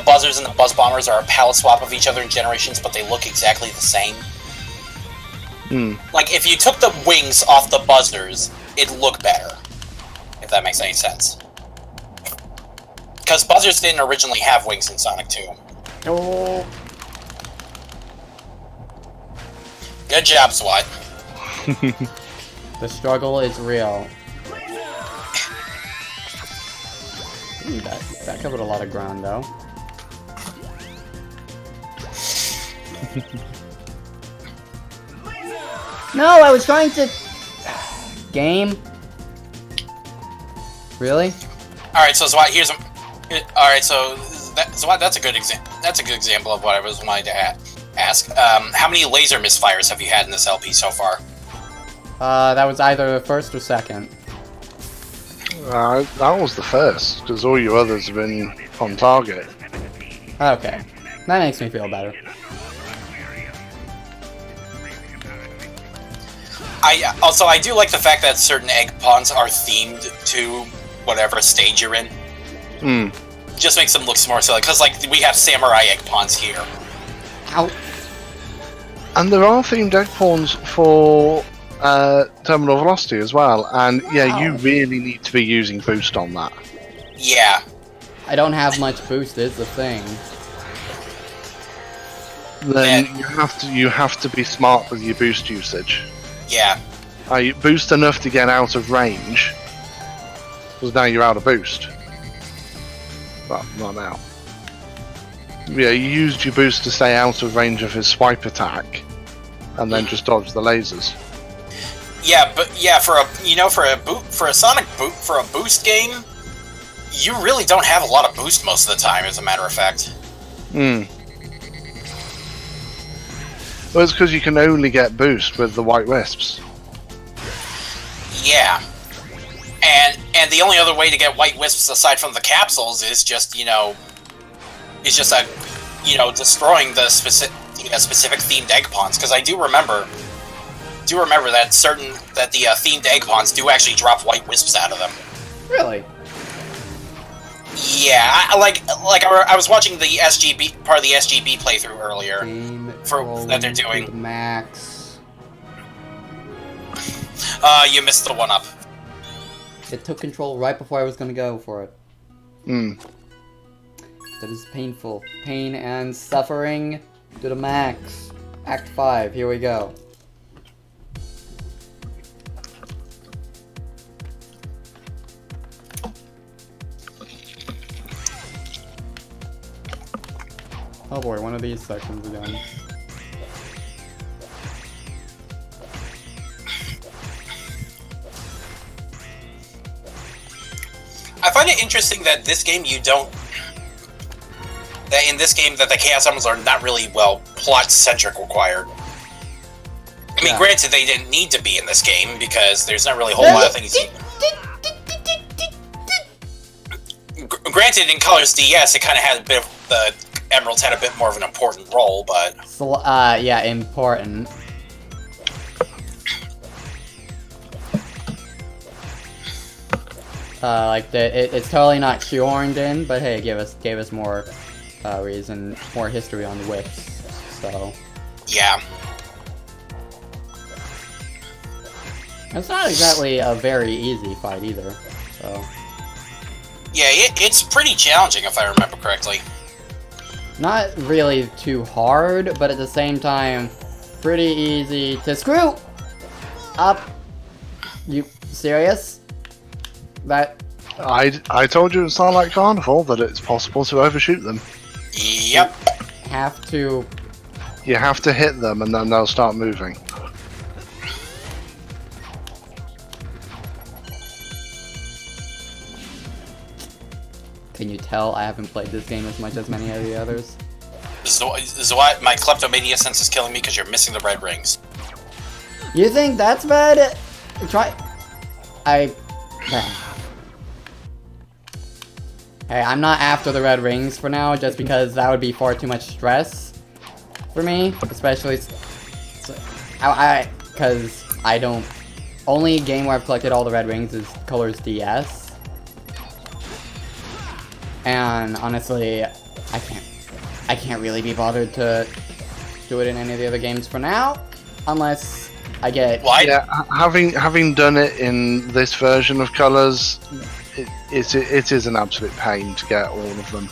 [SPEAKER 9] buzzers and the buzz bombers are a palette swap of each other in Generations, but they look exactly the same. Like if you took the wings off the buzzers, it'd look better. If that makes any sense. Because buzzers didn't originally have wings in Sonic 2.
[SPEAKER 2] Oh.
[SPEAKER 9] Good job, SWAT.
[SPEAKER 2] The struggle is real. Ooh, that covered a lot of ground, though. No, I was trying to... Game? Really?
[SPEAKER 9] Alright, so SWAT, here's a... Alright, so... SWAT, that's a good example of what I was wanting to ask. How many laser misfires have you had in this LP so far?
[SPEAKER 2] That was either first or second.
[SPEAKER 1] That was the first, because all your others have been on target.
[SPEAKER 2] Okay. That makes me feel better.
[SPEAKER 9] I do like the fact that certain egg pawns are themed to whatever stage you're in. Just makes them look more silly, because like we have samurai egg pawns here.
[SPEAKER 2] Ow.
[SPEAKER 1] And there are themed egg pawns for Terminal Velocity as well, and yeah, you really need to be using boost on that.
[SPEAKER 9] Yeah.
[SPEAKER 2] I don't have much boost, is the thing.
[SPEAKER 1] Then you have to be smart with your boost usage.
[SPEAKER 9] Yeah.
[SPEAKER 1] You boost enough to get out of range, because now you're out of boost. Well, not now. Yeah, you used your boost to stay out of range of his swipe attack, and then just dodge the lasers.
[SPEAKER 9] Yeah, but yeah, for a Sonic boost game, you really don't have a lot of boost most of the time, as a matter of fact.
[SPEAKER 1] Well, it's because you can only get boost with the White Wisps.
[SPEAKER 9] Yeah. And the only other way to get White Wisps aside from the capsules is just, destroying the specific themed egg pawns. Because I do remember that the themed egg pawns do actually drop White Wisps out of them.
[SPEAKER 2] Really?
[SPEAKER 9] Yeah, I was watching the SGB part of the SGB playthrough earlier that they're doing.
[SPEAKER 2] To the max.
[SPEAKER 9] You missed the one up.
[SPEAKER 2] It took control right before I was gonna go for it. That is painful. Pain and suffering to the max. Act 5, here we go. Oh boy, one of these sections again.
[SPEAKER 9] I find it interesting that this game that the Chaos Emeralds are not really, well, plot-centric required. I mean, granted, they didn't need to be in this game, because there's not really a whole lot of things Granted, in Colors DS, it kind of had a bit of... The Emeralds had a bit more of an important role, but...
[SPEAKER 2] So, yeah, important. It's totally not shoehorned in, but hey, it gave us more reason, more history on the Wisps, so...
[SPEAKER 9] Yeah.
[SPEAKER 2] It's not exactly a very easy fight either, so...
[SPEAKER 9] Yeah, it's pretty challenging, if I remember correctly.
[SPEAKER 2] Not really too hard, but at the same time, pretty easy to screw up. You serious? That...
[SPEAKER 1] I told you in Starlight Carnival that it's possible to overshoot them.
[SPEAKER 9] Yep.
[SPEAKER 2] Have to...
[SPEAKER 1] You have to hit them and then they'll start moving.
[SPEAKER 2] Can you tell I haven't played this game as much as many of the others?
[SPEAKER 9] This is why my kleptomania sense is killing me, because you're missing the red rings.
[SPEAKER 2] You think that's bad? Try... Hey, I'm not after the red rings for now, just because that would be far too much stress for me, especially... Because I don't... Only game where I've collected all the red rings is Colors DS. And honestly, I can't really be bothered to do it in any of the other games for now, unless I get...
[SPEAKER 1] Yeah, having done it in this version of Colors, it is an absolute pain to get all of them.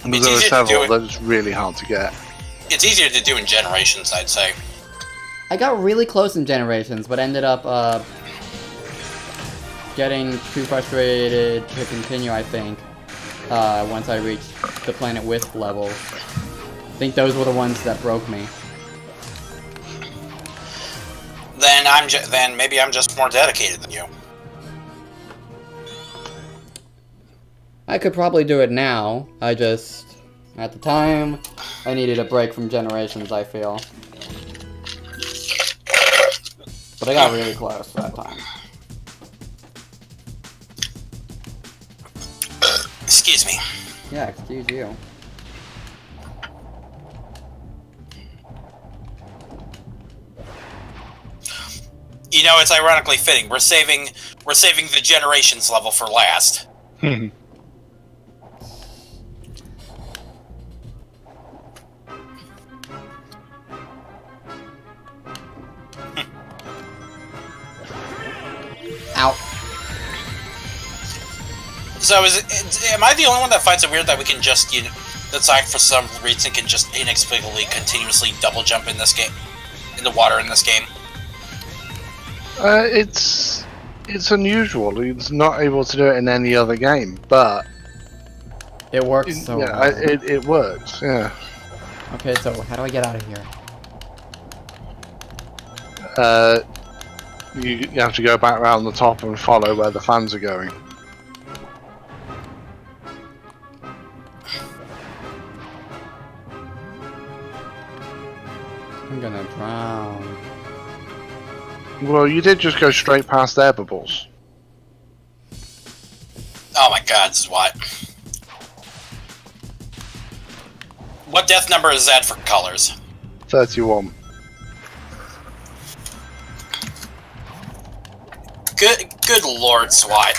[SPEAKER 1] There are several that it's really hard to get.
[SPEAKER 9] It's easier to do in Generations, I'd say.
[SPEAKER 2] I got really close in Generations, but ended up getting too frustrated to continue, I think, once I reached the Planet Wisp level. I think those were the ones that broke me.
[SPEAKER 9] Then maybe I'm just more dedicated than you.
[SPEAKER 2] I could probably do it now. I just, at the time, I needed a break from Generations, I feel. But I got really close that time.
[SPEAKER 9] Excuse me.
[SPEAKER 2] Yeah, excuse you.
[SPEAKER 9] You know, it's ironically fitting. We're saving the Generations level for last.
[SPEAKER 2] Ow.
[SPEAKER 9] So am I the only one that finds it weird that we can just, that Sonic for some reason can just inexplicably continuously double jump in this game, in the water in this game?
[SPEAKER 1] It's unusual. He's not able to do it in any other game, but
[SPEAKER 2] it works so
[SPEAKER 1] yeah,
[SPEAKER 2] well.
[SPEAKER 1] It works, yeah.
[SPEAKER 2] Okay, so how do I get out of here?
[SPEAKER 1] You have to go back around the top and follow where the fans are going.
[SPEAKER 2] I'm gonna drown.
[SPEAKER 1] Well, you did just go straight past their bubbles.
[SPEAKER 9] Oh my god, this is what? What death number is that for Colors?
[SPEAKER 1] 31.
[SPEAKER 9] Good lord, SWAT.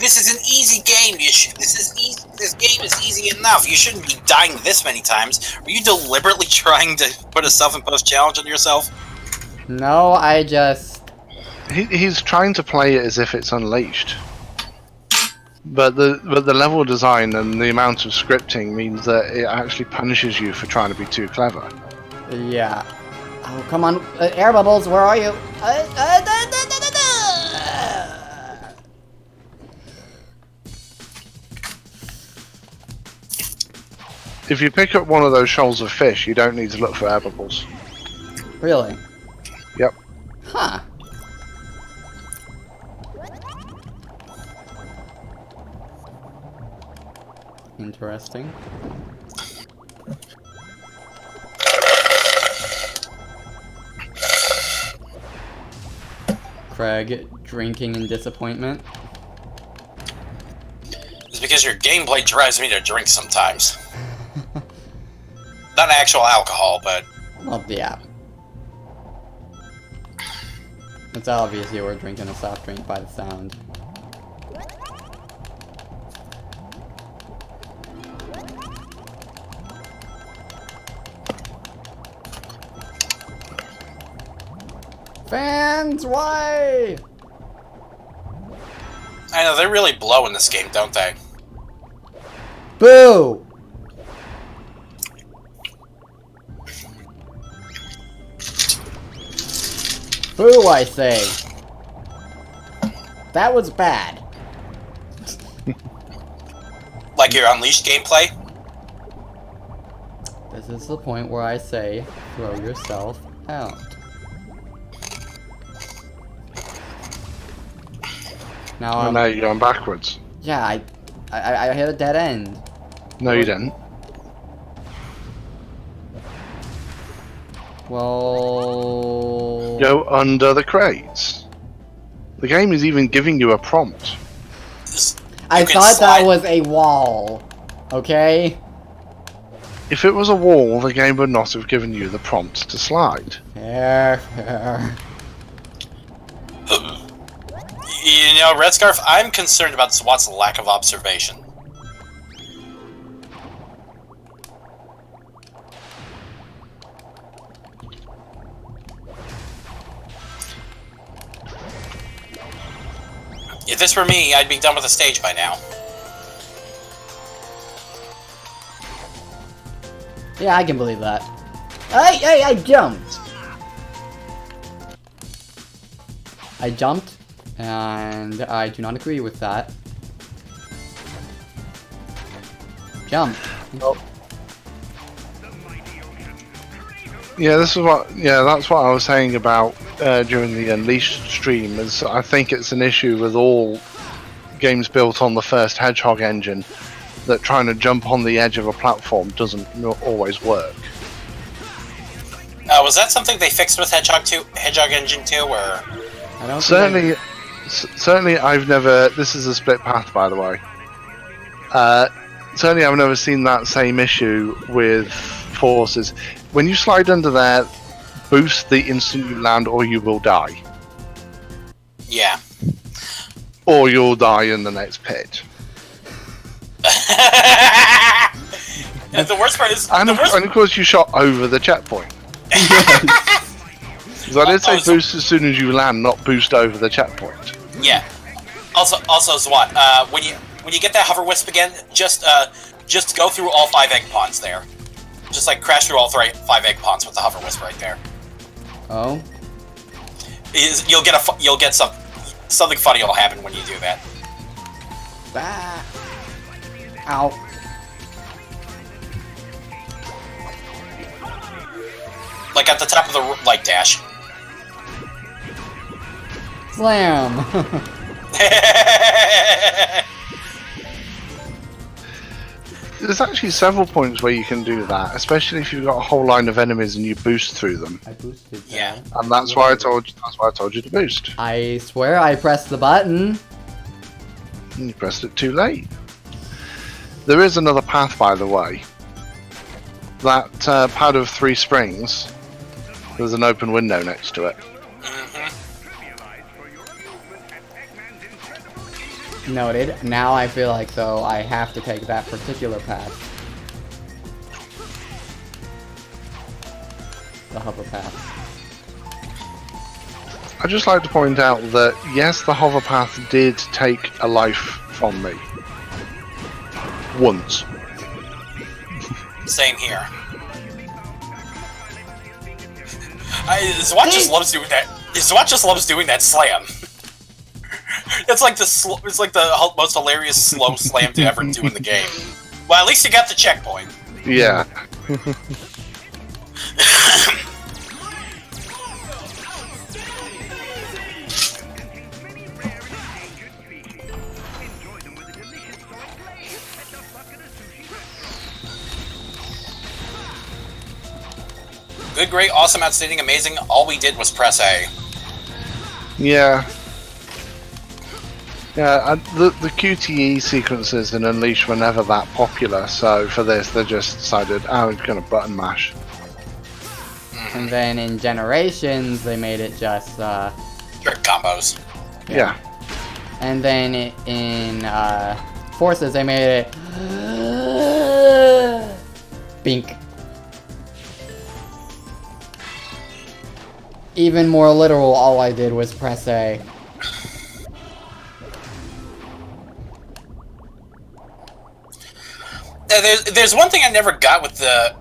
[SPEAKER 9] This is an easy game. This game is easy enough. You shouldn't be dying this many times. Are you deliberately trying to put a self-imposed challenge on yourself?
[SPEAKER 2] No, I just...
[SPEAKER 1] He's trying to play it as if it's Unleashed. But the level design and the amount of scripting means that it actually punishes you for trying to be too clever.
[SPEAKER 2] Yeah. Oh, come on. Air Bubbles, where are you?
[SPEAKER 1] If you pick up one of those shoals of fish, you don't need to look for air bubbles.
[SPEAKER 2] Really?
[SPEAKER 1] Yep.
[SPEAKER 2] Huh. Interesting. Craig drinking in disappointment.
[SPEAKER 9] It's because your gameplay drives me to drink sometimes. Not actual alcohol, but...
[SPEAKER 2] Well, yeah. It's obvious you were drinking a soft drink by the sound. Fans, why?
[SPEAKER 9] I know, they really blow in this game, don't they?
[SPEAKER 2] Boo! Boo, I say. That was bad.
[SPEAKER 9] Like your Unleashed gameplay?
[SPEAKER 2] This is the point where I say, throw yourself out. Now
[SPEAKER 1] Now you're going backwards.
[SPEAKER 2] Yeah, I hit a dead end.
[SPEAKER 1] No, you didn't.
[SPEAKER 2] Well...
[SPEAKER 1] Go under the crates. The game is even giving you a prompt.
[SPEAKER 2] I thought that was a wall. Okay?
[SPEAKER 1] If it was a wall, the game would not have given you the prompt to slide.
[SPEAKER 2] Fair.
[SPEAKER 9] You know, Red Scarf, I'm concerned about SWAT's lack of observation. If this were me, I'd be done with the stage by now.
[SPEAKER 2] Yeah, I can believe that. I jumped! I jumped, and I do not agree with that. Jump.
[SPEAKER 1] Nope. Yeah, this is what. Yeah, that's what I was saying about during the Unleashed stream. Is I think it's an issue with all games built on the first Hedgehog engine that trying to jump on the edge of a platform doesn't always work.
[SPEAKER 9] Was that something they fixed with Hedgehog Engine 2, or?
[SPEAKER 2] I don't
[SPEAKER 1] Certainly, certainly, I've never. This is a split path, by the way. Certainly, I've never seen that same issue with forces. When you slide under there, boost the instant you land, or you will die.
[SPEAKER 9] Yeah.
[SPEAKER 1] Or you'll die in the next pit.
[SPEAKER 9] And the worst part is...
[SPEAKER 1] And of course, you shot over the checkpoint. Because I did say boost as soon as you land, not boost over the checkpoint.
[SPEAKER 9] Yeah. Also, Zwat, when you get that hover wisp again, just go through all 5 egg ponds there. Just like crash through all 5 egg ponds with the hover wisp right there.
[SPEAKER 2] Oh.
[SPEAKER 9] You'll get something funny will happen when you do that.
[SPEAKER 2] Ah. Ow.
[SPEAKER 9] Like at the top of the light dash.
[SPEAKER 2] Slam.
[SPEAKER 1] There's actually several points where you can do that, especially if you've got a whole line of enemies and you boost through them.
[SPEAKER 2] I boosted that.
[SPEAKER 9] Yeah.
[SPEAKER 1] And that's why I told you to boost.
[SPEAKER 2] I swear I pressed the button.
[SPEAKER 1] And you pressed it too late. There is another path, by the way. That pad of 3 springs, there's an open window next to it.
[SPEAKER 2] Noted. Now I feel like, though, I have to take that particular path. The hover path.
[SPEAKER 1] I'd just like to point out that, yes, the hover path did take a life from me. Once.
[SPEAKER 9] Same here. Zwat just loves doing that. Zwat just loves doing that slam. It's like the most hilarious slow slam to ever do in the game. Well, at least you got the checkpoint.
[SPEAKER 1] Yeah.
[SPEAKER 9] Good, great, awesome, outstanding, amazing. All we did was press A.
[SPEAKER 1] Yeah. Yeah, the QTE sequences in Unleash were never that popular, so for this they just decided, oh, we're going to button mash.
[SPEAKER 2] And then in Generations, they made it just,
[SPEAKER 9] Trick combos.
[SPEAKER 1] Yeah.
[SPEAKER 2] And then in Forces, they made it... Bink. Even more literal, all I did was press A.
[SPEAKER 9] There's one thing I never got with the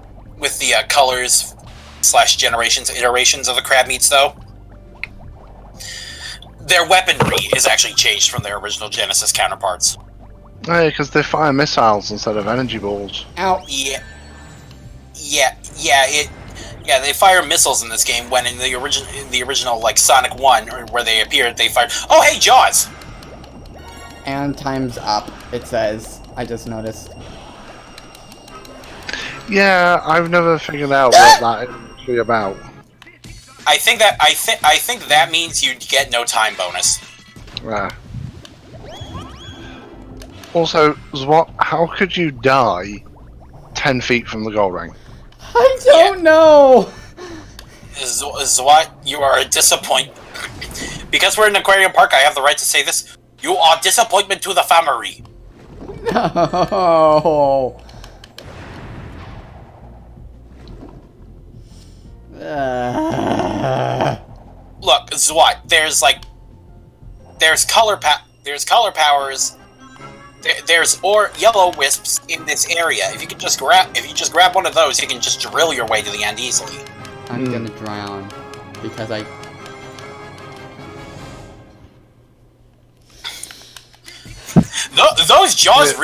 [SPEAKER 9] colors / generations iterations of the crab meats, though. Their weaponry is actually changed from their original Genesis counterparts.
[SPEAKER 1] Oh, yeah, because they fire missiles instead of energy balls.
[SPEAKER 2] Ow.
[SPEAKER 9] Yeah, they fire missiles in this game, when in the original like Sonic 1, where they appeared, they fired... Oh, hey, Jaws!
[SPEAKER 2] And time's up, it says. I just noticed.
[SPEAKER 1] Yeah, I've never figured out what that is actually about.
[SPEAKER 9] I think that means you get no time bonus.
[SPEAKER 1] Yeah. Also, Zwat, how could you die 10 feet from the goal ring?
[SPEAKER 2] I don't know!
[SPEAKER 9] Zwat, you are a disappointment. Because we're in Aquarium Park, I have the right to say this. You are disappointment to the family.
[SPEAKER 2] No.
[SPEAKER 9] Look, Zwat, there's color powers. There's yellow wisps in this area. If you just grab one of those, you can just drill your way to the end easily.
[SPEAKER 2] I'm gonna drown because I.
[SPEAKER 9] Those jaws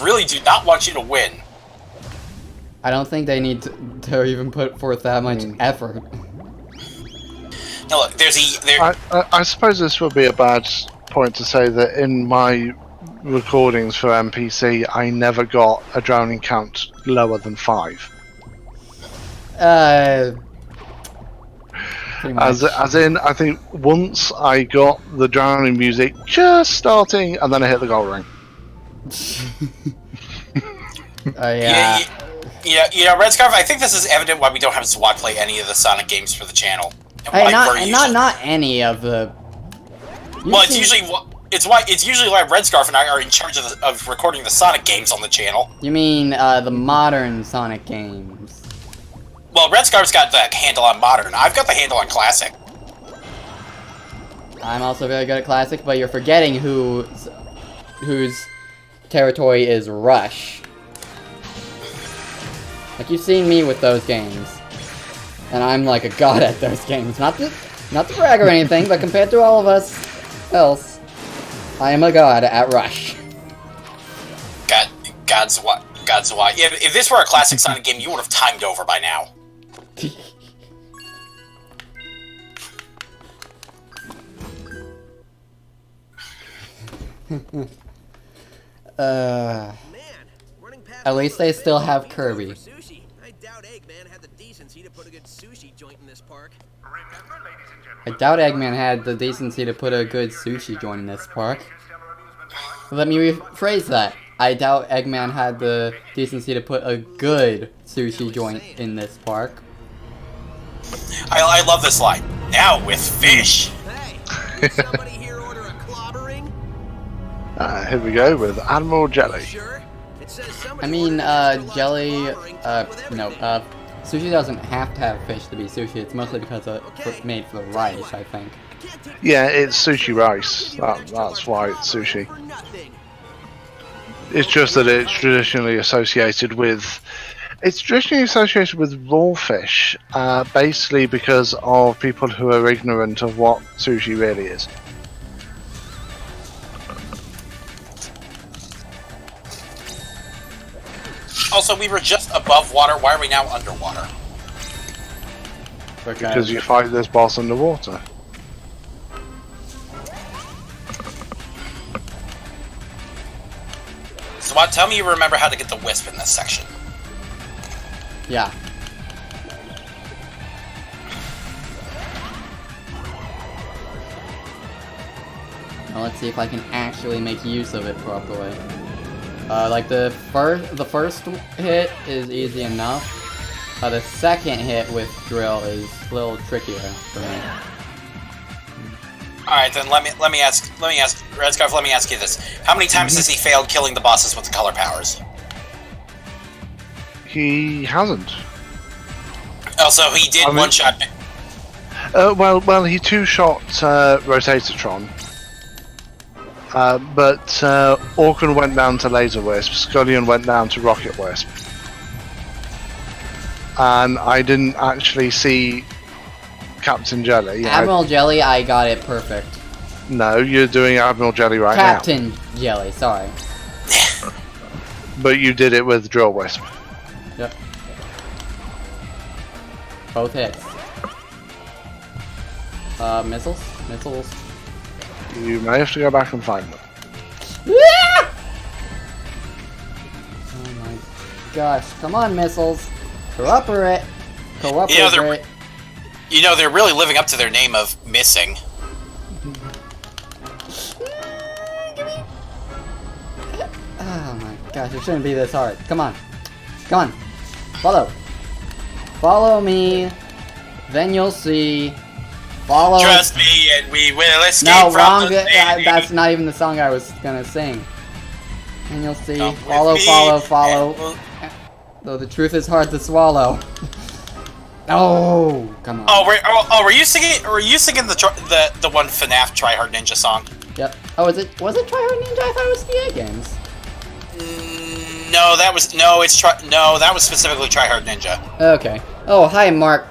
[SPEAKER 9] really do not want you to win.
[SPEAKER 2] I don't think they need to even put forth that much effort.
[SPEAKER 9] Now look,
[SPEAKER 1] I suppose this would be a bad point to say that in my recordings for NPC, I never got a drowning count lower than 5. As in, I think once I got the drowning music just starting, and then I hit the goal ring.
[SPEAKER 2] Yeah.
[SPEAKER 9] Red Scarf, I think this is evident why we don't have Zwat play any of the Sonic games for the channel.
[SPEAKER 2] Hey, not any of the.
[SPEAKER 9] It's usually why Red Scarf and I are in charge of recording the Sonic games on the channel.
[SPEAKER 2] You mean the modern Sonic games?
[SPEAKER 9] Well, Red Scarf's got the handle on modern. I've got the handle on classic.
[SPEAKER 2] I'm also very good at classic, but you're forgetting whose territory is Rush. Like, you've seen me with those games, and I'm like a god at those games. Not to brag or anything, but compared to all of us else, I am a god at Rush.
[SPEAKER 9] God's what? If this were a classic Sonic game, you would have timed over by now.
[SPEAKER 2] At least they still have Kirby.
[SPEAKER 5] I doubt Eggman had the decency to put a good sushi joint in this park.
[SPEAKER 2] I doubt Eggman had the decency to put a good sushi joint in this park. Let me rephrase that. I doubt Eggman had the decency to put a good sushi joint in this park.
[SPEAKER 9] I love this line. Now with fish.
[SPEAKER 5] Hey, did somebody here order a clobbering?
[SPEAKER 1] Here we go with Admiral Jelly.
[SPEAKER 5] Sure. It says
[SPEAKER 2] I
[SPEAKER 5] somebody
[SPEAKER 2] mean,
[SPEAKER 5] ordered it to
[SPEAKER 2] jelly,
[SPEAKER 5] bothering with
[SPEAKER 2] no,
[SPEAKER 5] everything.
[SPEAKER 2] sushi doesn't have to have fish to be sushi. It's mostly because it's made for rice, I think.
[SPEAKER 5] I can't take
[SPEAKER 1] Yeah, it's sushi rice. That's why it's sushi.
[SPEAKER 5] for nothing.
[SPEAKER 1] It's just that it's traditionally associated with. It's traditionally associated with raw fish, basically because of people who are ignorant of what sushi really is.
[SPEAKER 9] Also, we were just above water. Why are we now underwater?
[SPEAKER 1] Because you fight this boss underwater.
[SPEAKER 9] So what? Tell me you remember how to get the wisp in this section.
[SPEAKER 2] Yeah. Now let's see if I can actually make use of it properly. Like the first hit is easy enough. The second hit with drill is a little trickier for me.
[SPEAKER 9] All right, then let me ask Red Scarf. Let me ask you this: how many times has he failed killing the bosses with the color powers?
[SPEAKER 1] He hasn't.
[SPEAKER 9] Also, he did one shot.
[SPEAKER 1] Well, he two-shot Rotatatron. But Orkan went down to Laser Wisp, Scullion went down to Rocket Wisp. And I didn't actually see Captain Jelly.
[SPEAKER 2] Admiral Jelly, I got it perfect.
[SPEAKER 1] No, you're doing Admiral Jelly right
[SPEAKER 2] Captain Jelly, sorry.
[SPEAKER 1] now. But you did it with Drill Wisp.
[SPEAKER 2] Yep. Both hits. Missiles? Missiles.
[SPEAKER 1] You may have to go back and find them.
[SPEAKER 2] Oh my gosh, come on missiles. Cooperate. Cooperate.
[SPEAKER 9] You know, they're really living up to their name of missing.
[SPEAKER 2] Oh my gosh, it shouldn't be this hard. Come on. Come on. Follow. Follow me. Then you'll see. Follow.
[SPEAKER 9] Trust me, and we will escape
[SPEAKER 2] No,
[SPEAKER 9] from
[SPEAKER 2] wrong.
[SPEAKER 9] the city.
[SPEAKER 2] That's not even the song I was gonna sing. And you'll see.
[SPEAKER 9] Come with
[SPEAKER 2] Follow,
[SPEAKER 9] me,
[SPEAKER 2] follow, follow.
[SPEAKER 9] and we'll-
[SPEAKER 2] Though the truth is hard to swallow. Oh, come on.
[SPEAKER 9] Oh, were you singing? Were you singing the one FNAF Try Hard Ninja song?
[SPEAKER 2] Yep. Oh, was it Try Hard Ninja? I thought it was EA games.
[SPEAKER 9] No, that was specifically Try Hard Ninja.
[SPEAKER 2] Okay. Oh, hi, Mark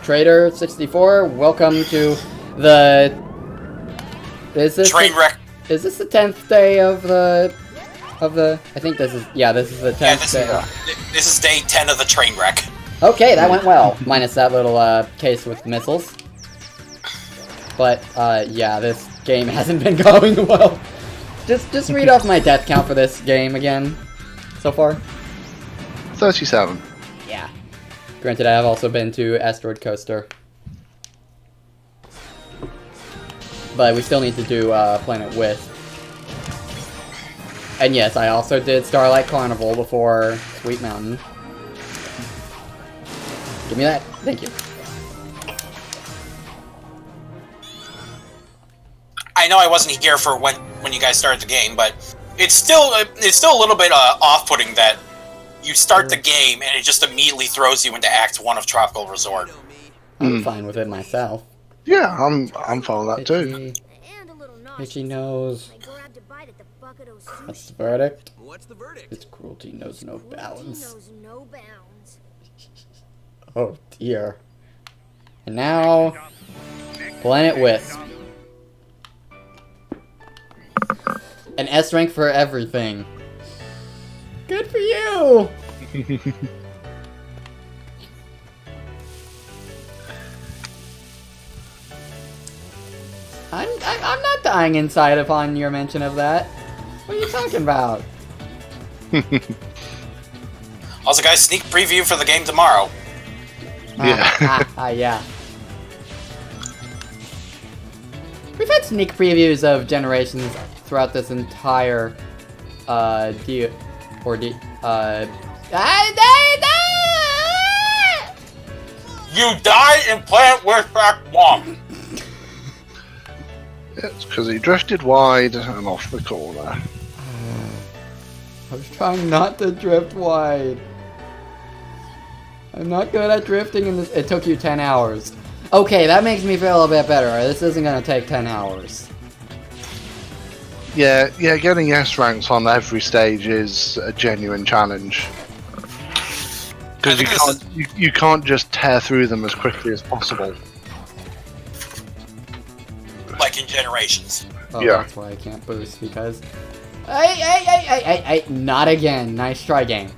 [SPEAKER 2] Trader 64. Welcome to the.
[SPEAKER 9] Trainwreck.
[SPEAKER 2] Is this the 10th day of the? I think this is. Yeah, this is the 10th day.
[SPEAKER 9] This is day 10 of the train wreck.
[SPEAKER 2] Okay, that went well. Minus that little case with missiles. But yeah, this game hasn't been going well. Just read off my death count for this game again. So far.
[SPEAKER 1] 37.
[SPEAKER 2] Yeah. Granted, I have also been to Asteroid Coaster. But we still need to do Planet Wisp. And yes, I also did Starlight Carnival before Sweet Mountain. Give me that. Thank you.
[SPEAKER 9] I know I wasn't here for when you guys started the game, but it's still a little bit off-putting that you start the game and it just immediately throws you into Act 1 of Tropical Resort.
[SPEAKER 2] I'm fine with it myself.
[SPEAKER 1] Yeah, I'm fine with that too.
[SPEAKER 6] And a little
[SPEAKER 2] Itchy
[SPEAKER 6] nauseous.
[SPEAKER 2] nose.
[SPEAKER 6] I grabbed a bite at the bucket of
[SPEAKER 2] That's
[SPEAKER 6] sushi.
[SPEAKER 2] the verdict.
[SPEAKER 5] What's the verdict?
[SPEAKER 2] Its cruelty knows no
[SPEAKER 6] Cruelty
[SPEAKER 2] bounds.
[SPEAKER 6] knows no bounds.
[SPEAKER 2] Oh dear. And now, Planet Wisp. An S rank for everything. Good for you! I'm not dying inside upon your mention of that. What are you talking about?
[SPEAKER 9] Also, guys, sneak preview for the game tomorrow.
[SPEAKER 1] Yeah.
[SPEAKER 2] Yeah. We've had sneak previews of Generations throughout this entire, You
[SPEAKER 9] You die in Planet Wisp Act 1.
[SPEAKER 1] It's because he drifted wide and off the corner.
[SPEAKER 2] I was trying not to drift wide. I'm not good at drifting in this. It took you 10 hours. Okay, that makes me feel a bit better. This isn't gonna take 10 hours.
[SPEAKER 1] Yeah, getting S ranks on every stage is a genuine challenge. Because you can't just tear through them as quickly as possible.
[SPEAKER 9] Like in Generations.
[SPEAKER 2] Oh,
[SPEAKER 1] Yeah.
[SPEAKER 2] that's why I can't boost, because... Not again. Nice try, game.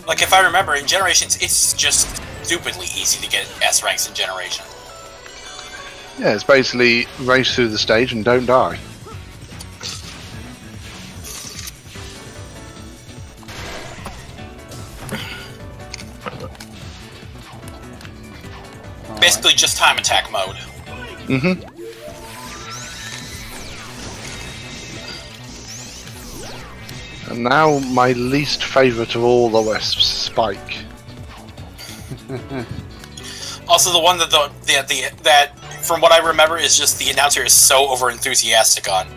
[SPEAKER 9] Like, if I remember, in Generations, it's just stupidly easy to get S ranks in Generation.
[SPEAKER 1] Yeah, it's basically race through the stage and don't die.
[SPEAKER 9] Basically just time attack mode.
[SPEAKER 1] Mm-hmm. And now my least favourite of all the wisps, Spike.
[SPEAKER 9] Also, the one that from what I remember is just the announcer is so over enthusiastic on.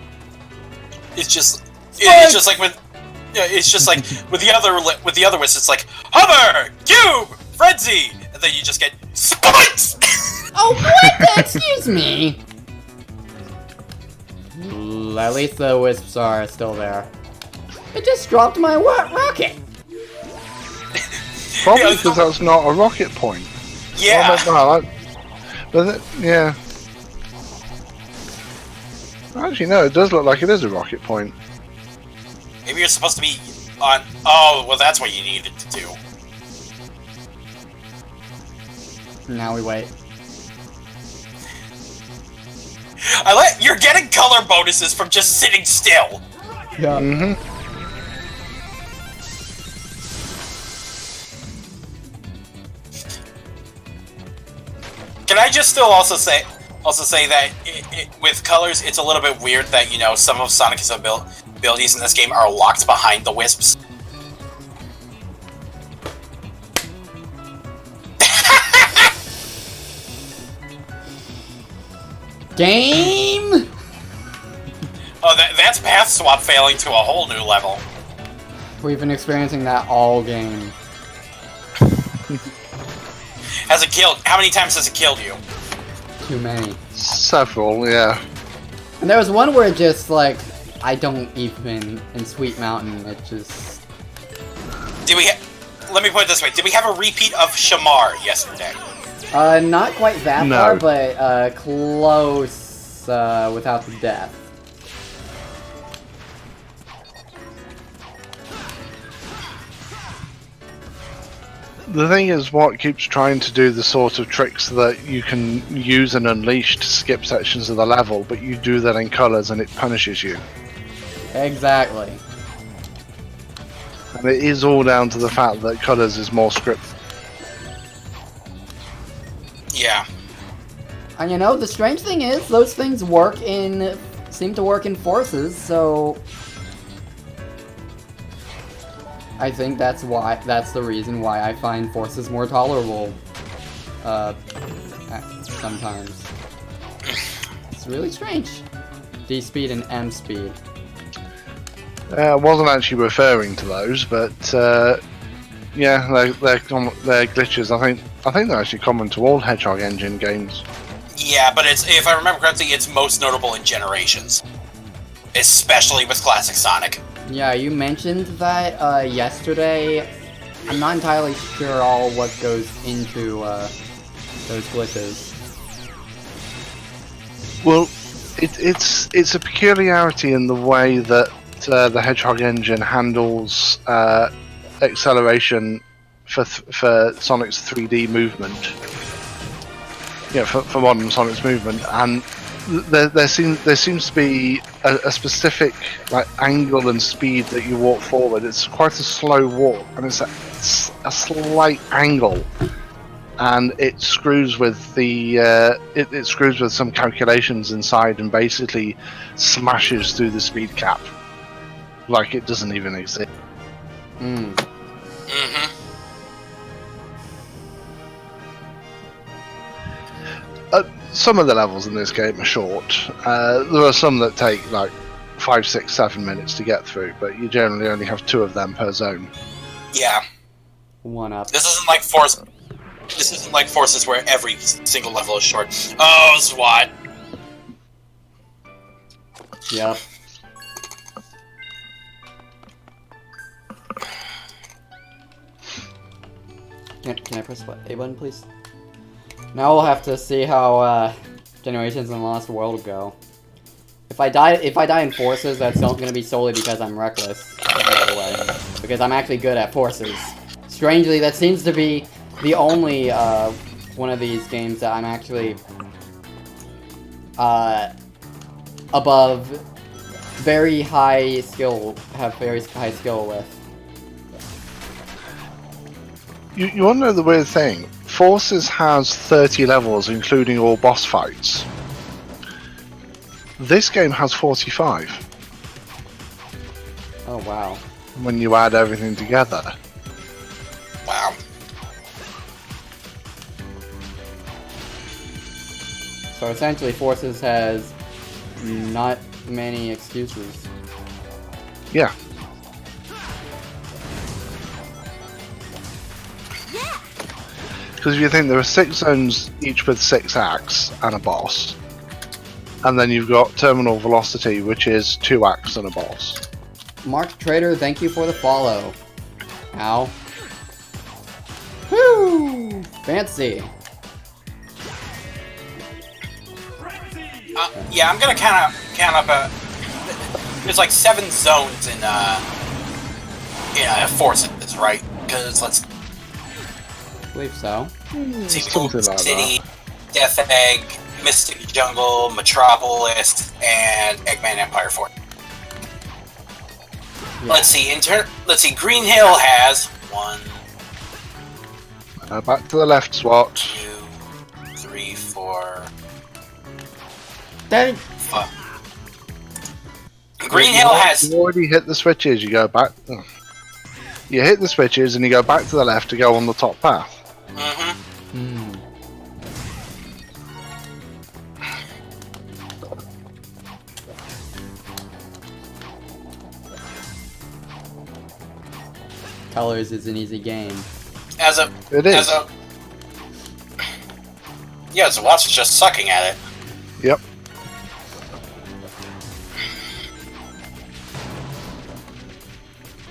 [SPEAKER 9] It's just like with it's just like with the other wisps, it's like hover, cube, frenzy, and then you just get spikes.
[SPEAKER 2] Oh, what? Excuse me. At least the wisps are still there. It just dropped my rocket.
[SPEAKER 1] Probably because that's not a rocket point.
[SPEAKER 9] Yeah.
[SPEAKER 1] Yeah. Actually, no, it does look like it is a rocket point.
[SPEAKER 9] Maybe you're supposed to be on. Oh, well, that's what you needed to do.
[SPEAKER 2] Now we wait.
[SPEAKER 9] You're getting color bonuses from just sitting still.
[SPEAKER 2] Yeah.
[SPEAKER 1] Mm-hmm.
[SPEAKER 9] Can I just still also say that with colors, it's a little bit weird that, you know, some of Sonic's abilities in this game are locked behind the wisps.
[SPEAKER 2] Game?
[SPEAKER 9] Oh, that's path swap failing to a whole new level.
[SPEAKER 2] We've been experiencing that all game.
[SPEAKER 9] Has it killed? How many times has it killed you?
[SPEAKER 2] Too many.
[SPEAKER 1] Several, yeah.
[SPEAKER 2] And there was one where it just, like, I don't even, in Sweet Mountain, it just...
[SPEAKER 9] Let me put it this way, did we have a repeat of Shamar yesterday?
[SPEAKER 2] Not quite that
[SPEAKER 1] No.
[SPEAKER 2] far, but, close, without the death.
[SPEAKER 1] The thing is, what keeps trying to do the sort of tricks that you can use and unleash to skip sections of the level, but you do that in colours and it punishes you.
[SPEAKER 2] Exactly.
[SPEAKER 1] And it is all down to the fact that colours is more scripted.
[SPEAKER 9] Yeah.
[SPEAKER 2] And you know, the strange thing is, those things seem to work in forces, so... I think that's the reason why I find forces more tolerable, sometimes. It's really strange. D speed and M speed.
[SPEAKER 1] I wasn't actually referring to those, but yeah, they're glitches. I think they're actually common to all Hedgehog Engine games.
[SPEAKER 9] Yeah, but if I remember correctly, it's most notable in Generations. Especially with Classic Sonic.
[SPEAKER 2] Yeah, you mentioned that yesterday. I'm not entirely sure all what goes into those glitches.
[SPEAKER 1] Well, it's a peculiarity in the way that the Hedgehog Engine handles acceleration for Sonic's 3D movement. Yeah, for modern Sonic's movement, and there seems to be a specific like angle and speed that you walk forward. It's quite a slow walk, and it's a slight angle, and it screws with the it screws with some calculations inside, and basically smashes through the speed cap like it doesn't even exist. some of the levels in this game are short. There are some that take like 5, 6, 7 minutes to get through, but you generally only have 2 of them per zone.
[SPEAKER 9] Yeah.
[SPEAKER 2] One up.
[SPEAKER 9] This isn't like Forces where every single level is short. Oh, SWAT.
[SPEAKER 2] Yep. Can I press what? A button, please? Now we'll have to see how Generations and Lost World go. If I die in Forces, that's going to be solely because I'm reckless, by the way. Because I'm actually good at Forces. Strangely, that seems to be the only one of these games that I'm actually above very high skill, have very high skill with.
[SPEAKER 1] You want to know the weird thing? Forces has 30 levels, including all boss fights. This game has 45.
[SPEAKER 2] Oh, wow.
[SPEAKER 1] When you add everything together.
[SPEAKER 9] Wow.
[SPEAKER 2] So essentially, Forces has not many excuses.
[SPEAKER 1] Yeah. Because if you think there are 6 zones, each with 6 acts and a boss. And then you've got Terminal Velocity, which is 2 acts and a boss.
[SPEAKER 2] Mark Trader, thank you for the follow. Ow. Woo! Fancy.
[SPEAKER 9] Yeah, I'm gonna count up. There's like 7 zones in Forces, right? Because let's
[SPEAKER 2] I believe so.
[SPEAKER 9] see,
[SPEAKER 1] Something like
[SPEAKER 9] City, Death Egg, Mystic Jungle, Metropolis, and Eggman Empire Fort.
[SPEAKER 2] Yeah.
[SPEAKER 9] Let's see. Green Hill has 1,
[SPEAKER 1] Back to the left, SWAT.
[SPEAKER 9] 2, 3, 4,
[SPEAKER 2] Dang.
[SPEAKER 9] 5. Green Hill has.
[SPEAKER 1] You already hit the switches, you go back. You hit the switches and you go back to the left to go on the top path.
[SPEAKER 2] Hmm. Colors is an easy game.
[SPEAKER 1] It is.
[SPEAKER 9] Yeah, Zawat's just sucking at it.
[SPEAKER 1] Yep.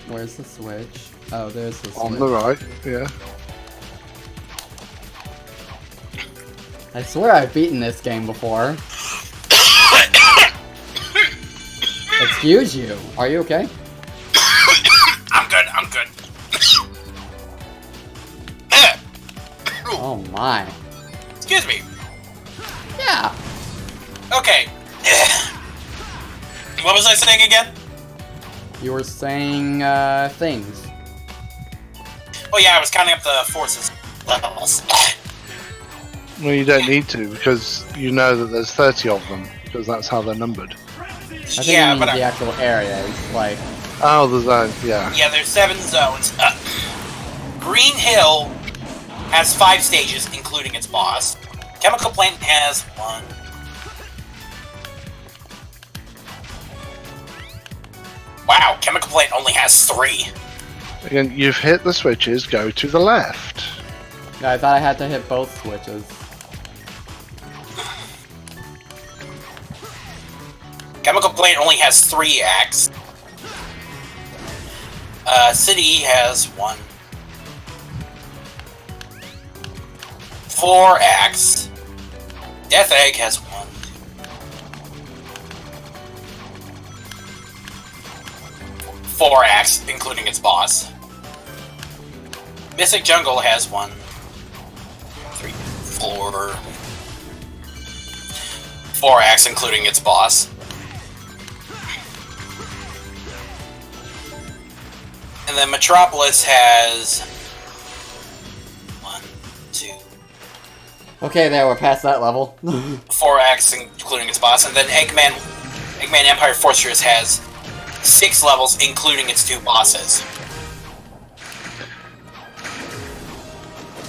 [SPEAKER 2] Where's the switch? Oh, there's the switch.
[SPEAKER 1] On the right, yeah.
[SPEAKER 2] I swear I've beaten this game before. Excuse you. Are you okay?
[SPEAKER 9] I'm good.
[SPEAKER 2] Oh my.
[SPEAKER 9] Excuse me.
[SPEAKER 2] Yeah.
[SPEAKER 9] Okay. What was I saying again?
[SPEAKER 2] You were saying things.
[SPEAKER 9] Oh yeah, I was counting up the Forces levels.
[SPEAKER 1] Well, you don't need to, because you know that there's 30 of them, because that's how they're numbered.
[SPEAKER 2] I think
[SPEAKER 9] Yeah,
[SPEAKER 2] you
[SPEAKER 9] but
[SPEAKER 2] mean the actual areas, like...
[SPEAKER 1] Oh, the zone, yeah.
[SPEAKER 9] yeah, there's 7 zones. Green Hill has 5 stages, including its boss. Chemical Plant has 1. Wow, Chemical Plant only has 3.
[SPEAKER 1] Again, you've hit the switches, go to the left.
[SPEAKER 2] Yeah, I thought I had to hit both switches.
[SPEAKER 9] Chemical Plant only has 3 acts. City has 1. 4 acts. Death Egg has 1. 4 acts, including its boss. Mystic Jungle has 1, 3, 4. 4 acts, including its boss. And then Metropolis has 1, 2.
[SPEAKER 2] Okay, there, we're past that level.
[SPEAKER 9] 4 acts, including its boss. And then Eggman Empire Fortress has 6 levels, including its 2 bosses.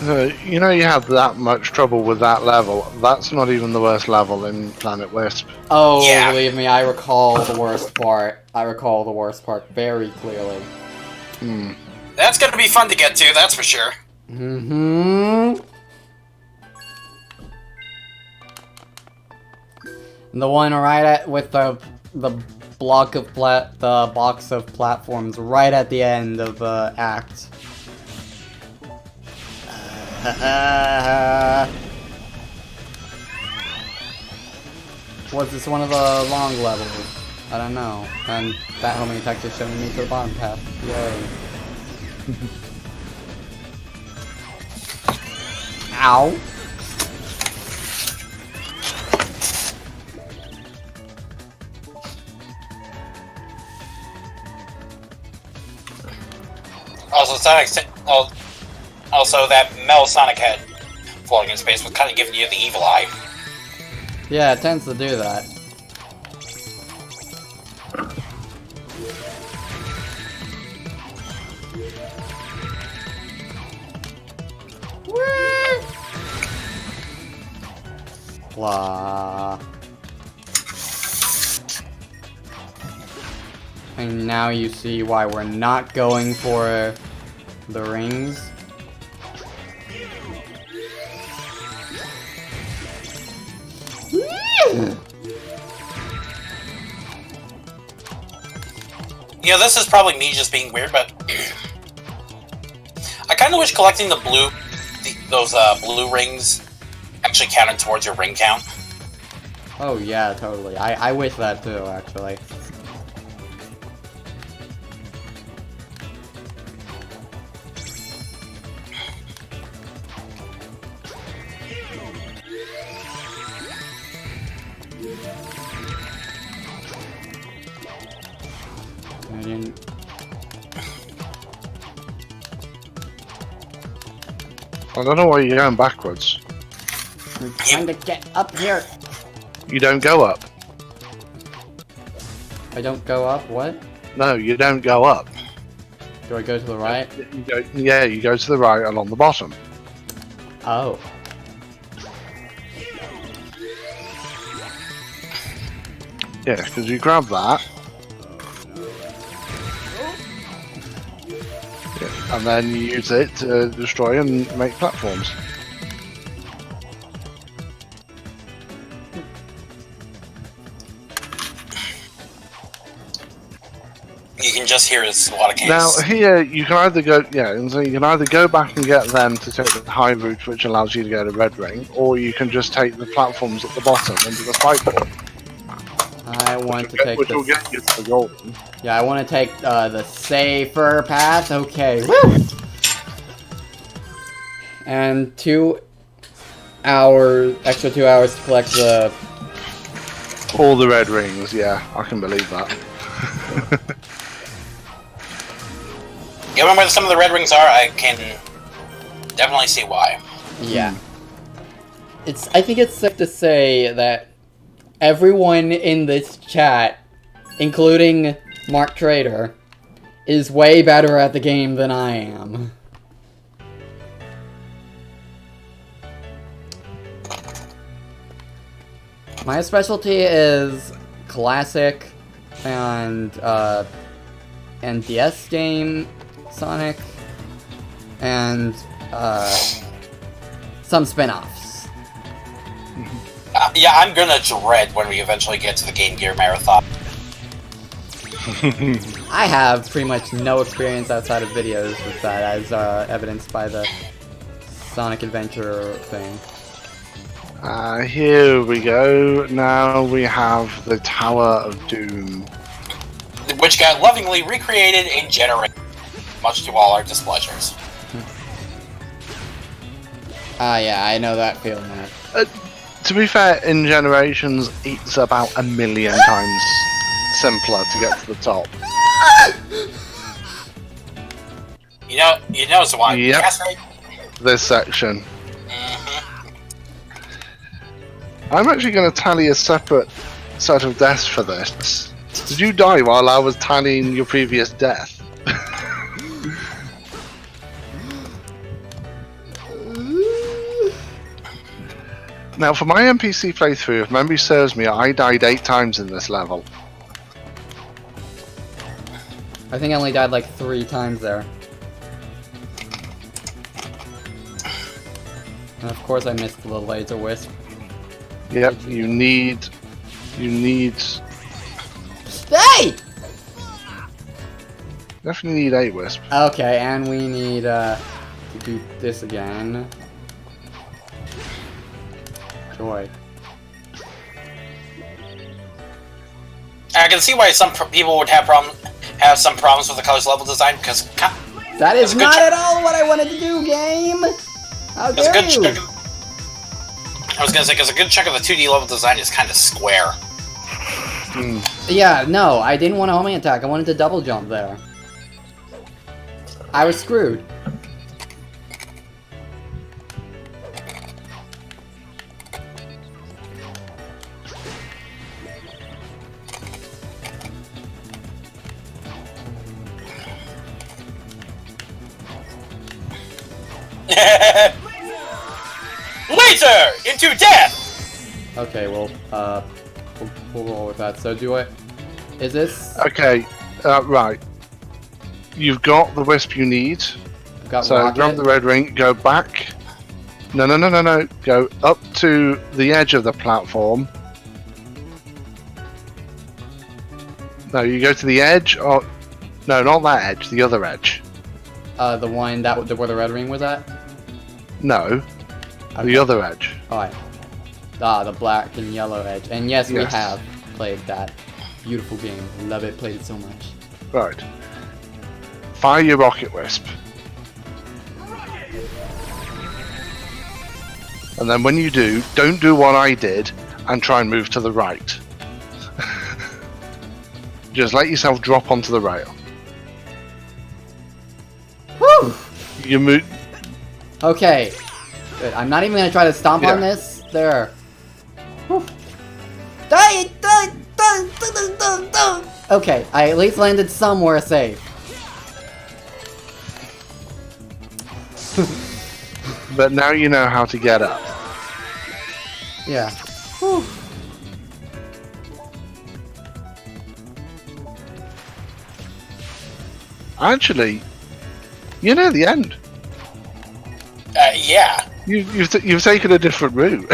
[SPEAKER 1] You know you had that much trouble with that level. That's not even the worst level in Planet Wisp.
[SPEAKER 2] Oh,
[SPEAKER 9] Yeah.
[SPEAKER 2] believe me, I recall the worst part. I recall the worst part very clearly.
[SPEAKER 9] That's gonna be fun to get to, that's for sure.
[SPEAKER 2] Mm-hmm. The one right at with the block of the box of platforms right at the end of the act. Was this one of the long levels? I don't know. And that homing attack is showing me to the bottom path. Yay. Ow.
[SPEAKER 9] Also, also that Mel Sonic head floating in space was kind of giving you the evil eye.
[SPEAKER 2] Yeah, it tends to do that. Blah. And now you see why we're not going for the rings.
[SPEAKER 9] You know, this is probably me just being weird, but I kind of wish collecting the those blue rings actually counted towards your ring count.
[SPEAKER 2] Oh yeah, totally. I wish that too, actually. I didn't...
[SPEAKER 1] I don't know why you're going backwards.
[SPEAKER 2] I'm trying to get up here!
[SPEAKER 1] You don't go up.
[SPEAKER 2] I don't go up? What?
[SPEAKER 1] No, you don't go up.
[SPEAKER 2] Do I go to the right?
[SPEAKER 1] You go to the right along the bottom.
[SPEAKER 2] Oh.
[SPEAKER 1] Yeah, because you grab that. Yeah, and then you use it to destroy and make platforms.
[SPEAKER 9] You can just hear his water cans.
[SPEAKER 1] Now here you can either go, and so you can either go back and get them to take the high route, which allows you to go to Red Ring, or you can just take the platforms at the bottom into the spike wall.
[SPEAKER 2] I want to take
[SPEAKER 1] which will get you to the golden.
[SPEAKER 2] Yeah, I want to take the safer path. Okay. Woo! And 2 hours, extra 2 hours to collect the...
[SPEAKER 1] All the red rings, yeah, I can believe that.
[SPEAKER 9] Given where some of the red rings are, I can definitely see why.
[SPEAKER 2] Yeah. I think it's safe to say that everyone in this chat, including Mark Trader, is way better at the game than I am. My specialty is classic and DS game Sonic and some spin-offs.
[SPEAKER 9] Yeah, I'm gonna dread when we eventually get to the Game Gear Marathon.
[SPEAKER 2] I have pretty much no experience outside of videos with that, as evidenced by the Sonic Adventure thing.
[SPEAKER 1] Here we go. Now we have the Tower of Doom.
[SPEAKER 9] Which got lovingly recreated in Generation, much to all our displeasures.
[SPEAKER 2] Yeah, I know that feeling.
[SPEAKER 1] To be fair, in Generations, it's about 1,000,000 times simpler to get to the top.
[SPEAKER 9] You know, so why?
[SPEAKER 1] Yep.
[SPEAKER 9] Yes, right?
[SPEAKER 1] This section. I'm actually going to tally a separate set of deaths for this. Did you die while I was tallying your previous death? Now, for my NPC playthrough, if memory serves me, I died 8 times in this level.
[SPEAKER 2] I think I only died like 3 times there. And of course I missed the laser wisp.
[SPEAKER 1] Yep, you need...
[SPEAKER 2] Hey!
[SPEAKER 1] Definitely need a wisp.
[SPEAKER 2] Okay, and we need to do this again. Joy.
[SPEAKER 9] I can see why some people would have some problems with the colors level design because
[SPEAKER 2] That is not at all what I wanted to do, game! How dare you!
[SPEAKER 9] I was gonna say, because a good chunk of the 2D level design is kind of square.
[SPEAKER 2] Yeah, no, I didn't want a homing attack. I wanted to double jump there. I was screwed.
[SPEAKER 9] Laser into death!
[SPEAKER 2] Okay, well, we'll roll with that. So do I... Is this...
[SPEAKER 1] Okay, right. You've got the wisp you need.
[SPEAKER 2] I've got
[SPEAKER 1] So
[SPEAKER 2] rocket.
[SPEAKER 1] grab the red ring, go back. No. Go up to the edge of the platform. No, you go to the edge, or... No, not that edge, the other edge.
[SPEAKER 2] The one that where the red ring was at?
[SPEAKER 1] No,
[SPEAKER 2] Okay.
[SPEAKER 1] the other edge.
[SPEAKER 2] Alright. Ah, the black and yellow edge. And yes, we
[SPEAKER 1] Yes.
[SPEAKER 2] have played that beautiful game. Love it, played it so much.
[SPEAKER 1] Right. Fire your rocket wisp. And then when you do, don't do what I did and try and move to the right. Just let yourself drop onto the rail.
[SPEAKER 2] Whew!
[SPEAKER 1] You move.
[SPEAKER 2] Okay. Good. I'm not even gonna try to stomp on
[SPEAKER 1] Yeah.
[SPEAKER 2] this. There. Whew. Okay, I at least landed somewhere safe.
[SPEAKER 1] But now you know how to get up.
[SPEAKER 2] Yeah. Whew.
[SPEAKER 1] Actually, you're near the end.
[SPEAKER 9] Yeah.
[SPEAKER 1] You've taken a different route.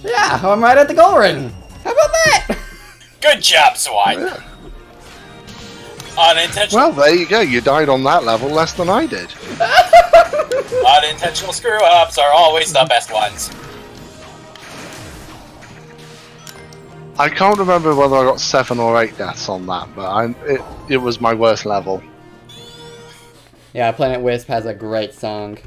[SPEAKER 2] Yeah, I'm right at the goal ring. How about that?
[SPEAKER 9] Good job, Swine. Unintentional,
[SPEAKER 1] Well, there you go. You died on that level less than I did.
[SPEAKER 9] unintentional screw-ups are always the best ones.
[SPEAKER 1] I can't remember whether I got 7 or 8 deaths on that, but it was my worst level.
[SPEAKER 2] Yeah, Planet Wisp has a great song.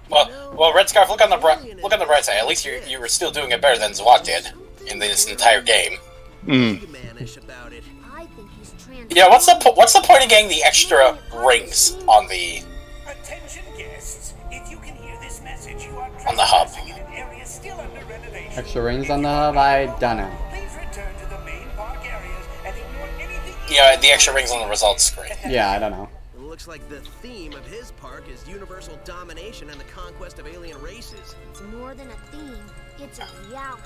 [SPEAKER 9] Well, Red Scarf, look on the bright side. At least you were still doing it better than Zwak did in this entire game.
[SPEAKER 5] Manish about it.
[SPEAKER 6] I think he's trans.
[SPEAKER 9] Yeah, what's the point of getting the extra rings on the
[SPEAKER 7] Attention guests, if you can hear this message, you are
[SPEAKER 9] on the hub?
[SPEAKER 7] trespassing in an area still under renovation.
[SPEAKER 2] Extra rings on the hub? I don't know.
[SPEAKER 7] Please return to the main park areas and ignore anything.
[SPEAKER 9] Yeah, the extra rings on the results screen.
[SPEAKER 2] Yeah, I don't know.
[SPEAKER 5] It looks like the theme of his park is universal domination and the conquest of alien races.
[SPEAKER 6] It's more than a theme, it's a reality.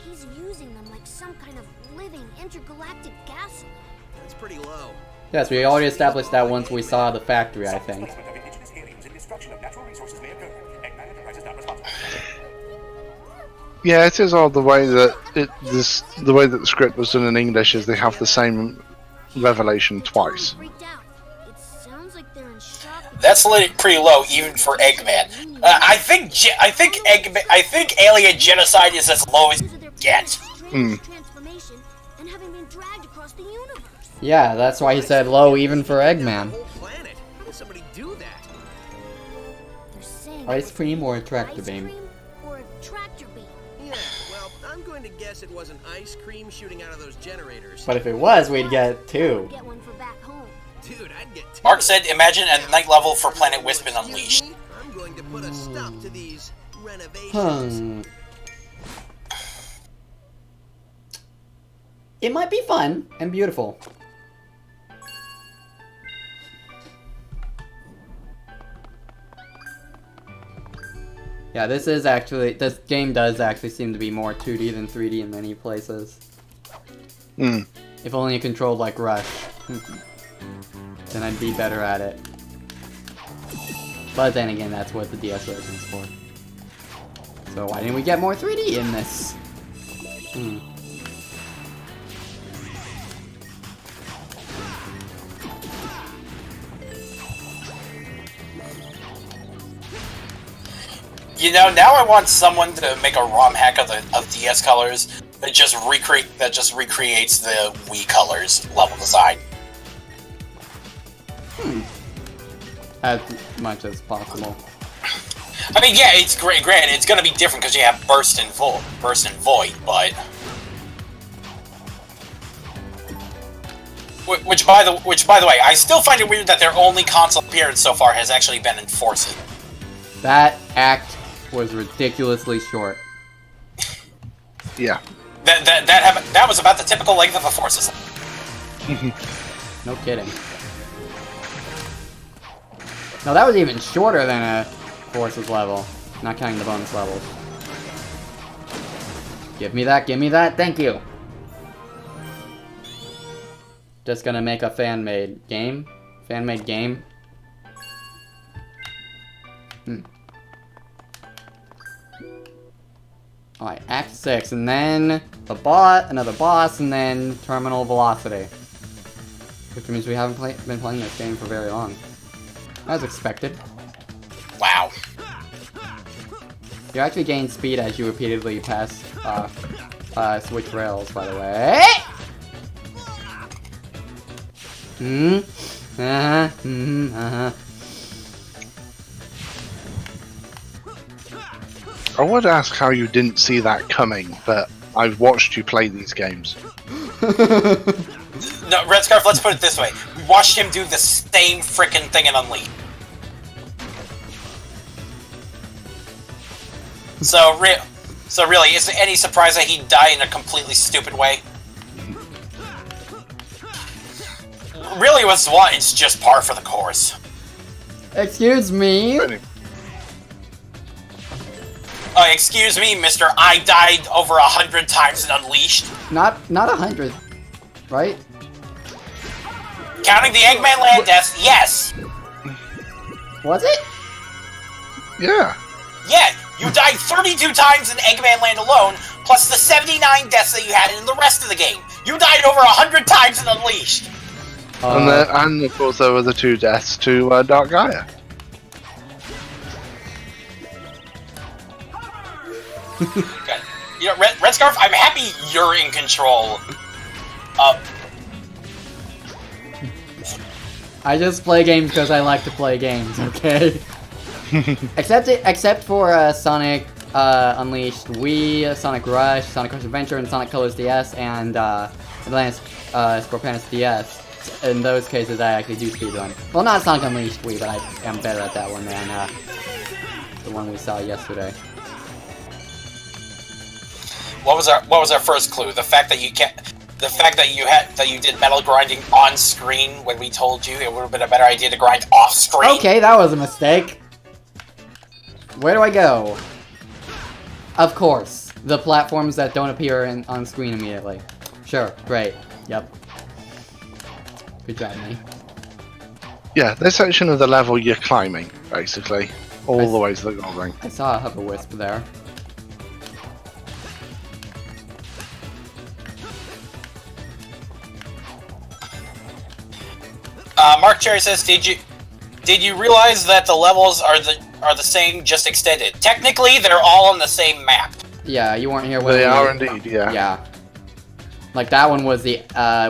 [SPEAKER 6] He's using them like some kind of living intergalactic gasoline.
[SPEAKER 5] That's pretty low.
[SPEAKER 2] Yes, we already established that once we saw the factory, I think.
[SPEAKER 7] Displacement of indigenous aliens and destruction of natural resources may occur. Eggman Enterprises not responsible.
[SPEAKER 1] Yeah, it is odd the way that the way that the script was done in English is they have the same revelation twice.
[SPEAKER 6] Freaked out. It sounds like they're in shock.
[SPEAKER 9] That's pretty low even for Eggman. I think alien genocide is as low as you get.
[SPEAKER 6] Transformation and having been dragged across the universe.
[SPEAKER 2] Yeah, that's why he said low even for Eggman.
[SPEAKER 5] Whole planet. How did somebody do that?
[SPEAKER 6] They're saying
[SPEAKER 2] Ice cream or a
[SPEAKER 6] ice
[SPEAKER 2] tractor beam?
[SPEAKER 6] cream or a tractor beam.
[SPEAKER 5] Yeah, well, I'm going to guess it wasn't ice cream shooting out of those generators.
[SPEAKER 2] But if it was, we'd get 2.
[SPEAKER 6] Get one for back home.
[SPEAKER 5] Dude, I'd get 2.
[SPEAKER 9] Mark said, imagine a night level for Planet Wisp and Unleashed.
[SPEAKER 5] I'm going to put a stop to these renovations.
[SPEAKER 2] It might be fun and beautiful. Yeah, this game does actually seem to be more 2D than 3D in many places.
[SPEAKER 1] Hmm.
[SPEAKER 2] If only it controlled like Rush, then I'd be better at it. But then again, that's what the DS version is for. So why didn't we get more 3D in this?
[SPEAKER 9] You know, now I want someone to make a ROM hack of DS colors that just recreates the Wii colors level design.
[SPEAKER 2] As much as possible.
[SPEAKER 9] I mean, yeah, it's great. Granted, it's gonna be different because you have Burst and Void, but which by the way, I still find it weird that their only console appearance so far has actually been in Forza.
[SPEAKER 2] That act was ridiculously short.
[SPEAKER 1] Yeah.
[SPEAKER 9] That was about the typical length of a Forza.
[SPEAKER 2] No kidding. No, that was even shorter than a Forces level, not counting the bonus levels. Give me that, thank you! Just gonna make a fan-made game? Fan-made game? Alright, Act 6, and then another boss, and then Terminal Velocity. Which means we haven't been playing this game for very long. As expected.
[SPEAKER 9] Wow.
[SPEAKER 2] You actually gain speed as you repeatedly pass, switch rails, by the way.
[SPEAKER 1] I would ask how you didn't see that coming, but I've watched you play these games.
[SPEAKER 9] No, Red Scarf, let's put it this way. We watched him do the same frickin' thing in Unleashed. So really, is it any surprise that he'd die in a completely stupid way? Really, it's just par for the course.
[SPEAKER 2] Excuse me?
[SPEAKER 9] Excuse me, mister, I died over 100 times in Unleashed.
[SPEAKER 2] Not 100, right?
[SPEAKER 9] Counting the Eggman Land deaths, yes!
[SPEAKER 2] Was it?
[SPEAKER 1] Yeah.
[SPEAKER 9] Yeah, you died 32 times in Eggman Land alone, plus the 79 deaths that you had in the rest of the game. You died over 100 times in Unleashed!
[SPEAKER 1] And of course there were the 2 deaths to Dark Gaia.
[SPEAKER 9] Okay. You know, Red Scarf, I'm happy you're in control.
[SPEAKER 2] I just play games because I like to play games, okay? Except for Sonic Unleashed Wii, Sonic Rush, Sonic Rush Adventure, and Sonic Colors DS, and Advanced Scorpions DS. In those cases, I actually do speedrun. Well, not Sonic Unleashed Wii, but I am better at that one than the one we saw yesterday.
[SPEAKER 9] What was our first clue? The fact that you did metal grinding on screen when we told you it would have been a better idea to grind off screen.
[SPEAKER 2] Okay, that was a mistake. Where do I go? Of course, the platforms that don't appear on screen immediately. Sure, great. Yep. Good job, me.
[SPEAKER 1] Yeah, this section of the level you're climbing, basically. All the way to the gold ring.
[SPEAKER 2] I saw a Hover-Wisp there.
[SPEAKER 9] Mark Cherry says, did you realize that the levels are the same, just extended? Technically, they're all on the same map.
[SPEAKER 2] Yeah, you weren't here when
[SPEAKER 1] they are indeed, yeah.
[SPEAKER 2] Yeah. Like that one was the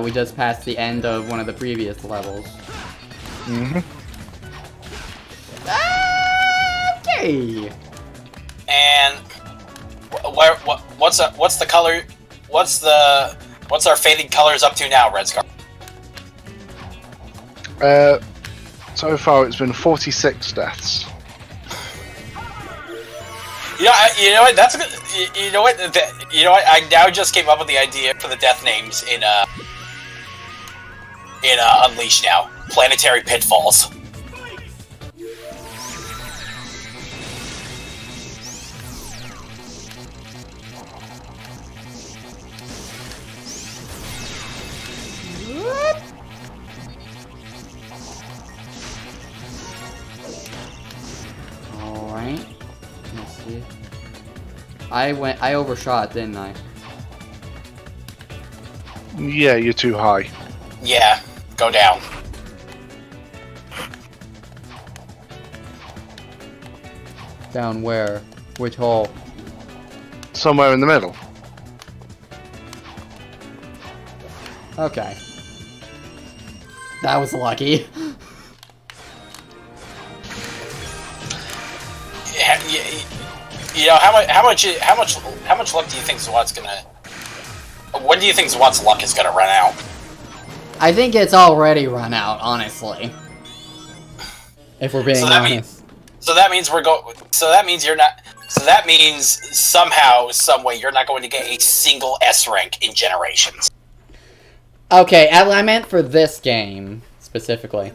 [SPEAKER 2] we just passed the end of one of the previous levels. Okay.
[SPEAKER 9] And what's the color? What's our faded colors up to now, Red Scar?
[SPEAKER 1] So far it's been 46 deaths.
[SPEAKER 9] You know what? That's good. You know what? I now just came up with the idea for the death names in Unleashed now. Planetary pitfalls.
[SPEAKER 2] I overshot, didn't I?
[SPEAKER 1] Yeah, you're too high.
[SPEAKER 9] Yeah, go down.
[SPEAKER 2] Down where? Which hole?
[SPEAKER 1] Somewhere in the middle.
[SPEAKER 2] Okay. That was lucky.
[SPEAKER 9] Yeah, you know how much luck do you think Zwat's gonna? When do you think Zwat's luck is gonna run out?
[SPEAKER 2] I think it's already run out, honestly. If we're being honest.
[SPEAKER 9] So that means we're going. So that means you're not. So that means somehow, some way, you're not going to get a single S rank in Generations.
[SPEAKER 2] Okay, I meant for this game specifically.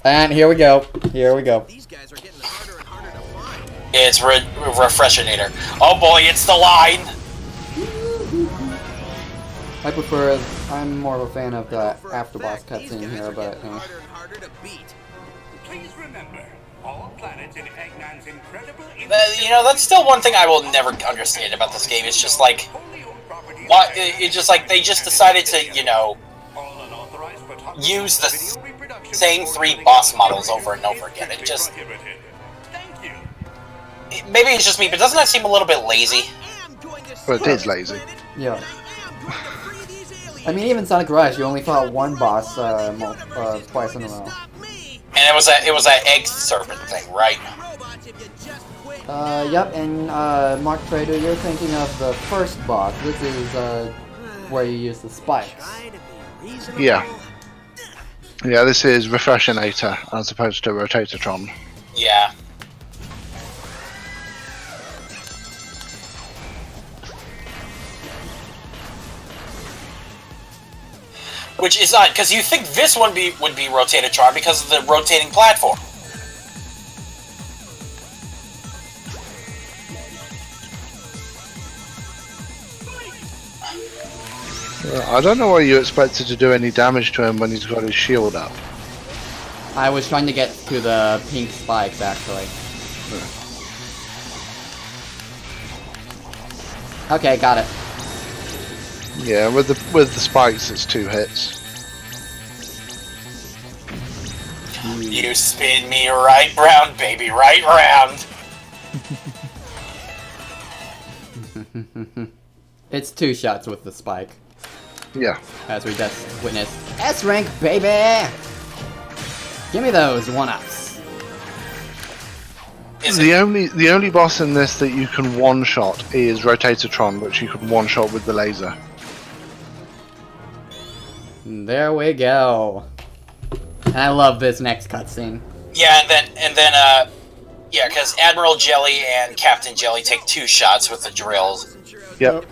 [SPEAKER 2] And here we go. Here we go.
[SPEAKER 5] These guys are getting harder and harder to find.
[SPEAKER 9] It's Refreshinator. Oh boy, it's the line.
[SPEAKER 2] I prefer. I'm more of a fan of the after boss cutscene here, but.
[SPEAKER 5] Harder and harder to beat.
[SPEAKER 4] Please remember, all planets in Eggman's incredible...
[SPEAKER 9] You know, that's still one thing I will never understand about this game. It's just like, what? It's just like they just decided to, you know, use the same 3 boss models over and over again. It just... Maybe it's just me, but doesn't that seem a little bit lazy?
[SPEAKER 1] Well, it is lazy.
[SPEAKER 2] Yeah. I mean, even Sonic Rush, you only fought one boss twice in a row.
[SPEAKER 9] And it was that egg serpent thing, right?
[SPEAKER 2] Yep, and Mark Trader, you're thinking of the first boss. This is where you use the spikes.
[SPEAKER 1] Yeah. Yeah, this is Refreshinator as opposed to Rotatatron.
[SPEAKER 9] Yeah. Which is odd, because you think this one would be Rotatatron because of the rotating platform.
[SPEAKER 1] I don't know why you expected to do any damage to him when he's got his shield up.
[SPEAKER 2] I was trying to get to the pink spikes, actually. Okay, got it.
[SPEAKER 1] Yeah, with the spikes, it's 2 hits.
[SPEAKER 9] You spin me right round, baby, right round.
[SPEAKER 2] It's 2 shots with the spike.
[SPEAKER 1] Yeah.
[SPEAKER 2] As we just witnessed. S rank, baby! Give me those 1-ups.
[SPEAKER 1] The only boss in this that you can one-shot is Rotatatron, which you can one-shot with the laser.
[SPEAKER 2] There we go. And I love this next cutscene.
[SPEAKER 9] Yeah, and then yeah, because Admiral Jelly and Captain Jelly take 2 shots with the drills.
[SPEAKER 1] Yep.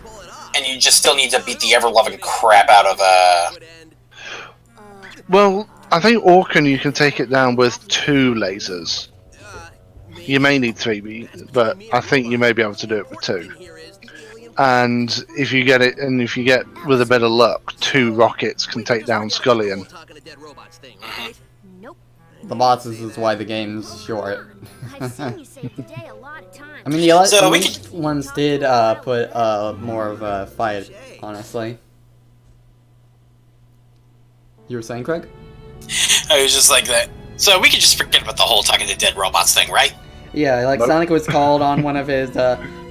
[SPEAKER 9] And you just still need to beat the ever-loving crap out of,
[SPEAKER 1] Well, I think Orkan you can take it down with 2 lasers. You may need 3, but I think you may be able to do it with 2. And if you get with a bit of luck, 2 rockets can take down Scullion.
[SPEAKER 2] The bosses is why the game's short.
[SPEAKER 6] I've seen you save the day a lot of times.
[SPEAKER 2] I mean, the
[SPEAKER 9] So
[SPEAKER 2] other
[SPEAKER 9] we could-
[SPEAKER 2] ones did put more of a fight, honestly. You were saying, Craig?
[SPEAKER 9] I was just like that. So we could just forget about the whole talking to dead robots thing, right?
[SPEAKER 2] Yeah, like Sonic was called on one of his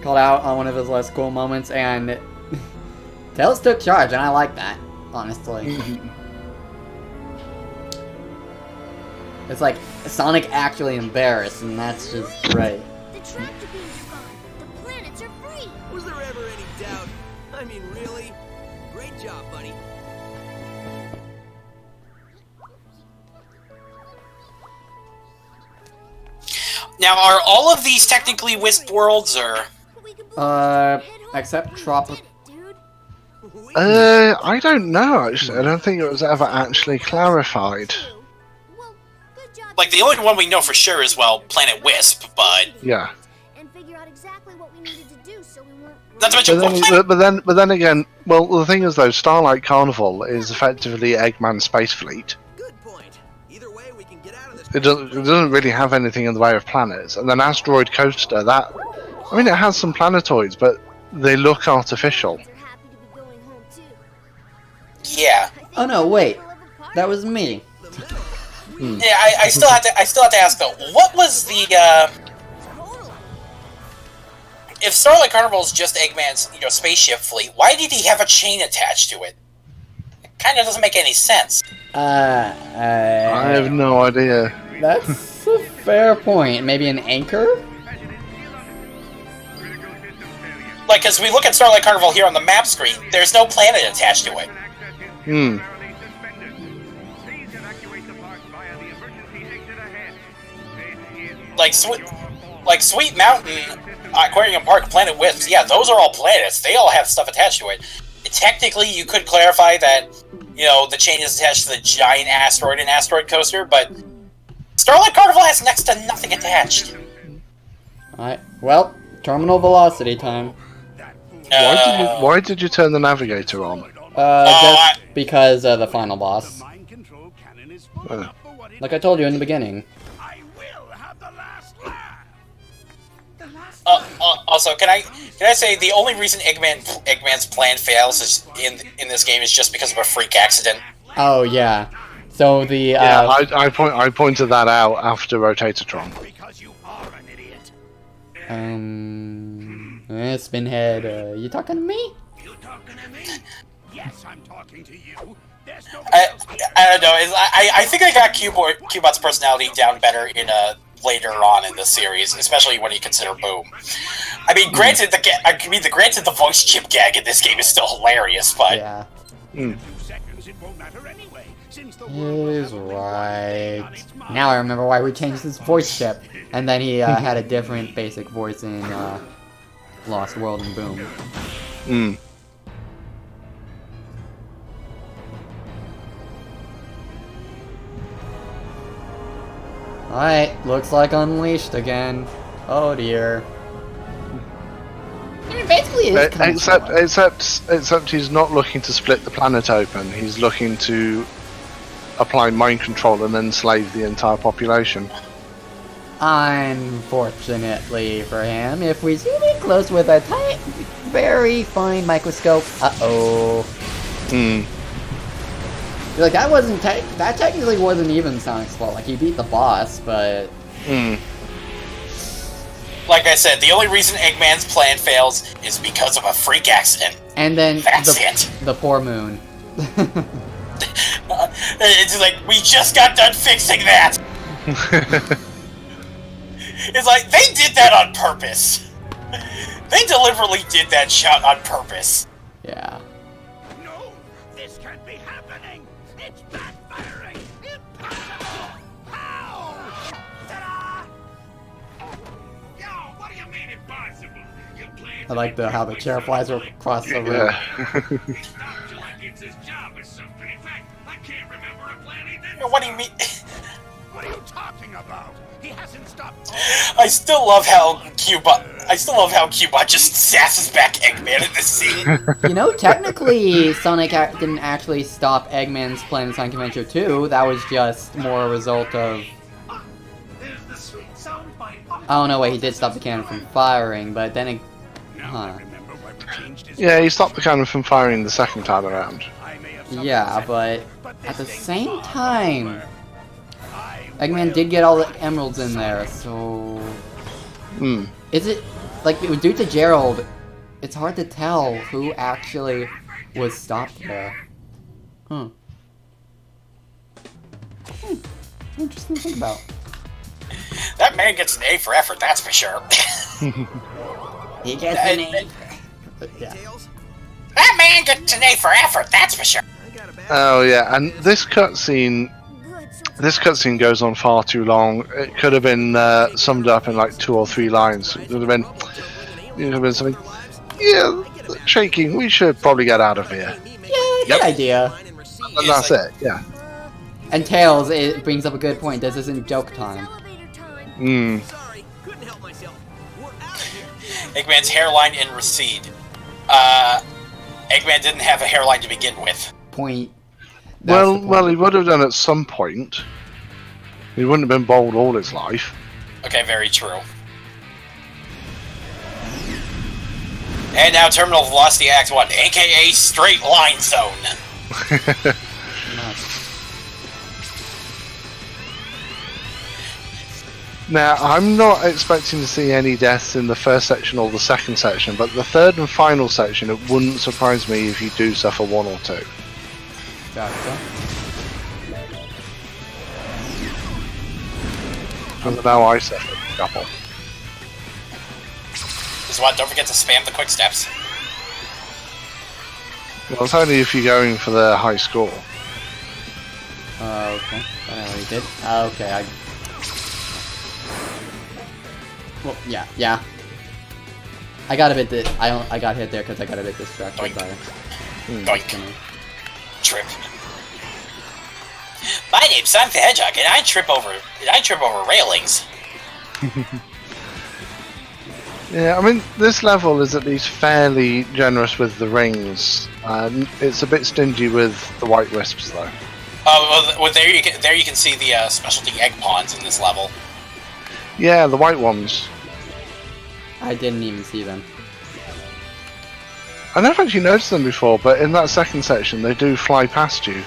[SPEAKER 2] called out on one of his less cool moments, and Tails took charge, and I like that, honestly. It's like Sonic actually embarrassed, and that's just great.
[SPEAKER 6] The tractor beams are gone. The planets are free.
[SPEAKER 5] Was there ever any doubt? I mean, really? Great job, buddy.
[SPEAKER 9] Now, are all of these technically Wisp worlds, or?
[SPEAKER 6] We can blow up the head
[SPEAKER 2] Except
[SPEAKER 6] hole,
[SPEAKER 2] Tropic.
[SPEAKER 6] dude.
[SPEAKER 1] I don't know, actually. I don't think it was ever actually clarified.
[SPEAKER 6] Well, good job.
[SPEAKER 9] Like, the only one we know for sure is, well, Planet Wisp, but...
[SPEAKER 1] Yeah.
[SPEAKER 6] And figure out exactly what we needed to do so we weren't.
[SPEAKER 9] Not to mention,
[SPEAKER 1] But
[SPEAKER 9] well,
[SPEAKER 1] then,
[SPEAKER 9] Planet...
[SPEAKER 1] but then again, well, the thing is though, Starlight Carnival is effectively Eggman's space fleet.
[SPEAKER 5] Good point. Either way, we can get out of this.
[SPEAKER 1] It doesn't really have anything in the way of planets. And then Asteroid Coaster, that... I mean, it has some planetoids, but they look artificial.
[SPEAKER 6] They're happy to be going home too.
[SPEAKER 9] Yeah.
[SPEAKER 2] Oh no, wait. That was me.
[SPEAKER 9] Yeah, I still have to ask though, what was the if Starlight Carnival is just Eggman's, spaceship fleet, why did he have a chain attached to it? It kind of doesn't make any sense.
[SPEAKER 1] I have no idea.
[SPEAKER 2] That's a fair point. Maybe an anchor?
[SPEAKER 9] Like, as we look at Starlight Carnival here on the map screen, there's no planet attached to it.
[SPEAKER 1] Hmm.
[SPEAKER 9] Like Sweet Mountain, Aquarium Park, Planet Wisps, yeah, those are all planets. They all have stuff attached to it. Technically, you could clarify that, the chain is attached to the giant asteroid and asteroid coaster, but Starlight Carnival has next to nothing attached.
[SPEAKER 2] Alright, well, terminal velocity time.
[SPEAKER 1] Why did you turn the navigator on?
[SPEAKER 2] Just because of the final boss.
[SPEAKER 4] Mind control cannon is full enough for what it
[SPEAKER 2] Like I told you in the beginning.
[SPEAKER 4] I will have the last laugh.
[SPEAKER 9] Also, can I say the only reason Eggman's plan fails is in this game is just because of a freak accident?
[SPEAKER 2] Oh, yeah. So the,
[SPEAKER 1] Yeah, I pointed that out after Rotatortron.
[SPEAKER 4] Because you are an idiot.
[SPEAKER 2] Spinhead, you talking to me?
[SPEAKER 4] You talking to me? Yes, I'm talking to you. There's no
[SPEAKER 9] I don't know. I think I got Cubot's personality down better in later on in the series, especially when you consider Boom. I mean, granted, the voice chip gag in this game is still hilarious, but
[SPEAKER 2] Yeah.
[SPEAKER 4] 2 seconds, it won't matter anyway, since the
[SPEAKER 2] He's right. Now I remember why we changed his voice chip. And then he had a different basic voice in Lost World and Boom.
[SPEAKER 1] Hmm.
[SPEAKER 2] Alright, looks like Unleashed again. Oh dear. I mean, basically it's kind of
[SPEAKER 1] Except he's not looking to split the planet open. He's looking to apply mind control and enslave the entire population.
[SPEAKER 2] Unfortunately for him, if we zoom in close with a tight, very fine microscope, uh-oh.
[SPEAKER 1] Hmm.
[SPEAKER 2] Like, that technically wasn't even Sonic's fault. Like, he beat the boss, but...
[SPEAKER 1] Hmm.
[SPEAKER 9] like I said, the only reason Eggman's plan fails is because of a freak accident.
[SPEAKER 2] And then
[SPEAKER 9] That's it.
[SPEAKER 2] the poor moon.
[SPEAKER 9] It's like, we just got done fixing that! It's like, they did that on purpose. They deliberately did that shot on purpose.
[SPEAKER 2] Yeah.
[SPEAKER 4] No, this can't be happening. It's backfiring. Impossible. How? Ta-da!
[SPEAKER 7] Yo, what do you mean impossible? You planned
[SPEAKER 2] I like how the chair flies across the room.
[SPEAKER 1] Yeah.
[SPEAKER 7] stopped till I gets his job or something. In fact, I can't remember a plan he didn't.
[SPEAKER 9] What do you mean?
[SPEAKER 4] What are you talking about? He hasn't stopped.
[SPEAKER 9] I still love how Cubot just sasses back Eggman in this scene.
[SPEAKER 2] You know, technically, Sonic didn't actually stop Eggman's plan in Sonic Adventure 2. That was just more a result of...
[SPEAKER 8] There's the sweet sound bite.
[SPEAKER 2] Oh no, wait, he did stop the cannon from firing, but then it... Huh.
[SPEAKER 4] Remember why we changed his
[SPEAKER 1] Yeah, he stopped the cannon from firing the second time around.
[SPEAKER 4] I may have
[SPEAKER 2] Yeah, but at the
[SPEAKER 4] this
[SPEAKER 2] same
[SPEAKER 4] thing's
[SPEAKER 2] time,
[SPEAKER 4] I
[SPEAKER 2] Eggman did get all the emeralds in there, so...
[SPEAKER 1] Hmm.
[SPEAKER 2] Is it... Like, due to Gerald, it's hard to tell who actually was stopped there. Huh. Interesting to think about.
[SPEAKER 9] That man gets an A for effort, that's for sure.
[SPEAKER 2] He gets an A. Yeah.
[SPEAKER 9] That man gets an A for effort, that's for sure.
[SPEAKER 1] Oh yeah, and this cutscene
[SPEAKER 6] Good, so it's
[SPEAKER 1] This cutscene goes on far too long. It could have been summed up in like 2 or 3 lines. It would have been, something. Yeah, shaking. We should probably get out of here.
[SPEAKER 2] Yeah, good idea.
[SPEAKER 1] And that's it. Yeah.
[SPEAKER 2] And Tails, it brings up a good point. This isn't joke time.
[SPEAKER 6] elevator time.
[SPEAKER 1] Hmm.
[SPEAKER 5] Sorry, couldn't help myself. We're out of here.
[SPEAKER 9] Eggman's hairline and recede. Eggman didn't have a hairline to begin with.
[SPEAKER 2] Point. That's the point.
[SPEAKER 1] Well, he would have done at some point. He wouldn't have been bald all his life.
[SPEAKER 9] Okay, very true. And now Terminal Velocity Act 1, aka Straight Line Zone.
[SPEAKER 1] Now, I'm not expecting to see any deaths in the first section or the second section, but the third and final section, it wouldn't surprise me if you do suffer one or two.
[SPEAKER 2] Gotcha.
[SPEAKER 1] And now I suffered a couple.
[SPEAKER 9] Just what? Don't forget to spam the quick steps.
[SPEAKER 1] Well, it's only if you're going for the high score.
[SPEAKER 2] Okay. I already did. Okay, well, yeah. I got a bit. I got hit there because I got a bit distracted by it.
[SPEAKER 9] Doink. Trip. My name's Sonic the Hedgehog, and I trip over railings.
[SPEAKER 1] Yeah, I mean, this level is at least fairly generous with the rings. It's a bit stingy with the white wisps, though.
[SPEAKER 9] Oh, well, there you can see the specialty egg pawns in this level.
[SPEAKER 1] Yeah, the white ones.
[SPEAKER 2] I didn't even see them.
[SPEAKER 1] I never actually noticed them before, but in that second section, they do fly past you.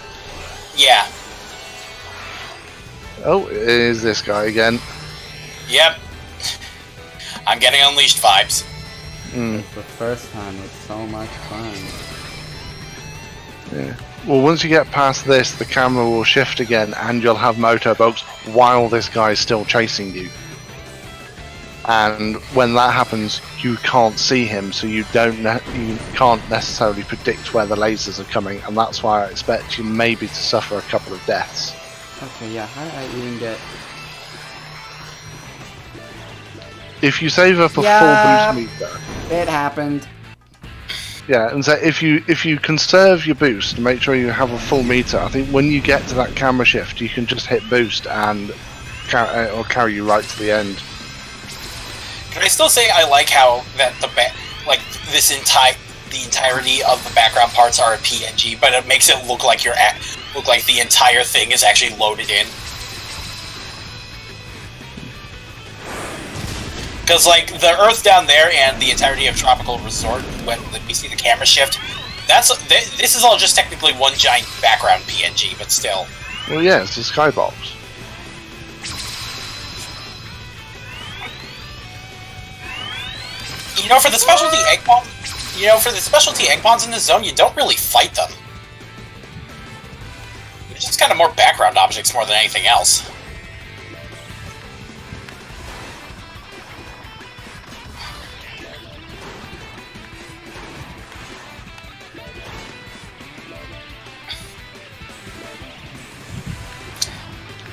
[SPEAKER 9] Yeah.
[SPEAKER 1] Oh, it is this guy again.
[SPEAKER 9] Yep. I'm getting Unleashed vibes.
[SPEAKER 2] It's the first time. It's so much fun.
[SPEAKER 1] Yeah. Well, once you get past this, the camera will shift again, and you'll have motorboats while this guy's still chasing you. And when that happens, you can't see him, so you can't necessarily predict where the lasers are coming, and that's why I expect you maybe to suffer a couple of deaths.
[SPEAKER 2] Okay, yeah. How did I even get?
[SPEAKER 1] If you save up a full boost meter,
[SPEAKER 2] it happened.
[SPEAKER 1] yeah, and so if you conserve your boost and make sure you have a full meter, I think when you get to that camera shift, you can just hit boost and it'll carry you right to the end.
[SPEAKER 9] Can I still say I like how that the entirety of the background parts are a PNG, but it makes it look like the entire thing is actually loaded in. Because like the Earth down there and the entirety of Tropical Resort, when we see the camera shift, this is all just technically one giant background PNG, but still.
[SPEAKER 1] Well, yeah, it's a skybox.
[SPEAKER 9] You know, for the specialty egg pawns in this zone, you don't really fight them. They're just kind of more background objects more than anything else.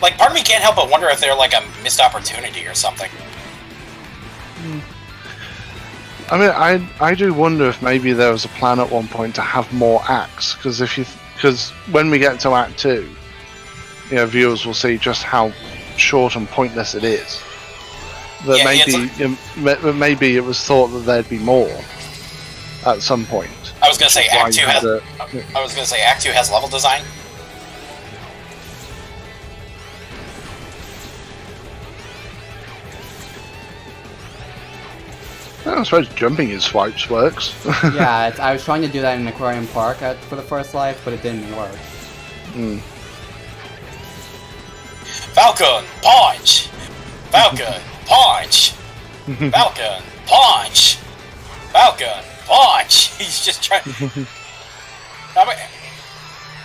[SPEAKER 9] Like, part of me can't help but wonder if they're like a missed opportunity or something.
[SPEAKER 1] I mean, I do wonder if maybe there was a plan at one point to have more acts, because when we get to Act 2, you know, viewers will see just how short and pointless it is. That maybe it was thought that there'd be more at some point.
[SPEAKER 9] I was gonna say Act 2 has level design.
[SPEAKER 1] I suppose jumping in swipes works.
[SPEAKER 2] Yeah, I was trying to do that in Aquarium Park for the first life, but it didn't work.
[SPEAKER 9] Falcon, punch! Falcon, punch! Falcon, punch! Falcon, punch! He's just trying.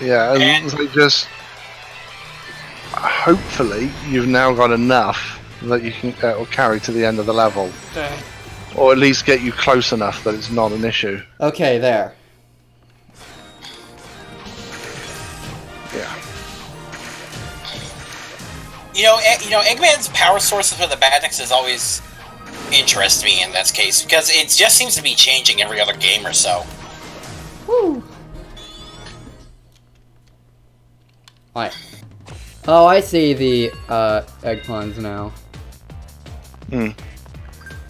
[SPEAKER 1] Yeah, and so just hopefully you've now got enough that you can carry to the end of the level. Or at least get you close enough that it's not an issue.
[SPEAKER 2] Okay, there.
[SPEAKER 1] Yeah.
[SPEAKER 9] You know, Eggman's power sources for the Badniks has always interested me in this case, because it just seems to be changing every other game or so.
[SPEAKER 2] Woo! Alright. Oh, I see the egg puns now.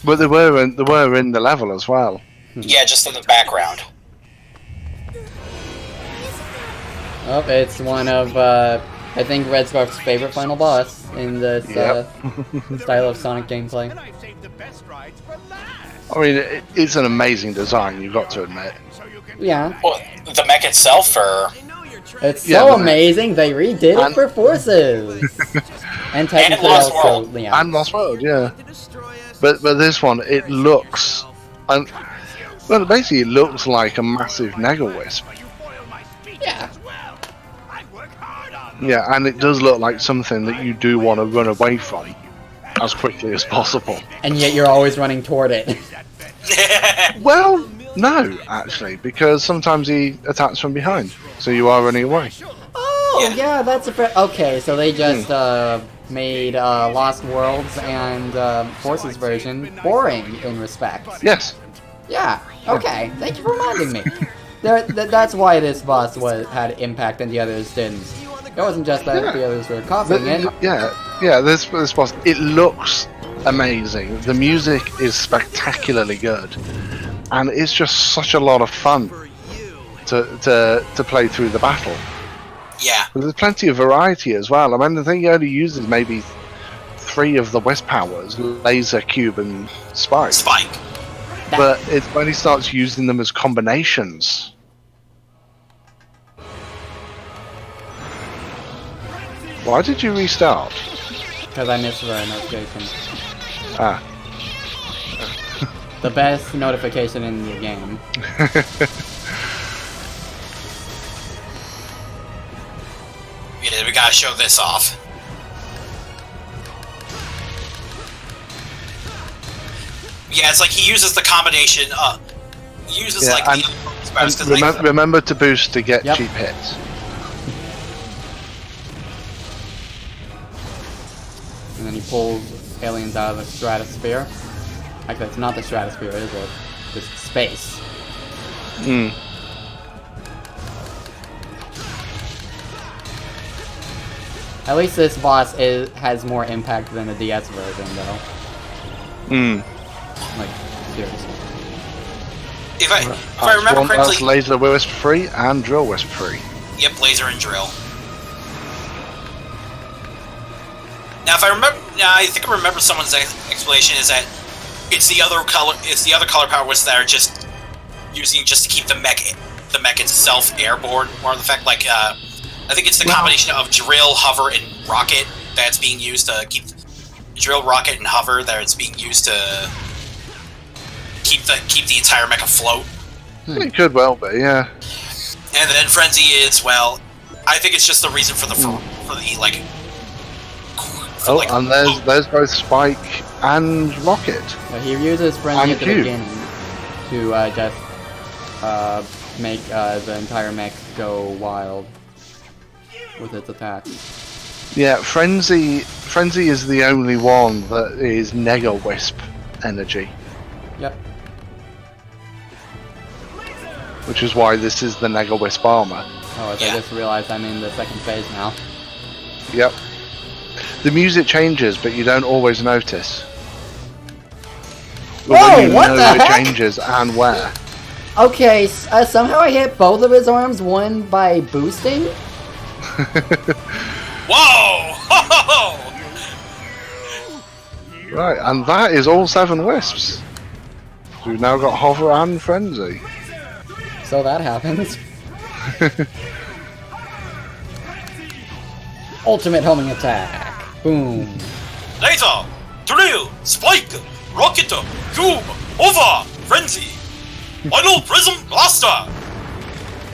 [SPEAKER 1] But they were in the level as well.
[SPEAKER 9] Yeah, just in the background.
[SPEAKER 2] Oh, it's one of I think Red Scarf's favorite final boss. in this style of Sonic gameplay.
[SPEAKER 4] And I've saved the best rides for last.
[SPEAKER 1] I mean, it's an amazing design, you've got to admit.
[SPEAKER 4] So you can
[SPEAKER 2] Yeah,
[SPEAKER 9] Well, the mech itself, or
[SPEAKER 5] I know you're trying
[SPEAKER 2] it's
[SPEAKER 1] Yeah,
[SPEAKER 2] so
[SPEAKER 1] but-
[SPEAKER 2] amazing they redid it
[SPEAKER 1] And-
[SPEAKER 2] for Forces, and technically
[SPEAKER 9] Lost
[SPEAKER 2] also
[SPEAKER 9] World.
[SPEAKER 2] yeah.
[SPEAKER 1] And Lost World, yeah.
[SPEAKER 5] to destroy us.
[SPEAKER 1] But this one, it looks... And, well, basically it looks like a massive Nega Wisp.
[SPEAKER 4] you foil my speech
[SPEAKER 2] Yeah.
[SPEAKER 4] as well. I work hard on
[SPEAKER 1] Yeah, and it does look like something that you do want to run away from as quickly as possible.
[SPEAKER 2] And yet you're always running toward it.
[SPEAKER 1] Well, no, actually, because sometimes he attacks from behind, so you are running away.
[SPEAKER 2] Oh yeah, that's a okay. So they just made Lost Worlds and Forces version boring in respect.
[SPEAKER 1] Yes.
[SPEAKER 2] Yeah. Okay. Thank you for reminding me. That's why this boss had impact and the others didn't. It wasn't just that the others were copying it.
[SPEAKER 1] Yeah, this boss, it looks amazing. The music is spectacularly good, and it's just such a lot of fun to play through the battle.
[SPEAKER 9] yeah.
[SPEAKER 1] But there's plenty of variety as well. I mean, I think he only uses maybe 3 of the Wisp powers: Laser, Cube, and Spike.
[SPEAKER 9] Spike.
[SPEAKER 1] But it's when he starts using them as combinations. Why did you restart?
[SPEAKER 2] Because I missed the notification.
[SPEAKER 1] Ah.
[SPEAKER 2] The best notification in the game.
[SPEAKER 9] Yeah, we gotta show this off. Yeah, it's like he uses the combination. Uses
[SPEAKER 1] Yeah,
[SPEAKER 9] like
[SPEAKER 1] and-
[SPEAKER 9] the other powers, 'cause, like,
[SPEAKER 1] Remember to boost to get
[SPEAKER 2] Yep.
[SPEAKER 1] cheap hits.
[SPEAKER 2] And then he pulls aliens out of the stratosphere. Actually, it's not the stratosphere, is it? It's space.
[SPEAKER 1] Hmm.
[SPEAKER 2] At least this boss has more impact than the DS version, though.
[SPEAKER 1] Hmm.
[SPEAKER 2] Like, seriously.
[SPEAKER 9] if I remember
[SPEAKER 1] That's
[SPEAKER 9] correctly,
[SPEAKER 1] Laser Wisp free and Drill Wisp free.
[SPEAKER 9] yep, laser and drill. Now, if I remember, now I think I remember someone's explanation is that it's the other color powers that are just using just to keep the mech itself airborne. More of the fact, like I think it's the combination of drill, hover, and rocket that's being used to keep drill, rocket, and hover that it's being used to keep the entire mech afloat.
[SPEAKER 1] It could well be, yeah.
[SPEAKER 9] And then Frenzy is, well, I think it's just the reason for the like.
[SPEAKER 1] Oh, and there's both Spike and Rocket.
[SPEAKER 2] So he uses Frenzy
[SPEAKER 1] And
[SPEAKER 2] at the
[SPEAKER 1] Cube.
[SPEAKER 2] beginning to just make the entire mech go wild with its attack.
[SPEAKER 1] Yeah, Frenzy is the only one that is Nega Wisp energy,
[SPEAKER 2] Yep.
[SPEAKER 1] which is why this is the Nega Wisp armor.
[SPEAKER 2] Oh, I
[SPEAKER 9] Yeah.
[SPEAKER 2] just realized I'm in the second phase now.
[SPEAKER 1] Yep. The music changes, but you don't always notice. But
[SPEAKER 2] Whoa,
[SPEAKER 1] when you
[SPEAKER 2] what
[SPEAKER 1] know
[SPEAKER 2] the
[SPEAKER 1] it
[SPEAKER 2] heck?
[SPEAKER 1] changes and where.
[SPEAKER 2] Okay, somehow I hit both of his arms, one by boosting?
[SPEAKER 9] Whoa! Ho, ho,
[SPEAKER 1] Right, and that is all 7 Wisps. So we've now got Hover and Frenzy.
[SPEAKER 2] So that happens. Ultimate homing attack. Boom.
[SPEAKER 9] Laser, drill, spike, rocket, cube, over, frenzy, final prism blaster.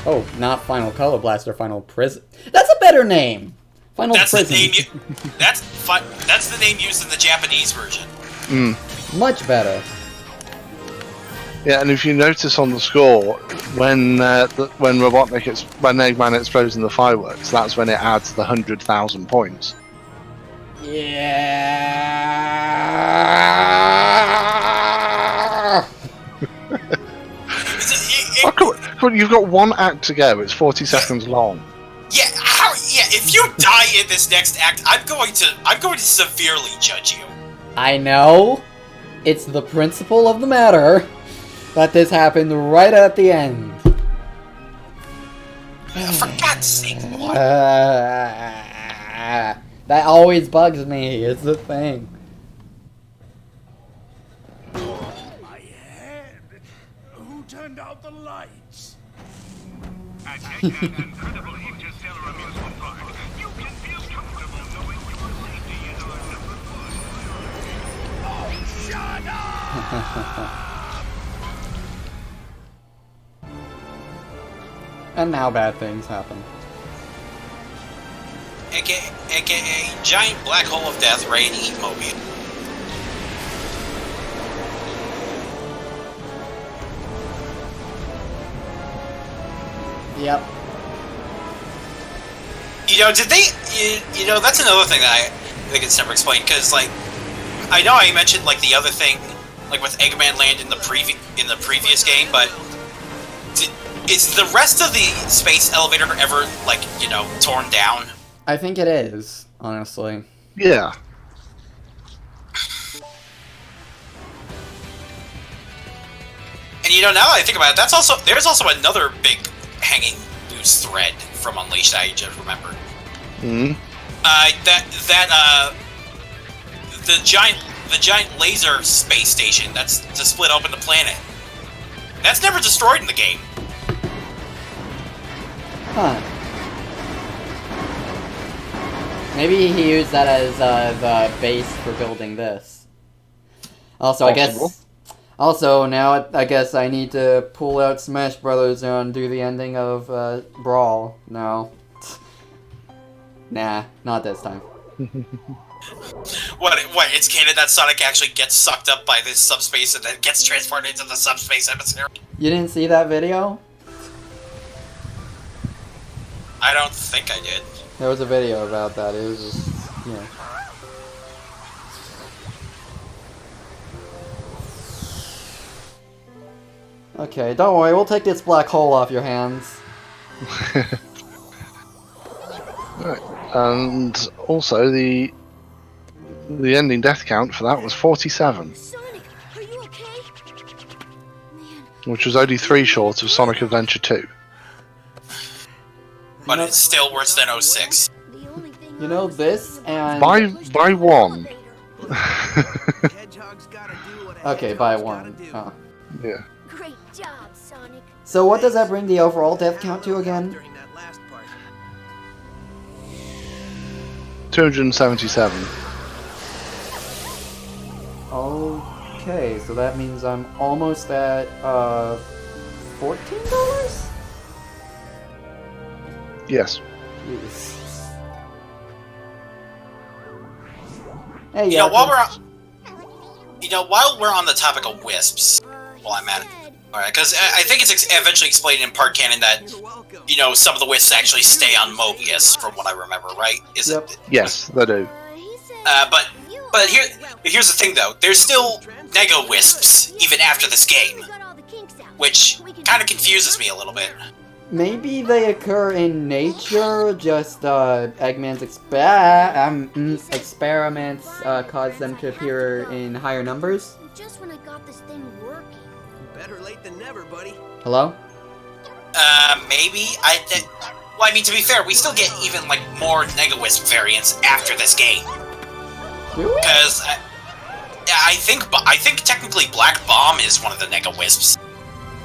[SPEAKER 2] Oh, not Final Color Blaster, Final Prism. That's a better name! Final
[SPEAKER 9] That's
[SPEAKER 2] Prism.
[SPEAKER 9] the name. That's the name used in the Japanese version.
[SPEAKER 2] Much better.
[SPEAKER 1] Yeah, and if you notice on the score, when when Eggman explodes in the fireworks, that's when it adds the 100,000 points.
[SPEAKER 2] Yeah.
[SPEAKER 1] Oh, come on, you've got one act to go. It's 40 seconds long.
[SPEAKER 9] If you die in this next act, I'm going to severely judge you.
[SPEAKER 2] I know. It's the principle of the matter that this happened right at the end.
[SPEAKER 9] For God's sake.
[SPEAKER 2] That always bugs me. It's the thing.
[SPEAKER 4] My head. Who turned out the lights?
[SPEAKER 7] At yet an incredible interstellar amusement park, you can feel comfortable knowing your safety is our number one.
[SPEAKER 4] Oh, shut up!
[SPEAKER 2] And now bad things happen.
[SPEAKER 9] AKA giant black hole of death ready to eat Mobius.
[SPEAKER 2] Yep.
[SPEAKER 9] You know, did they? You know, that's another thing that I think it's never explained. Because, like, I know I mentioned like the other thing, like with Eggman Land in the previous game, but is the rest of the space elevator ever, like, you know, torn down?
[SPEAKER 2] I think it is, honestly.
[SPEAKER 1] Yeah.
[SPEAKER 9] And you know, now that I think about it, there's also another big hanging loose thread from Unleashed that I just remembered.
[SPEAKER 1] Hmm.
[SPEAKER 9] The giant laser space station that's to split open the planet. That's never destroyed in the game.
[SPEAKER 2] Huh. Maybe he used that as the base for building this. Also,
[SPEAKER 1] Possible.
[SPEAKER 2] Also, now I guess I need to pull out Smash Brothers and do the ending of Brawl. No. Nah, not this time.
[SPEAKER 9] What? It's canon that Sonic actually gets sucked up by this subspace and then gets transported into the subspace atmosphere?
[SPEAKER 2] You didn't see that video?
[SPEAKER 9] I don't think I did.
[SPEAKER 2] There was a video about that. It was just, you know. Okay, don't worry. We'll take this black hole off your hands.
[SPEAKER 1] Right. And also the ending death count for that was 47,
[SPEAKER 6] Sonic, are you okay? Man,
[SPEAKER 1] which was only 3 short of Sonic Adventure 2.
[SPEAKER 9] But it's still worse than 06.
[SPEAKER 6] the only thing
[SPEAKER 2] You know this and
[SPEAKER 1] By 1.
[SPEAKER 5] Hedgehog's gotta do what a
[SPEAKER 2] okay, by
[SPEAKER 5] hedgehog's
[SPEAKER 2] 1.
[SPEAKER 5] gotta do.
[SPEAKER 2] Oh.
[SPEAKER 1] Yeah.
[SPEAKER 6] Great job, Sonic.
[SPEAKER 2] So what does that bring the overall death count to again?
[SPEAKER 5] During that last part.
[SPEAKER 1] 277.
[SPEAKER 2] Okay, so that means I'm almost at $14?
[SPEAKER 1] Yes.
[SPEAKER 2] Jeez. Hey,
[SPEAKER 9] You
[SPEAKER 2] yeah.
[SPEAKER 9] know, while we're on the topic of wisps, while I'm at it, alright, because I think it's eventually explained in part canon that,
[SPEAKER 5] You're welcome.
[SPEAKER 9] you know, some of the wisps actually stay on Mobius, from what I remember, right? Is
[SPEAKER 2] Yep.
[SPEAKER 9] it?
[SPEAKER 1] Yes, they do.
[SPEAKER 6] He said
[SPEAKER 9] But here's the thing, though. There's still Nega Wisps even after this game,
[SPEAKER 6] got all the kinks out.
[SPEAKER 9] which kind of confuses me a little bit.
[SPEAKER 2] Maybe they occur in nature, just Eggman's experiments cause them to appear in higher numbers?
[SPEAKER 6] Just when I got this thing working.
[SPEAKER 5] Better late than never, buddy.
[SPEAKER 2] Hello?
[SPEAKER 9] Maybe? Well, I mean, to be fair, we still get even, like, more Nega Wisp variants after this game.
[SPEAKER 2] Do we?
[SPEAKER 9] Because, I think technically Black Bomb is one of the Nega Wisps.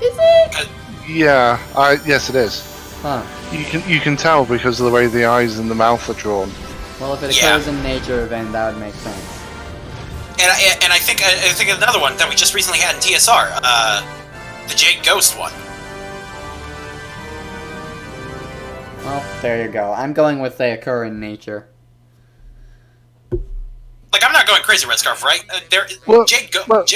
[SPEAKER 2] Is it?
[SPEAKER 1] Yeah. Yes, it is.
[SPEAKER 2] Huh.
[SPEAKER 1] You can tell because of the way the eyes and the mouth are drawn.
[SPEAKER 2] Well, if it
[SPEAKER 9] Yeah.
[SPEAKER 2] occurs in nature, then that would make sense.
[SPEAKER 9] And I think another one that we just recently had in TSR, the Jade Ghost one.
[SPEAKER 2] Well, there you go. I'm going with they occur in nature.
[SPEAKER 9] Like, I'm not going crazy, Red Scarf, right?
[SPEAKER 1] Well,
[SPEAKER 9] Jade. Go on.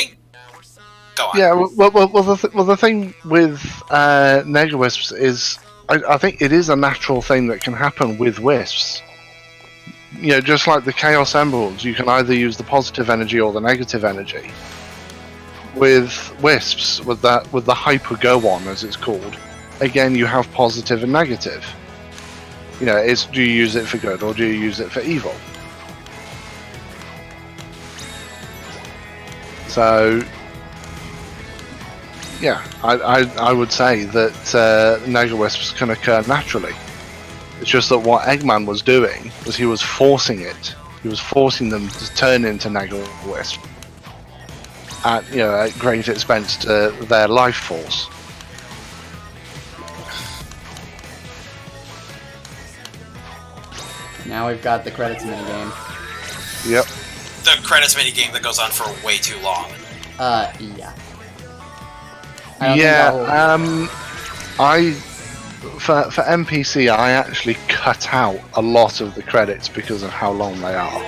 [SPEAKER 1] Yeah. The thing with Nega Wisps is, I think it is a natural thing that can happen with wisps. You know, just like the Chaos Emeralds, you can either use the positive energy or the negative energy. With wisps, with the Hyper Go On, as it's called, again you have positive and negative. You know, it's do you use it for good or do you use it for evil? So, yeah, I would say that Nega Wisps can occur naturally. It's just that what Eggman was doing was he was forcing it. He was forcing them to turn into Nega-Wisp at great expense to their life force.
[SPEAKER 2] Now we've got the credits minigame.
[SPEAKER 1] Yep.
[SPEAKER 9] The credits minigame that goes on for way too long.
[SPEAKER 2] Yeah.
[SPEAKER 1] For NPC, I actually cut out a lot of the credits because of how long they are.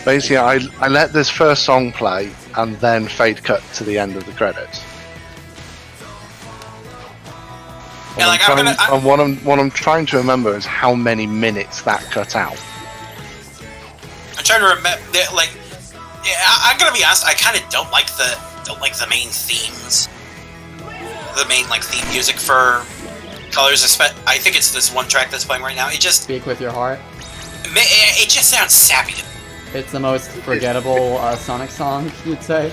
[SPEAKER 1] Basically, I let this first song play and then fade cut to the end of the credits.
[SPEAKER 9] Yeah,
[SPEAKER 1] what I'm trying to remember is how many minutes that cut out.
[SPEAKER 9] I'm trying to remember. I'm gonna be honest. I kind of don't like the main themes. The main theme music for Colors. I think it's this one track that's playing right now. It just
[SPEAKER 2] Speak with your heart.
[SPEAKER 9] It just sounds sappy to me.
[SPEAKER 2] It's the most forgettable Sonic song, you'd say.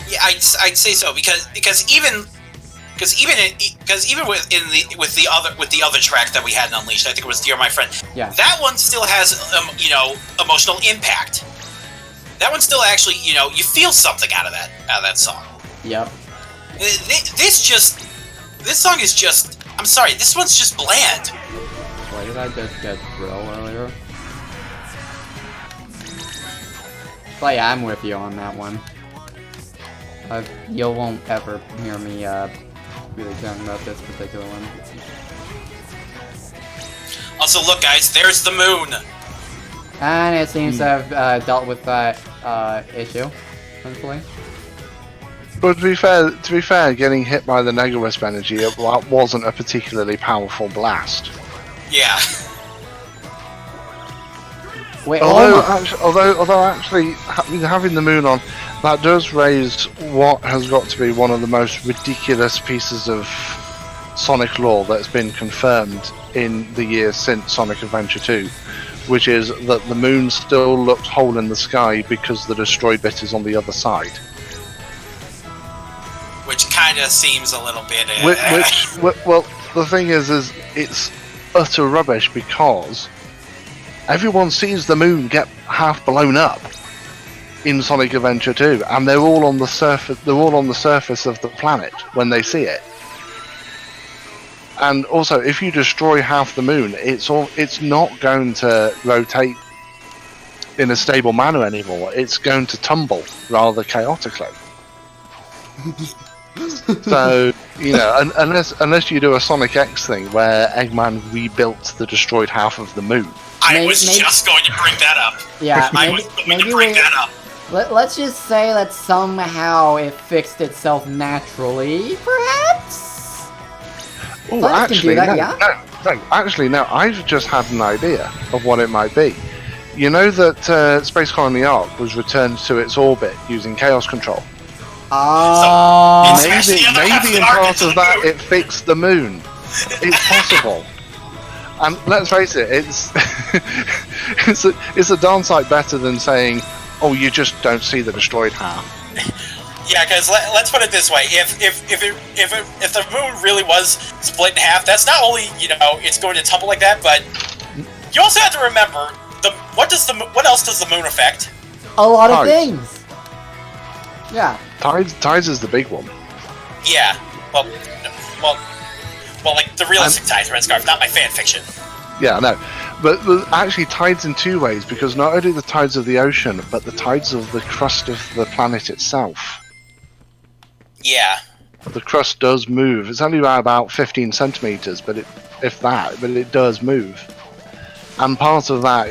[SPEAKER 9] Yeah, I'd say so because even with the other track that we had in Unleashed, I think it was "Dear My Friend."
[SPEAKER 2] Yeah.
[SPEAKER 9] That one still has emotional impact. That one still actually you feel something out of that song.
[SPEAKER 2] Yep.
[SPEAKER 9] This song is just. I'm sorry. This one's just bland.
[SPEAKER 2] Why did I just get drill earlier? But yeah, I'm with you on that one. You won't ever hear me really talking about this particular one.
[SPEAKER 9] Also, look, guys, there's the moon.
[SPEAKER 2] And it seems to have dealt with that issue, thankfully.
[SPEAKER 1] But to be fair, getting hit by the Nega-Wisp energy, it wasn't a particularly powerful blast.
[SPEAKER 9] Yeah.
[SPEAKER 2] Wait,
[SPEAKER 1] although actually having the moon on, that does raise what has got to be one of the most ridiculous pieces of Sonic lore that's been confirmed in the years since Sonic Adventure 2, which is that the moon still looks whole in the sky because the destroyed bit is on the other side.
[SPEAKER 9] Which kind of seems a little bit.
[SPEAKER 1] Well, the thing is it's utter rubbish because everyone sees the moon get half blown up in Sonic Adventure 2, and they're all on the surface. They're all on the surface of the planet when they see it. And also, if you destroy half the moon, it's not going to rotate in a stable manner anymore. It's going to tumble rather chaotically. So unless you do a Sonic X thing where Eggman rebuilt the destroyed half of the moon.
[SPEAKER 9] I was just going to bring that up.
[SPEAKER 2] Yeah,
[SPEAKER 9] I was going to bring that up.
[SPEAKER 2] Let's just say that somehow it fixed itself naturally, perhaps?
[SPEAKER 1] Oh, actually, no. I've just had an idea of what it might be. You know that Space Colony Ark was returned to its orbit using Chaos Control. Maybe in part of that it fixed the moon. It's possible. And let's face it, it's a darn sight better than saying, "Oh, you just don't see the destroyed half."
[SPEAKER 9] Yeah, because let's put it this way: if the moon really was split in half, that's not only it's going to tumble like that, but you also have to remember what else does the moon affect?
[SPEAKER 2] A lot of things. Yeah.
[SPEAKER 1] Tides is the big one.
[SPEAKER 9] Yeah. Well, like the realistic tides, Red Scarf, not my fan fiction.
[SPEAKER 1] Yeah, no. But actually tides in two ways, because not only the tides of the ocean, but the tides of the crust of the planet itself.
[SPEAKER 9] Yeah.
[SPEAKER 1] The crust does move. It's only about 15 centimeters, but it does move. And part of that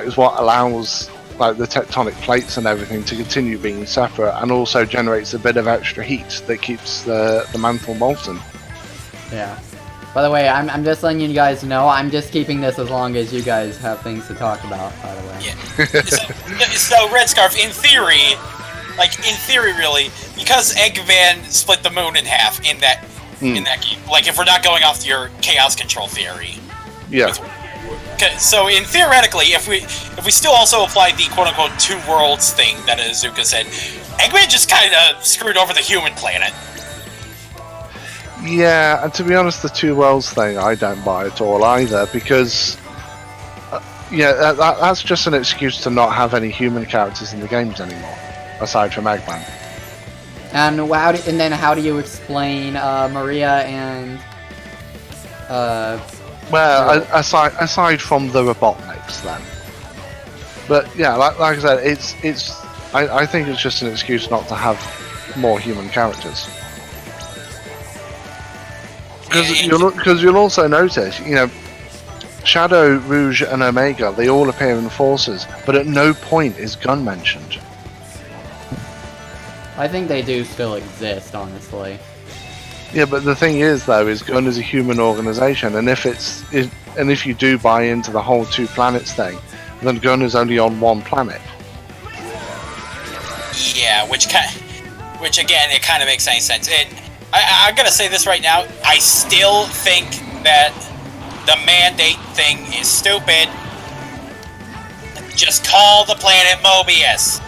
[SPEAKER 1] is what allows the tectonic plates and everything to continue being separate, and also generates a bit of extra heat that keeps the mantle molten.
[SPEAKER 2] Yeah. By the way, I'm just letting you guys know, I'm just keeping this as long as you guys have things to talk about, by the way.
[SPEAKER 9] Yeah. So Red Scarf, in theory, really, because Eggman split the moon in half in that game, like if we're not going off your chaos control theory.
[SPEAKER 1] Yeah.
[SPEAKER 9] So theoretically, if we still also apply the quote-unquote two worlds thing that Azuka said, Eggman just kind of screwed over the human planet.
[SPEAKER 1] Yeah, and to be honest, the two worlds thing I don't buy at all either, because that's just an excuse to not have any human characters in the games anymore, aside from Eggman.
[SPEAKER 2] And then how do you explain Maria and
[SPEAKER 1] aside from the Robotniks, then. But yeah, like I said, I think it's just an excuse not to have more human characters. Because you'll also notice, Shadow, Rouge, and Omega, they all appear in Forces, but at no point is Gun mentioned.
[SPEAKER 2] I think they do still exist, honestly.
[SPEAKER 1] Yeah, but the thing is, though, is Gun is a human organization, and if you do buy into the whole two planets thing, then Gun is only on one planet.
[SPEAKER 9] Yeah, which again, it kind of makes any sense. I'm gonna say this right now. I still think that the mandate thing is stupid. Just call the planet Mobius.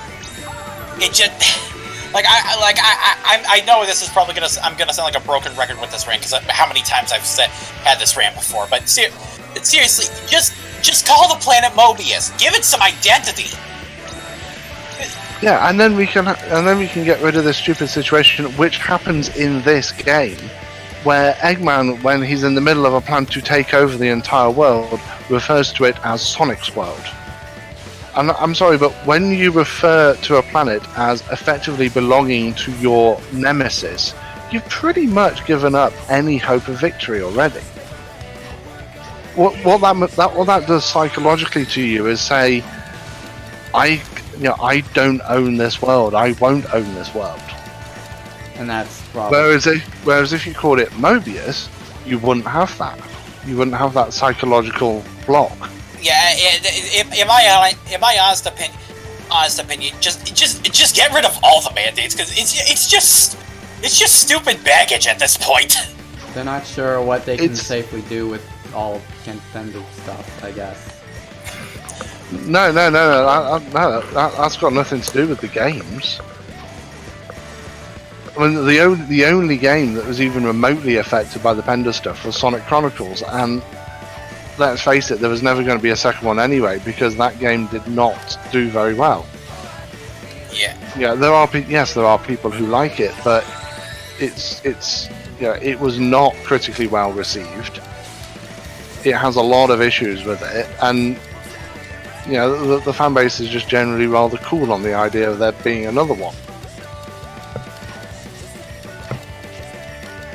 [SPEAKER 9] It just I know this is probably I'm gonna sound like a broken record with this rant because how many times I've had this rant before. But seriously, just call the planet Mobius. Give it some identity.
[SPEAKER 1] Yeah, and then we can get rid of this stupid situation, which happens in this game, where Eggman, when he's in the middle of a plan to take over the entire world, refers to it as Sonic's world. And I'm sorry, but when you refer to a planet as effectively belonging to your nemesis, you've pretty much given up any hope of victory already. What that does psychologically to you is say, I don't own this world. I won't own this world.
[SPEAKER 2] And that's probably...
[SPEAKER 1] Whereas if you called it Mobius, you wouldn't have that. You wouldn't have that psychological block.
[SPEAKER 9] Yeah, in my honest opinion, just get rid of all the mandates because it's just stupid baggage at this point.
[SPEAKER 2] They're not sure what they can safely do with all contended stuff, I guess.
[SPEAKER 1] No, that's got nothing to do with the games. I mean, the only game that was even remotely affected by the Pender stuff was Sonic Chronicles, and let's face it, there was never going to be a second one anyway because that game did not do very well. Yeah, there are people who like it, but it was not critically well received. It has a lot of issues with it, and the fan base is just generally rather cool on the idea of there being another one.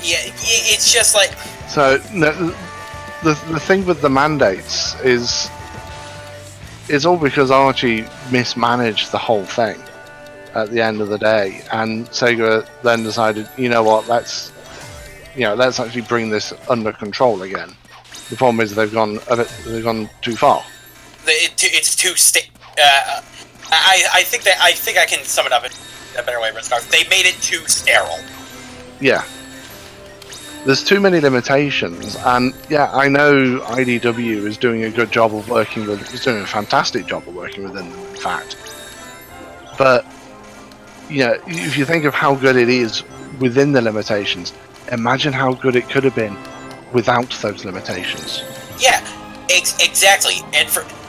[SPEAKER 9] Yeah, it's just like...
[SPEAKER 1] So, the thing with the mandates is all because Archie mismanaged the whole thing at the end of the day, and Sega then decided, you know what, let's actually bring this under control again. The problem is they've gone too far.
[SPEAKER 9] It's too I think I can sum it up in a better way, Ritzcar. They made it too sterile.
[SPEAKER 1] Yeah. There's too many limitations, and yeah, I know IDW is doing a good job of working with. He's doing a fantastic job of working within them, in fact. But if you think of how good it is within the limitations, imagine how good it could have been without those limitations.
[SPEAKER 9] Yeah, exactly.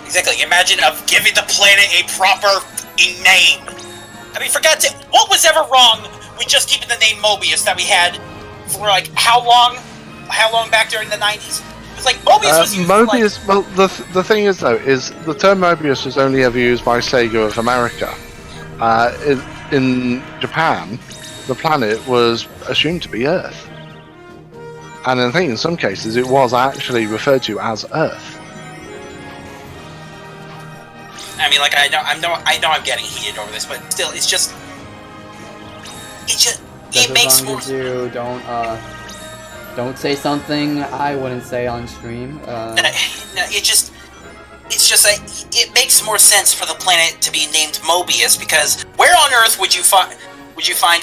[SPEAKER 9] Exactly. Imagine of giving the planet a proper name. I mean, what was ever wrong with just keeping the name Mobius that we had for like how long back during the 90s? It's like Mobius was used
[SPEAKER 1] Mobius. Well, the thing is though, is the term Mobius was only ever used by Sega of America. In Japan, the planet was assumed to be Earth, and I think in some cases it was actually referred to as Earth.
[SPEAKER 9] I mean, like I know I'm getting heated over this, but still, it makes more.
[SPEAKER 2] As you don't say something I wouldn't say on stream.
[SPEAKER 9] It's just like it makes more sense for the planet to be named Mobius because where on Earth would you find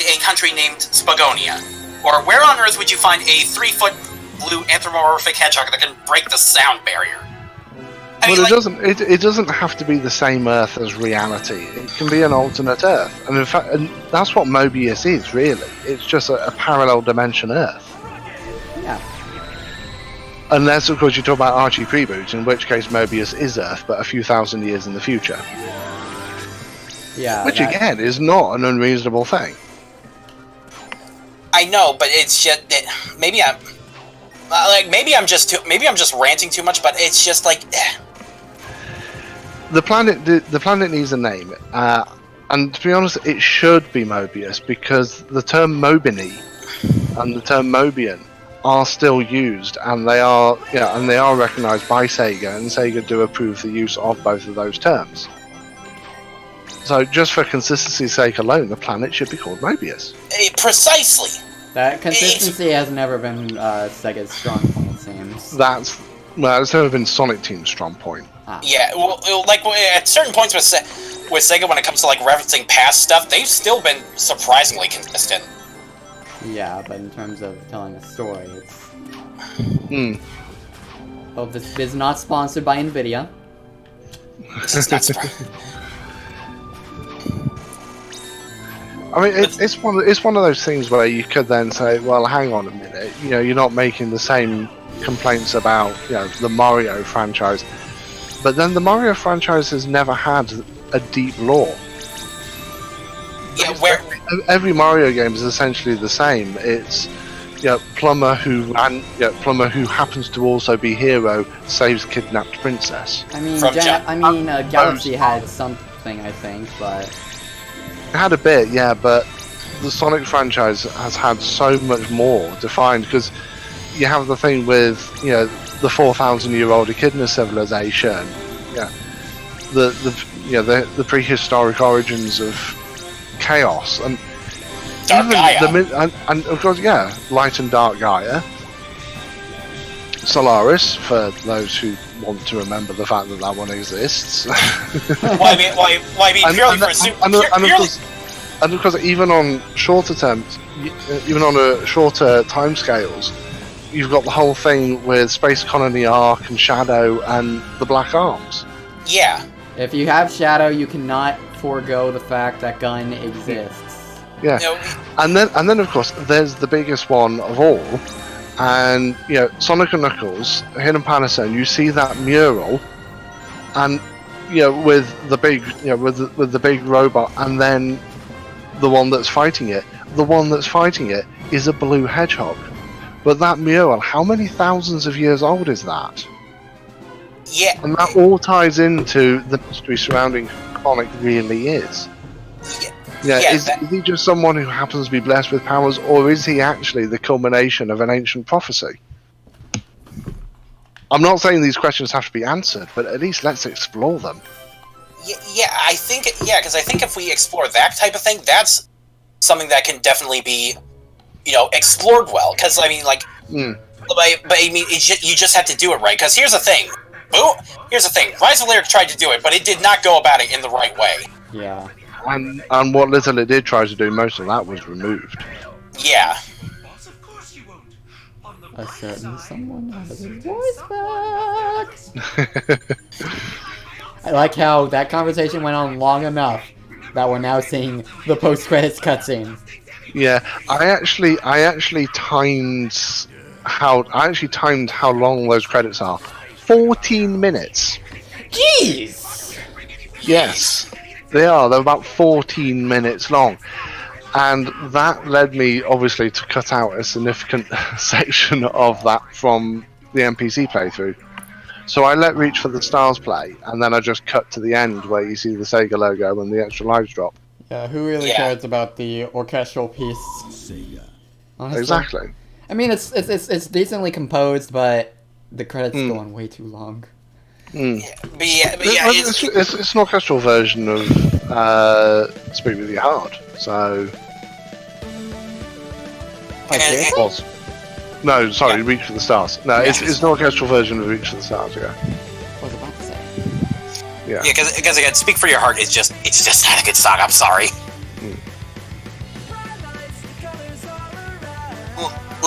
[SPEAKER 9] a country named Spagonia, or where on Earth would you find a 3-foot blue anthropomorphic hedgehog that can break the sound barrier?
[SPEAKER 1] It doesn't have to be the same Earth as reality. It can be an alternate Earth, and in fact, that's what Mobius is really. It's just a parallel dimension Earth.
[SPEAKER 2] Yeah.
[SPEAKER 1] Unless, of course, you talk about Archie Preboot, in which case Mobius is Earth, but a few thousand years in the future.
[SPEAKER 2] Yeah.
[SPEAKER 1] Which, again, is not an unreasonable thing.
[SPEAKER 9] I know, but it's just maybe I'm just ranting too much, but it's just like
[SPEAKER 1] the planet needs a name, and to be honest, it should be Mobius, because the term Mobini and the term Mobian are still used, and they are recognised by Sega, and Sega do approve the use of both of those terms. So, just for consistency's sake alone, the planet should be called Mobius.
[SPEAKER 9] Precisely.
[SPEAKER 2] That consistency has never been Sega's strong point, it seems.
[SPEAKER 1] It's never been Sonic Team's strong point.
[SPEAKER 2] Ah.
[SPEAKER 9] Yeah, well, like at certain points with Sega, when it comes to like referencing past stuff, they've still been surprisingly consistent.
[SPEAKER 2] Yeah, but in terms of telling a story, it's... Oh, this is not sponsored by NVIDIA.
[SPEAKER 9] This is not surprising.
[SPEAKER 1] I mean, it's one of those things where you could then say, well, hang on a minute, you're not making the same complaints about, the Mario franchise. But then the Mario franchise has never had a deep lore.
[SPEAKER 9] Yeah, where
[SPEAKER 1] every Mario game is essentially the same. It's Plumber who happens to also be hero saves kidnapped princess.
[SPEAKER 2] I mean, Galaxy had something, I think, but
[SPEAKER 1] it had a bit, yeah. But the Sonic franchise has had so much more defined, because you have the thing with the 4,000-year-old Echidna civilization, the prehistoric origins of Chaos, and
[SPEAKER 9] Dark Gaia.
[SPEAKER 1] And of course, Light and Dark Gaia, Solaris, for those who want to remember the fact that one exists. And of course, even on shorter terms, even on shorter timescales, you've got the whole thing with Space Colony Arc and Shadow and the Black Arms.
[SPEAKER 9] Yeah.
[SPEAKER 2] If you have Shadow, you cannot forego the fact that Gun exists.
[SPEAKER 1] Yeah. And then of course there's the biggest one of all, and Sonic and Knuckles, Hidden Panacea, you see that mural, and with the big with the big robot, and then the one that's fighting it. The one that's fighting it is a blue hedgehog. But that mural, how many thousands of years old is that?
[SPEAKER 9] Yeah.
[SPEAKER 1] And that all ties into the mystery surrounding who Sonic really is. Is he just someone who happens to be blessed with powers, or is he actually the culmination of an ancient prophecy? I'm not saying these questions have to be answered, but at least let's explore them.
[SPEAKER 9] Because I think if we explore that type of thing, that's something that can definitely be, explored well. Because I mean, but I mean, you just have to do it right. Because here's the thing, Rise of Lyric tried to do it, but it did not go about it in the right way.
[SPEAKER 2] Yeah.
[SPEAKER 1] And what little it did try to do, most of that was removed.
[SPEAKER 9] Yeah.
[SPEAKER 2] A certain someone has his voice back. I like how that conversation went on long enough that we're now seeing the post-credits cutscene.
[SPEAKER 1] Yeah, I actually timed how long those credits are. 14 minutes.
[SPEAKER 2] Jeez.
[SPEAKER 1] Yes, they are. They're about 14 minutes long. And that led me, obviously, to cut out a significant section of that from the NPC playthrough. So I let Reach for the Stars play, and then I just cut to the end where you see the Sega logo and the extra lives drop.
[SPEAKER 2] Yeah, who really cares about the orchestral piece?
[SPEAKER 1] Sega. Honestly. Exactly.
[SPEAKER 2] I mean, it's decently composed, but the credits go on way too long.
[SPEAKER 1] It's an orchestral version of Speak With Your Heart, so... No, sorry, Reach for the Stars. No, it's an orchestral version of Reach for the Stars, yeah.
[SPEAKER 2] I was about to say.
[SPEAKER 1] Yeah,
[SPEAKER 9] because again, Speak for Your Heart is just not a good song, I'm sorry.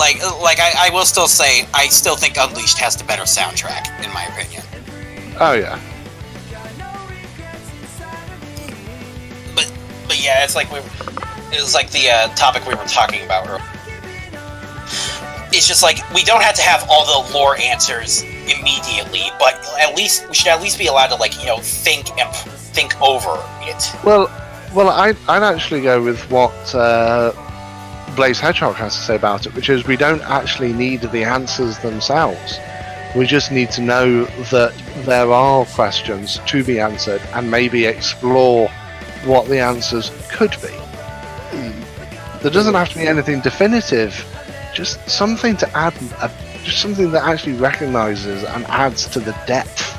[SPEAKER 9] I will still say, I still think Unleashed has the better soundtrack, in my opinion.
[SPEAKER 1] Oh, yeah.
[SPEAKER 9] But yeah, it's like the topic we were talking about earlier. it's just like we don't have to have all the lore answers immediately, but we should at least be allowed to think over it.
[SPEAKER 1] Well, I'd actually go with what Blaze Hedgehog has to say about it, which is we don't actually need the answers themselves. We just need to know that there are questions to be answered and maybe explore what the answers could be. There doesn't have to be anything definitive, just something to add, just something that actually recognises and adds to the depth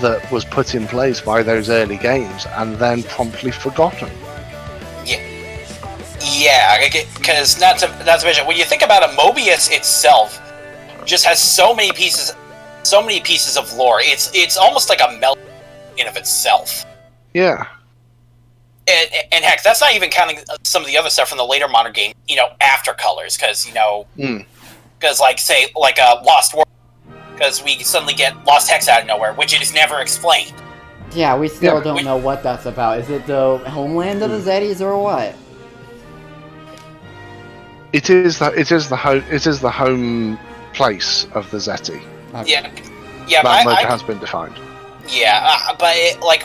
[SPEAKER 1] that was put in place by those early games and then promptly forgotten.
[SPEAKER 9] Yeah, because not to mention, when you think about it, Mobius itself just has so many pieces of lore. It's almost like a melt in of itself.
[SPEAKER 1] Yeah.
[SPEAKER 9] And heck, that's not even counting some of the other stuff from the later modern game, after Colors, because, because, Lost World, because we suddenly get Lost Hex out of nowhere, which is never explained.
[SPEAKER 2] Yeah, we still don't know what that's about. Is it the homeland of the Zetis or what?
[SPEAKER 1] It is the home place of the Zeti.
[SPEAKER 2] Okay.
[SPEAKER 9] Yeah,
[SPEAKER 1] that much has been defined.
[SPEAKER 9] Yeah, but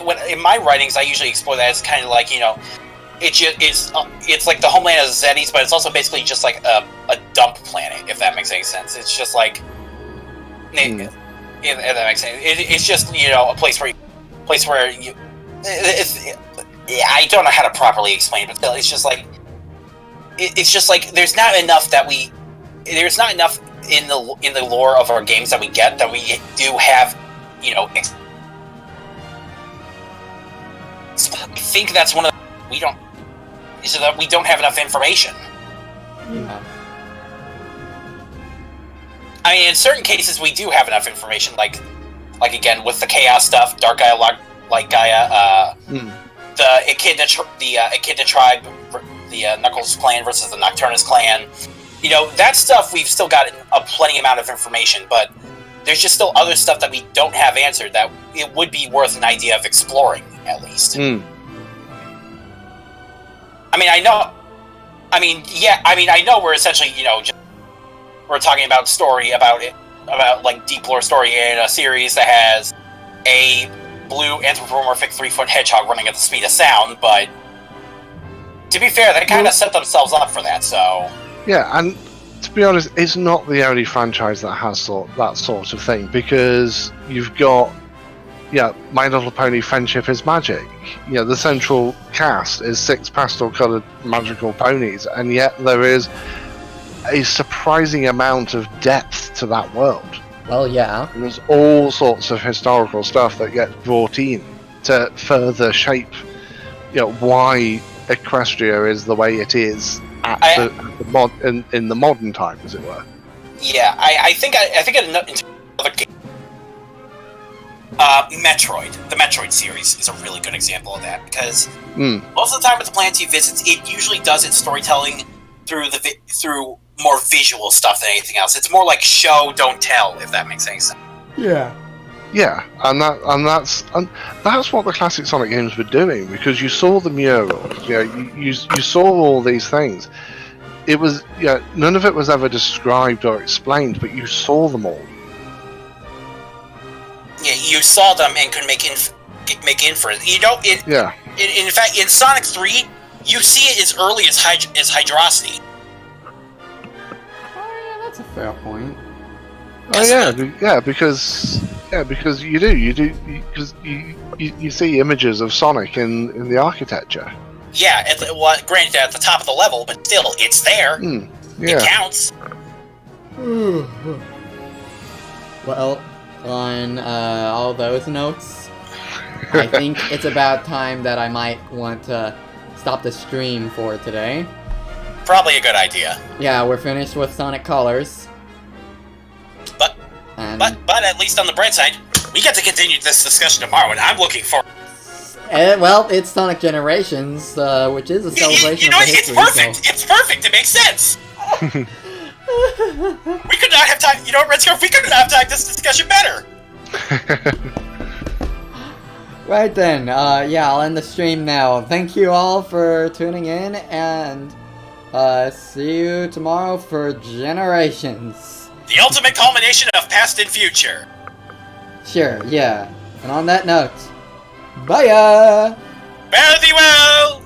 [SPEAKER 9] when in my writings, I usually explore that as kind of like it's like the homeland of the Zetis, but it's also basically just like a dump planet, if that makes any sense. It's just like if that makes sense. It's just a place where I don't know how to properly explain it, but it's just like there's not enough in the lore of our games that we get that we do have, I think that's one of we don't have enough information.
[SPEAKER 2] Yeah.
[SPEAKER 9] I mean, in certain cases we do have enough information, like again with the Chaos stuff, Dark Gaia, Light Gaia, the Echidna tribe, the Knuckles clan versus the Nocturnus clan. That stuff we've still got a plenty amount of information, but there's just still other stuff that we don't have answered that it would be worth an idea of exploring, at least. I know we're essentially, we're talking about story, about like deep lore story in a series that has a blue anthropomorphic 3-foot hedgehog running at the speed of sound, but to be fair, they kind of set themselves up for that, so...
[SPEAKER 1] Yeah, and to be honest, it's not the only franchise that has that sort of thing, because you've got, My Little Pony Friendship is Magic. The central cast is 6 pastel-coloured magical ponies, and yet there is a surprising amount of depth to that world.
[SPEAKER 2] Well, yeah.
[SPEAKER 1] And there's all sorts of historical stuff that gets brought in to further shape, why Equestria is the way it is in the modern time, as it were.
[SPEAKER 9] Yeah, I think another game, Metroid. The Metroid series is a really good example of that, because most of the time with the planets you visit, it usually does its storytelling through more visual stuff than anything else. It's more like show, don't tell, if that makes any sense.
[SPEAKER 2] Yeah.
[SPEAKER 1] Yeah, and that's what the classic Sonic games were doing, because you saw the murals, you saw all these things. It was none of it was ever described or explained, but you saw them all. Yeah,
[SPEAKER 9] you saw them and could make inference. In fact, in Sonic 3, you see it as early as Hydrosity.
[SPEAKER 2] Oh yeah, that's a fair point.
[SPEAKER 1] Because you see images of Sonic in the architecture.
[SPEAKER 9] Yeah, granted at the top of the level, but still, it's there. It counts.
[SPEAKER 2] Well, on all those notes, I think it's about time that I might want to stop the stream for today.
[SPEAKER 9] Probably a good idea.
[SPEAKER 2] Yeah, we're finished with Sonic Colors.
[SPEAKER 9] But at least on the bright side, we get to continue this discussion tomorrow, and I'm looking forward.
[SPEAKER 2] Well, it's Sonic Generations, which is a celebration of the history.
[SPEAKER 9] It's perfect. So. It's perfect. It makes sense. We could not have time. Red Scarf, we could not have timed this discussion better.
[SPEAKER 2] Right then. Yeah, I'll end the stream now. Thank you all for tuning in, and See you tomorrow for Generations.
[SPEAKER 9] The ultimate culmination of past and future.
[SPEAKER 2] Sure, yeah. And on that note, bye-ya!
[SPEAKER 9] Fare thee well!